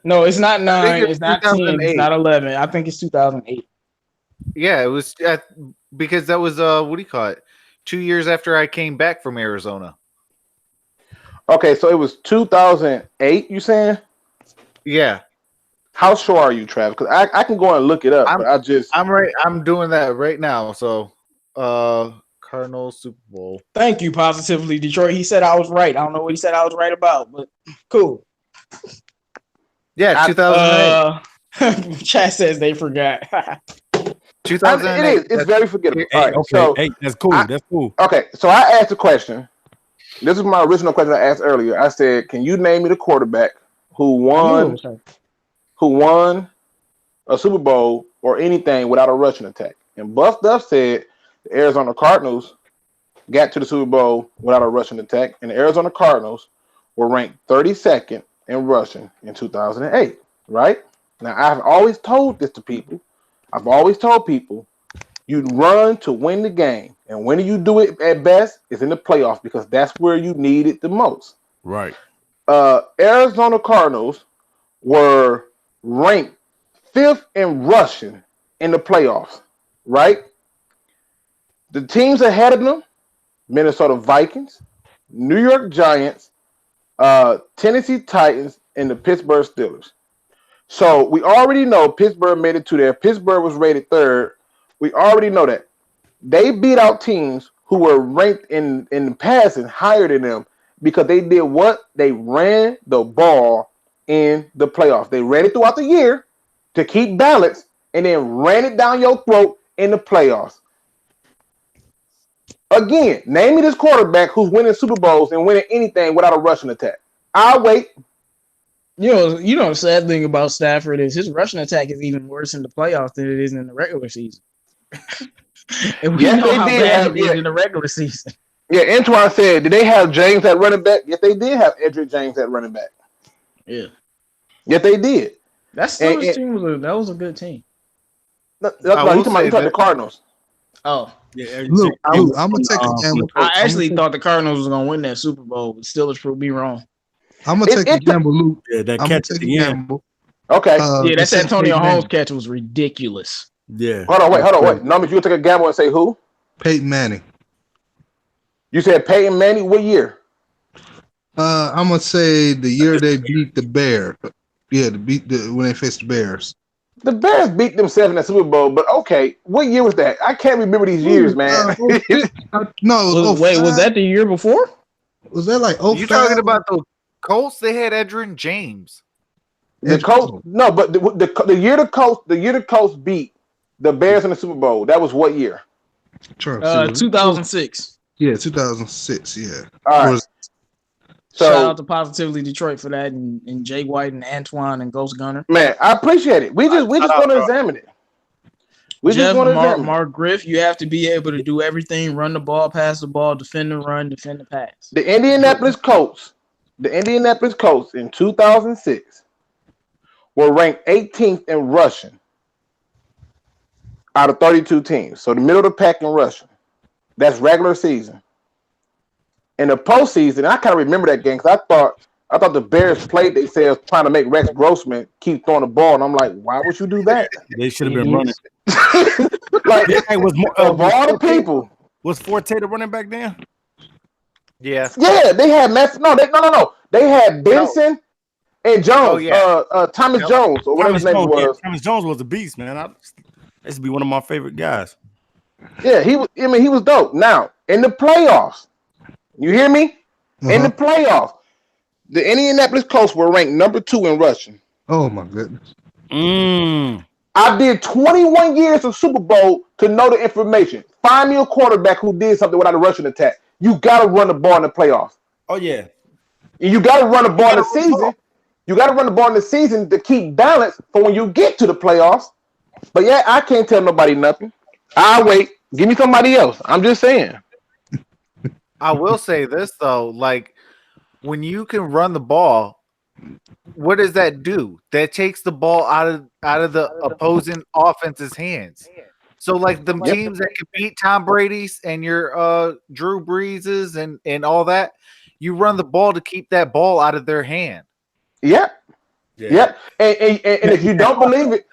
No, it's not 9. It's not 10. It's not 11. I think it's 2008. Yeah, it was because that was what do you call it? 2 years after I came back from Arizona. Okay, so it was 2008. You saying? Yeah. How sure are you, Travis? Because I can go and look it up. I'm doing that right now. So Cardinals Super Bowl. Thank you, positively Detroit. He said I was right. I don't know what he said I was right about, but cool. Yeah, 2008. Chat says they forgot. 2008. It is. It's very forgettable. Hey, All right, okay, so hey, that's cool. That's cool. Okay, so I asked a question. This is my original question I asked earlier. I said, "Can you name me the quarterback who won a Super Bowl or anything without a rushing attack?" And Buff Duff said the Arizona Cardinals got to the Super Bowl without a rushing attack, and the Arizona Cardinals were ranked 32nd in rushing in 2008. Right now, I've always told this to people. I've always told people you run to win the game, and when you do it at best is in the playoffs because that's where you need it the most. Right. Arizona Cardinals were ranked 5th in rushing in the playoffs, right? The teams ahead of them, Minnesota Vikings, New York Giants, Tennessee Titans, and the Pittsburgh Steelers. So we already know Pittsburgh made it to there. Pittsburgh was rated 3rd. We already know that. They beat out teams who were ranked in the passing higher than them because they did what? They ran the ball in the playoffs. They ran it throughout the year to keep balance and then ran it down your throat in the playoffs. Again, name me this quarterback who's winning Super Bowls and winning anything without a rushing attack. I'll wait. You know the sad thing about Stafford is his rushing attack is even worse in the playoffs than it is in the regular season. And we know how bad it is in the regular season. Yeah, Antoine said, did they have James at running back? Yes, they did have Edric James at running back. Yeah. Yes, they did. Team was a good team. No, you talking about the Cardinals. Oh. Yeah, Look, I'm gonna take a gamble. I actually thought the Cardinals was gonna win that Super Bowl, but Steelers proved me wrong. I'm gonna take a gamble, Luke. Yeah, that catch at the end. Okay. Yeah, that Antonio Holmes catch was ridiculous. Yeah. Hold on, wait. Nomis, you take a gamble and say who? Peyton Manning. You said Peyton Manning. What year? I'm gonna say the year they beat the Bears. Yeah, when they faced the Bears. The Bears beat themselves in the Super Bowl, but okay, what year was that? I can't remember these years, man. No, was that the year before? Was that like 05? You talking about the Colts? They had Edgerrin James. The Colts, no, but the year the Colts beat the Bears in the Super Bowl. That was what year? 2006. Yeah, 2006. Yeah. All right. Shout out to Positively Detroit for that, and Jay White and Antoine and Ghost Gunner. Man, I appreciate it. We just want to examine it. Mark Griff, you have to be able to do everything: run the ball, pass the ball, defend the run, defend the pass. The Indianapolis Colts in 2006 were ranked 18th in rushing out of 32 teams. So the middle of the pack in rushing. That's regular season. In the postseason, I kind of remember that game because I thought the Bears played themselves trying to make Rex Grossman keep throwing the ball, and I'm like, why would you do that? They should have been running. Like, it was more of all the people. Was Forte the running back then? Yeah. Yeah, they had no. They had Benson and Jones. Thomas Jones or whatever his name was. Thomas Jones was a beast, man. That used to be one of my favorite guys. Yeah, he was dope. Now in the playoffs. You hear me? In the playoffs, the Indianapolis Colts were ranked number 2 in rushing. Oh my goodness! I did 21 years of Super Bowl to know the information. Find me a quarterback who did something without a rushing attack. You got to run the ball in the playoffs. Oh yeah, you got to run the ball in the season. You got to run the ball in the season to keep balance for when you get to the playoffs. But yeah, I can't tell nobody nothing. I'll wait. Give me somebody else. I'm just saying. I will say this though, like when you can run the ball, what does that do? That takes the ball out of the opposing offense's hands. So like the teams that can beat Tom Brady's and your Drew Breeses and all that, you run the ball to keep that ball out of their hand. Yep. And if you don't believe it,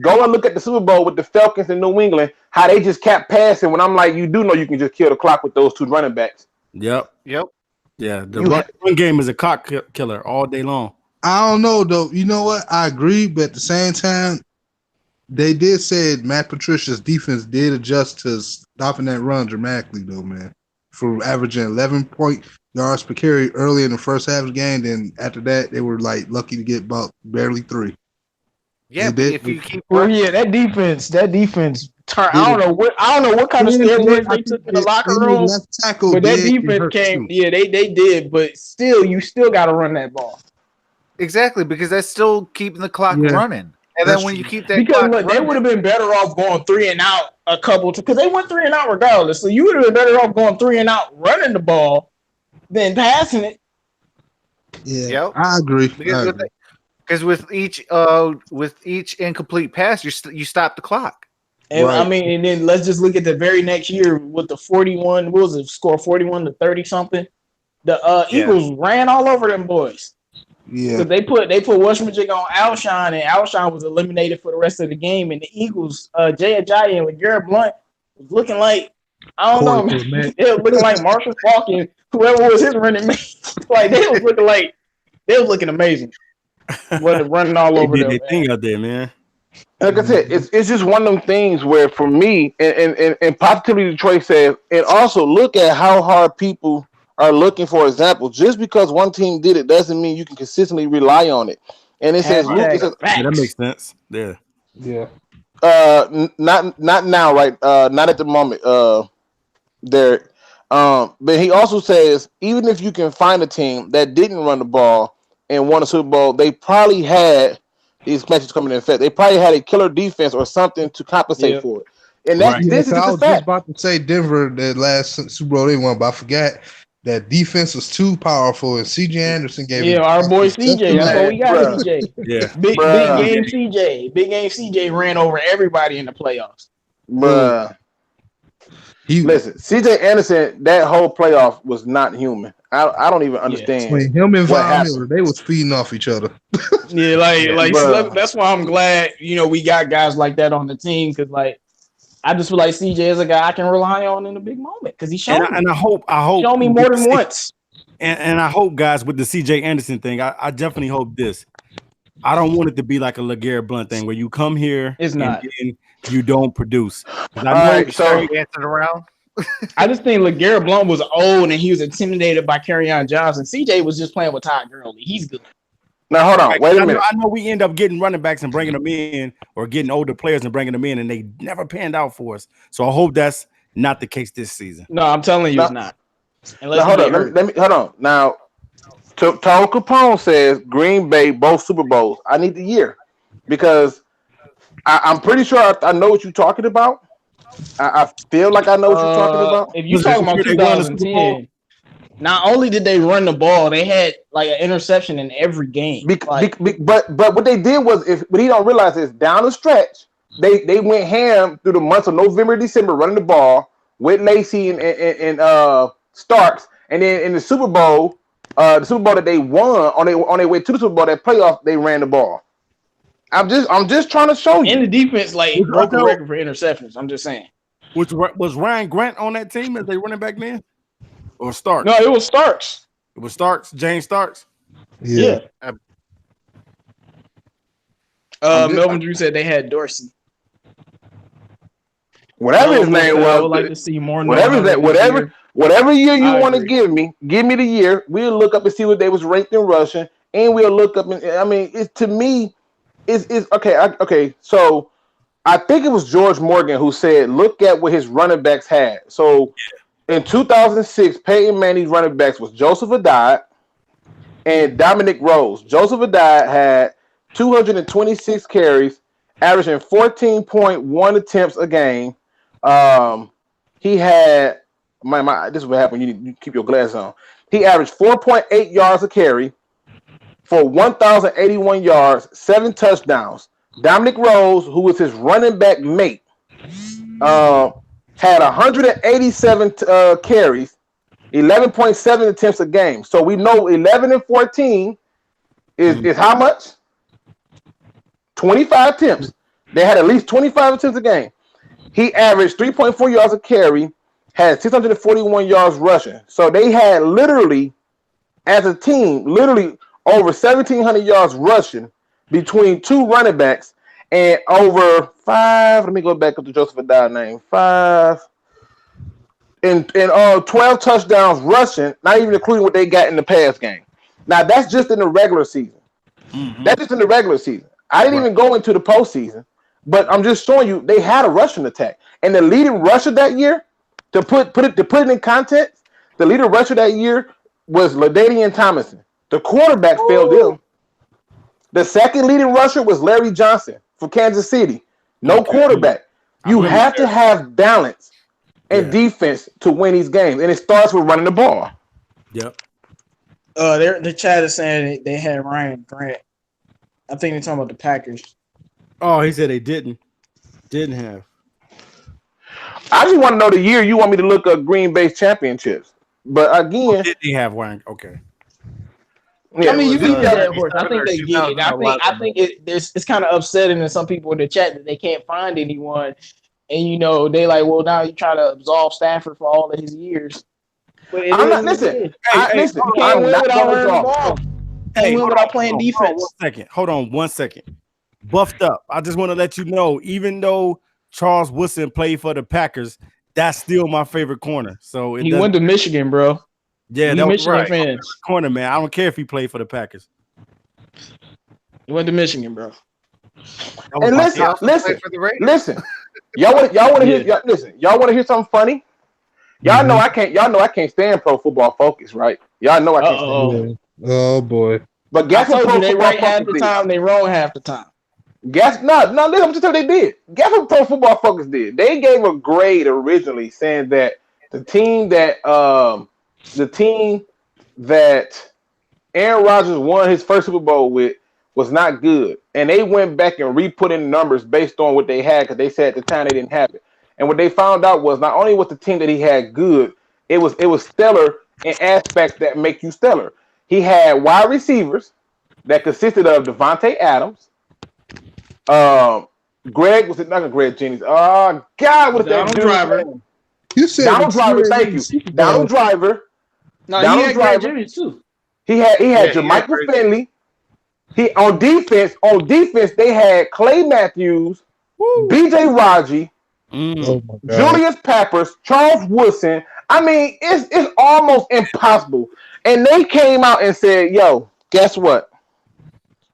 go and look at the Super Bowl with the Falcons in New England, how they just kept passing when I'm like, you do know you can just kill the clock with those two running backs. Yep. Yeah, the run game is a clock killer all day long. I don't know, though. You know what? I agree, but at the same time, They did say Matt Patricia's defense did adjust to stopping that run dramatically, though, man. For averaging 11 yards per carry early in the first half of the game, then after that, they were like lucky to get about barely 3. Yeah, but if you keep that defense turn. I don't know what kind of steroids they took in the locker room. Left tackle, but that defense came. Too. Yeah, they did, but still, you still got to run that ball. Exactly, because that's still keeping the clock running. And then when you keep that because clock they would have been better off going 3 and out a couple because they went 3 and out regardless. So you would have been better off going 3 and out running the ball than passing it. Yeah, I agree. Because with each incomplete pass, you stop the clock. And I mean, and then let's just look at the very next year with the 41. What was it? Score 41 to 30 something. The Eagles ran all over them boys. Yeah, because they put West Virginia on Alshon, and Alshon was eliminated for the rest of the game. And the Eagles, Jay Ajayi and LeGarrette Blount was looking like I don't know, man. They were looking like Marshall Faulk and whoever was his running mate. Like they was looking amazing. Wasn't running all over them. Thing out there, man. Like I said, it's just one of them things where for me and Positively Detroit says, and also look at how hard people are looking for examples. Just because one team did it doesn't mean you can consistently rely on it. And it says, that makes sense. Yeah. Yeah. Not now, right? Not at the moment, Derek. But he also says, even if you can find a team that didn't run the ball and won a Super Bowl, they probably had these matches coming in effect. They probably had a killer defense or something to compensate for it. And that's this is I just was a fact. just about to say Denver, the last Super Bowl they won, but I forgot that defense was too powerful, and C.J. Anderson gave our boy C.J. That's what we got. C.J. Yeah, big game C.J. Big game C.J. ran over everybody in the playoffs. Bruh. Listen, C.J. Anderson, that whole playoff was not human. I don't even understand. When him and Von Miller, they was feeding off each other. That's why I'm glad we got guys like that on the team because I just feel like CJ is a guy I can rely on in a big moment because he showed me. And I hope show me more than once. And I hope, guys, with the CJ Anderson thing, I definitely hope this. I don't want it to be like a LeGarrette Blount thing where you come here and you don't produce. I dancing around. I just think LeGarrette Blount was old and he was intimidated by Kerryon Johnson. CJ was just playing with Todd Gurley. He's good. Now hold on, wait a minute. I know we end up getting running backs and bringing them in, or getting older players and bringing them in, and they never panned out for us. So I hope that's not the case this season. No, I'm telling you, it's not. Now, hold on, let me hold on. Now, Tom Capone says Green Bay both Super Bowls. I need the year because I'm pretty sure I know what you're talking about. I feel like I know what you're talking about. If you're talking about 2010. Not only did they run the ball, they had like an interception in every game. But what they did was, what he don't realize is down the stretch, they went ham through the months of November, December, running the ball with Lacey and Starks, and then in the Super Bowl that they won on their way to the Super Bowl, that playoff, they ran the ball. I'm just trying to show you. And the defense broke the record for interceptions. I'm just saying. Which was Ryan Grant on that team as they running back then? Or Starks? No, it was Starks. It was Starks, James Starks. Yeah. Melvin Drew said they had Dorsey. Whatever his name was, I would like to see more. Whatever year you want to give me the year. We'll look up and see what they was ranked in rushing, and we'll look up. It's okay. So I think it was George Morgan who said, "Look at what his running backs had." So. In 2006, Peyton Manning's running backs was Joseph Adad and Dominic Rose. Joseph Adad had 226 carries, averaging 14.1 attempts a game. He had this is what happened. You keep your glasses on. He averaged 4.8 yards a carry for 1,081 yards, 7 touchdowns. Dominic Rose, who was his running back mate, had 187 carries, 11.7 attempts a game. So we know 11 and 14 is how much? 25 attempts. They had at least 25 attempts a game. He averaged 3.4 yards a carry, had 641 yards rushing. So they had literally, as a team, over 1,700 yards rushing between two running backs. And over 5, let me go back up to Joseph Adai name. 5 and 12 touchdowns rushing, not even including what they got in the pass game. Now that's just in the regular season. That's just in the regular season. I didn't even go into the postseason, but I'm just showing you they had a rushing attack. And the leading rusher that year, to put it in context, the leading rusher that year was LaDainian Tomlinson. The quarterback failed them. The second leading rusher was Larry Johnson from Kansas City. No quarterback. You have to have balance and defense to win these games, and it starts with running the ball. Yep. The chat is saying they had Ryan Grant. I think they're talking about the Packers. Oh, he said they didn't have. I just want to know the year you want me to look up Green Bay's championships. But again, did they have Ryan? Okay. Yeah, I mean, you can get that horse. I think they get it. I think it's kind of upsetting to some people in the chat that they can't find anyone, and they like, well, now you try to absolve Stafford for all of his years. But I'm not listen. Listen, you can't win without running the ball. Can't win without playing defense. Hold on 1 second. Buffed up. I just want to let you know, even though Charles Woodson played for the Packers, that's still my favorite corner. So he went to Michigan, bro. Yeah, that was right. Fans. Corner, man. I don't care if he played for the Packers. He went to Michigan, bro. And listen. Y'all want to hear? Listen, y'all want to hear something funny? Y'all know I can't. Y'all know I can't stand Pro Football Focus, right? Y'all know I can't stand it. Oh boy! But guess what? They right half the time. They wrong half the time. Listen, I'm just telling you they did. Guess what Pro Football Focus did? They gave a grade originally saying that the team that Aaron Rodgers won his first Super Bowl with was not good. And they went back and re-put in numbers based on what they had because they said at the time they didn't have it. And what they found out was not only was the team that he had good, it was stellar in aspects that make you stellar. He had wide receivers that consisted of Devontae Adams, Greg Jennings. Oh God, what that driver? You said Donald Driver. Thank you, Donald Driver. No, he had Greg Jennings too. He had Jermichael Finley. On defense, they had Clay Matthews, B.J. Raji, Julius Peppers, Charles Woodson. I mean, it's almost impossible. And they came out and said, "Yo, guess what?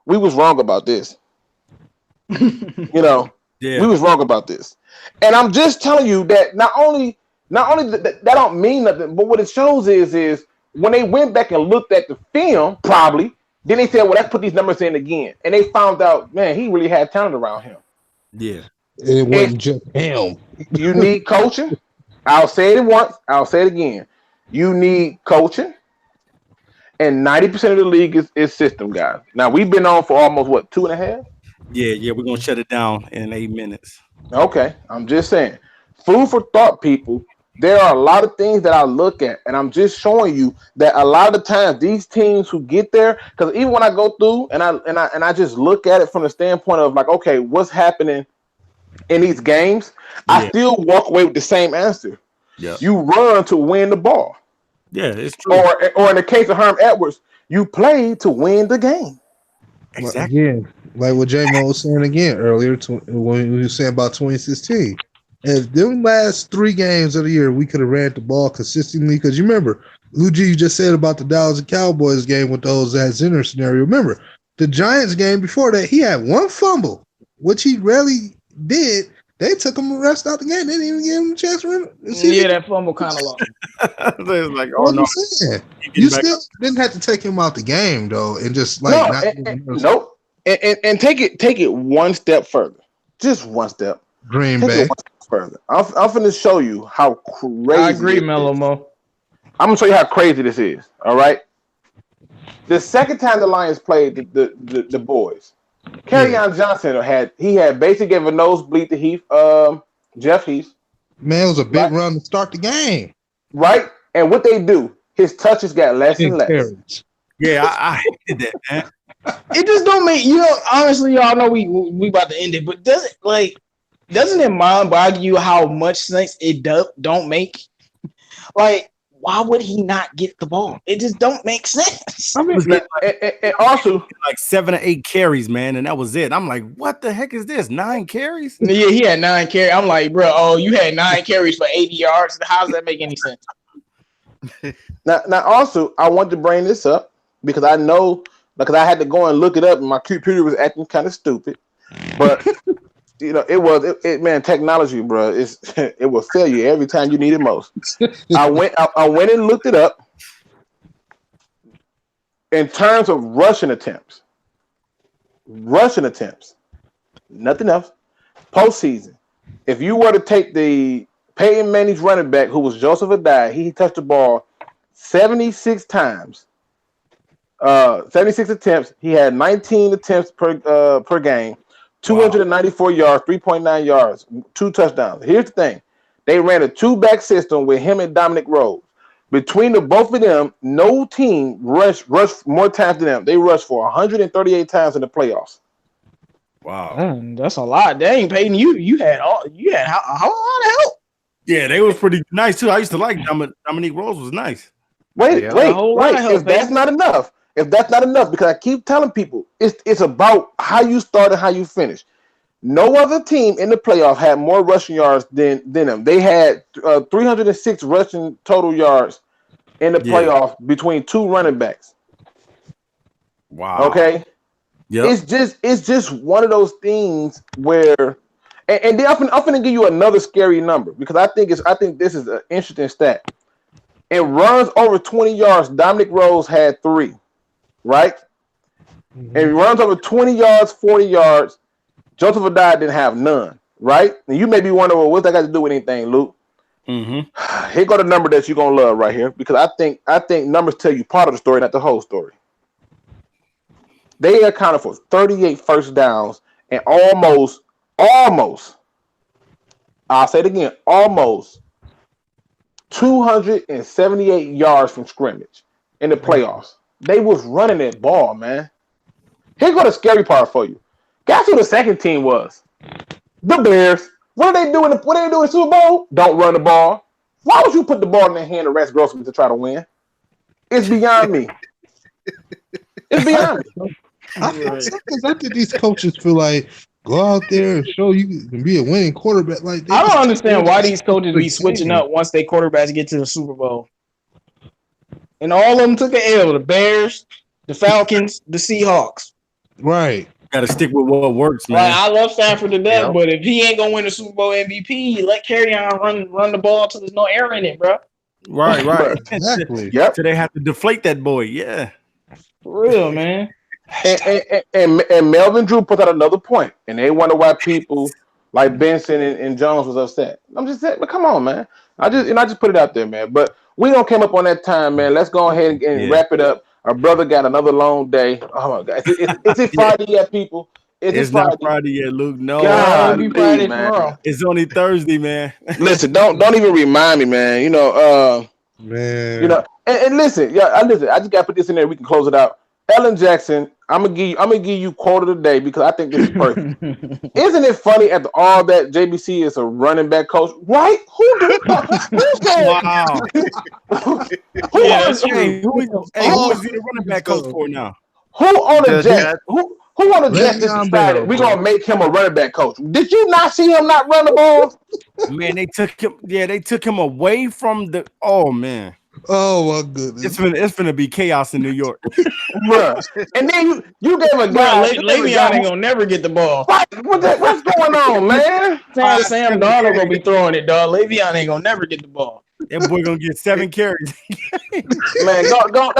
We was wrong about this. We was wrong about this." And I'm just telling you that not only that don't mean nothing, but what it shows is when they went back and looked at the film, probably. Then they said, well, let's put these numbers in again. And they found out, man, he really had talent around him. Yeah. It wasn't just him. You need coaching. I'll say it once. I'll say it again. You need coaching. And 90% of the league is system, guys. Now, we've been on for almost, 2.5? Yeah. We're going to shut it down in 8 minutes. Okay. I'm just saying. Food for thought, people. There are a lot of things that I look at, and I'm just showing you that a lot of the times these teams who get there, because even when I go through and I just look at it from the standpoint of like, okay, what's happening in these games, I still walk away with the same answer. Yeah, you run to win the ball. Yeah, it's true. Or in the case of Herm Edwards, you play to win the game. Exactly. Again, like what J-Mo was saying again earlier when we were saying about 2016. If them last 3 games of the year we could have ran the ball consistently, because you remember, Uji, you just said about the Dallas Cowboys game with the whole Zach Zenner scenario. Remember, the Giants game before that, he had 1 fumble, which he rarely did. They took him the rest out the game. They didn't even give him a chance to run. That fumble kind of long. It's like, oh no. You still didn't have to take him out the game, though, and just like nope. And take it one step further. Just one step. Green Bay. Further. I'm finna show you how crazy. I agree, Mellow Mo. I'm gonna show you how crazy this is. All right. The second time the Lions played the boys, Kerryon Johnson had basically gave a nosebleed to Jeff Heath. Man, it was a big run to start the game. Right, and what they do, his touches got less and less. Yeah, I hated that, man. It just don't make honestly, y'all know we about to end it, but doesn't it mind boggle you how much sense it don't make? Like, why would he not get the ball? It just don't make sense. I mean, and also like 7 or 8 carries, man, and that was it. I'm like, what the heck is this? 9 carries? Yeah, he had 9 carries. I'm like, bro, you had 9 carries for 80 yards. How does that make any sense? Now, also, I want to bring this up because I know, because I had to go and look it up, and my computer was acting kind of stupid. But man, technology, bro, it will fail you every time you need it most. I went and looked it up. In terms of rushing attempts, nothing else. Postseason, if you were to take the Peyton Manning's running back, who was Joseph Adai, he touched the ball 76 times, 76 attempts. He had 19 attempts per game, 294 yards, 3.9 yards, 2 touchdowns. Here's the thing: they ran a 2-back system with him and Dominic Rose. Between the both of them, no team rushed more times than them. They rushed for 138 times in the playoffs. Wow, that's a lot. Dang, Peyton, you had a whole lot of help. Yeah, they was pretty nice too. I used to like Dominique Rose was nice. Wait. If that's not enough, because I keep telling people it's about how you start and how you finish. No other team in the playoff had more rushing yards than them. They had 306 rushing total yards in the playoff between 2 running backs. Wow. Okay. Yeah. It's just one of those things where, and I'm going to give you another scary number because I think this is an interesting stat. In runs over 20 yards, Dominic Rose had 3, right? Mm-hmm. And runs over 20 yards, 40 yards, Joseph Adai didn't have none, right? And you may be wondering, well, what's that got to do with anything, Luke? Mm-hmm. Here go the number that you're gonna love right here, because I think numbers tell you part of the story, not the whole story. They accounted for 38 first downs and almost, I'll say it again, almost 278 yards from scrimmage in the playoffs. They was running that ball, man. Here go the scary part for you. Guess who the second team was? The Bears. What are they doing? What are they doing in the Super Bowl? Don't run the ball. Why would you put the ball in the hand of Rex Grossman to try to win? It's beyond me. It's beyond me. I think these coaches feel like go out there and show you can be a winning quarterback. Like I don't understand why these coaches be switching up once they quarterbacks get to the Super Bowl. And all of them took an L. The Bears, the Falcons, the Seahawks. Right. Got to stick with what works, man. Like, I love Stafford to death, but if he ain't gonna win the Super Bowl MVP, let Kerryon run the ball till there's no air in it, bro. Right. Exactly. Yep. So they have to deflate that boy. Yeah. For real, man. And Melvin Drew put out another point, and they wonder why people like Benson and Jones was upset. I'm just saying, but come on, man. I just put it out there, man. But we don't came up on that time, man. Let's go ahead and wrap it up. Our brother got another long day. Oh my God! Is it Friday yet, people? It's not Friday yet, Luke. No, God, it'll be Friday man. Tomorrow. It's only Thursday, man. Listen, don't even remind me, man. Man. And listen, listen. I just got to put this in there. We can close it out. Ellen Jackson, I'm gonna give you quote of the day because I think this is perfect. Isn't it funny after all that JBC is a running back coach, right? Who did who's that? Wow. Who is he the running back coach for now? Who on the Jets? Who on the Jets decided we're gonna make him a running back coach? Did you not see him not run the ball? Man, they took him away from the. Oh man. Oh my goodness! It's gonna be chaos in New York, bro. And then you gave a guy. Le'Veon ain't gonna never get the ball. What's going on, man? Sam Darnold gonna be throwing it, dog. Le'Veon ain't gonna never get the ball. That boy gonna get 7 carries. Man, let's go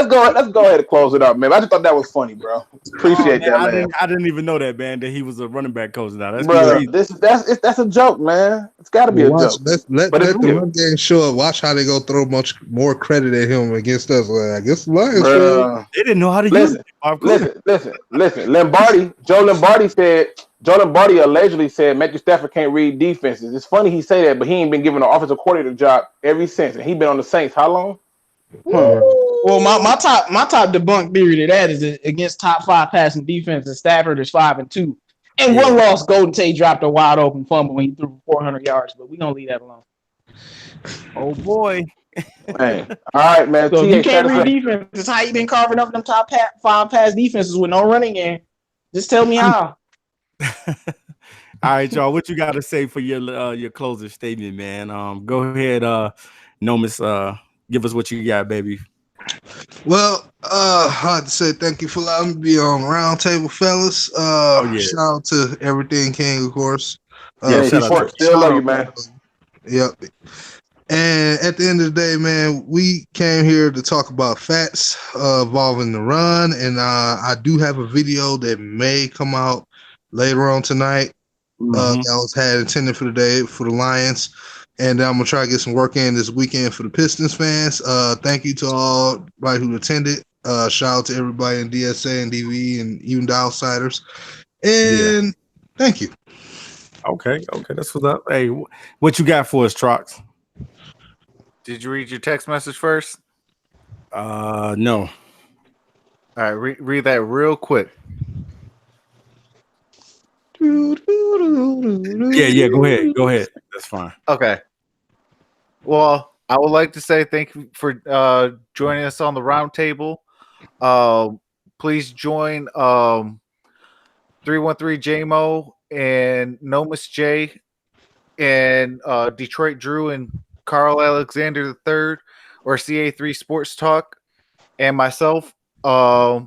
ahead and close it up, man. I just thought that was funny, bro. Appreciate that, man. I didn't even know that, man. That he was a running back coach now. That's bro. That's a joke, man. It's got to be a joke. Let the run game show up. Watch how they go throw much more credit at him against us. Like, I guess the Lions. They didn't know how to use it. Listen. Joe Lombardi allegedly said Matthew Stafford can't read defenses. It's funny he say that, but he ain't been given an offensive coordinator job ever since. And he been on the Saints how long? Well, my top debunk theory to that is against top 5 passing defense, and Stafford is 5-2. And one loss, Golden Tate dropped a wide open fumble when he threw 400 yards, but we're gonna leave that alone. Oh boy. Man. All right, man. So if you can't read defense, it's how you been carving up them top 5 pass defenses with no running game. Just tell me how. All right, y'all. What you got to say for your closing statement, man? Go ahead, Nomis. Give us what you got, baby. Well, I had to say thank you for allowing me to be on Roundtable, fellas. Shout out to Everything King, of course. Shout out. Still love you, man. Yep. And at the end of the day, man, we came here to talk about facts involving the run, and I do have a video that may come out later on tonight. That was intended for the day for the Lions, and I'm gonna try to get some work in this weekend for the Pistons fans. Thank you to all everybody who attended. Shout out to everybody in DSA and DV and even the outsiders. And thank you. Okay, that's what's up. Hey, what you got for us, Trox? Did you read your text message first? No. All right, read that real quick. Yeah. Go ahead. That's fine. Okay. Well, I would like to say thank you for joining us on the roundtable. Please join 313 JMO and Nomis J and Detroit Drew and Carl Alexander III or CA3 Sports Talk and myself on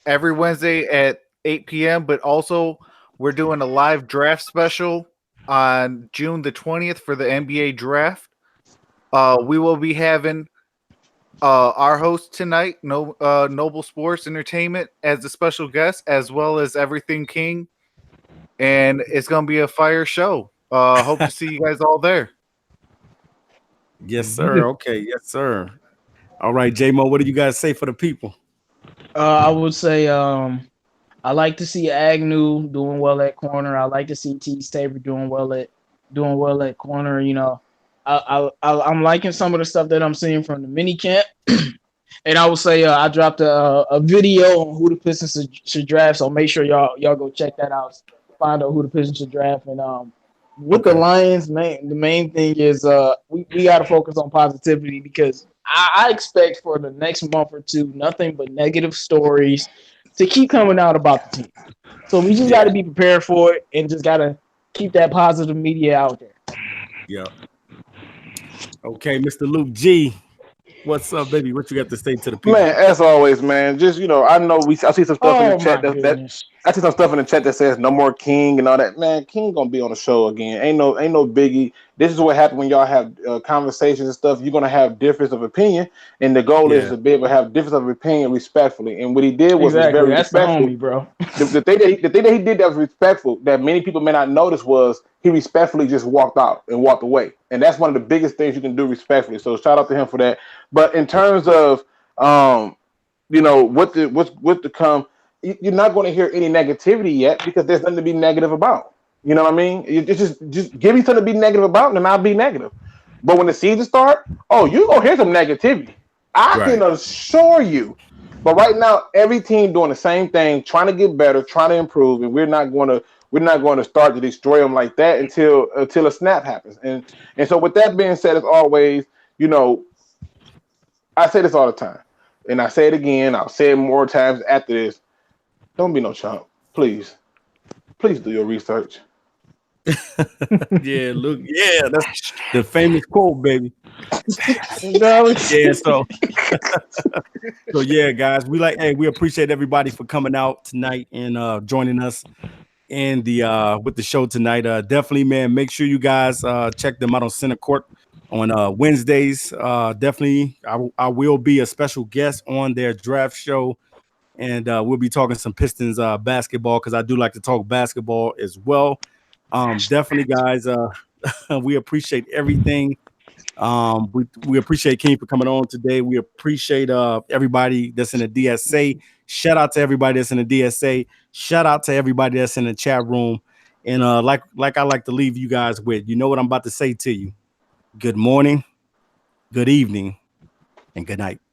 every Wednesday at 8 p.m. But also we're doing a live draft special on June the 20th for the NBA draft. We will be having our host tonight, Noble Sports Entertainment, as a special guest, as well as Everything King. And it's going to be a fire show. Hope to see you guys all there. Yes, sir. Okay. Yes, sir. All right, J-Mo, what do you guys say for the people? I would say I like to see Agnew doing well at corner. I like to see T. Staver doing well at corner. You know, I'm liking some of the stuff that I'm seeing from the minicamp. And I would say I dropped a video on who the Pistons should draft. So make sure y'all go check that out. Find out who the Pistons should draft. And with the Lions, the main thing is we got to focus on positivity because I expect for the next month or two nothing but negative stories to keep coming out about the team. So we just got to be prepared for it and just got to keep that positive media out there. Yeah. Okay, Mr. Luke G. What's up, baby? What you got to say to the people? Man, as always, man. Just I know I see some stuff in the chat I see some stuff in the chat that says no more King and all that. Man, King gonna be on the show again. Ain't no biggie. This is what happens when y'all have conversations and stuff. You're gonna have difference of opinion, and the goal is to be able to have difference of opinion respectfully. And what he did was very respectful. The homie, bro. the thing that he did that was respectful that many people may not notice was he respectfully just walked out and walked away. And that's one of the biggest things you can do respectfully. So shout out to him for that. But in terms of what's to come, you're not going to hear any negativity yet because there's nothing to be negative about. You know what I mean? Just give me something to be negative about, and I'll be negative. But when the season start, you're gonna hear some negativity. I can assure you. But right now, every team doing the same thing, trying to get better, trying to improve, and we're not going to start to destroy them like that until a snap happens. And so, with that being said, as always, I say this all the time, and I say it again. I'll say it more times after this. Don't be no chump, please. Please do your research. Yeah, look, that's the famous quote, baby. So yeah, guys, we appreciate everybody for coming out tonight and joining us in the with the show tonight. Definitely, man, make sure you guys check them out on Center Court on Wednesdays. Definitely, I will be a special guest on their draft show. And we'll be talking some Pistons basketball because I do like to talk basketball as well. Definitely, guys. We appreciate everything. We appreciate King for coming on today. We appreciate everybody that's in the DSA. Shout out to everybody that's in the DSA. Shout out to everybody that's in the chat room. And like I like to leave you guys with, you know what I'm about to say to you. Good morning, good evening, and good night.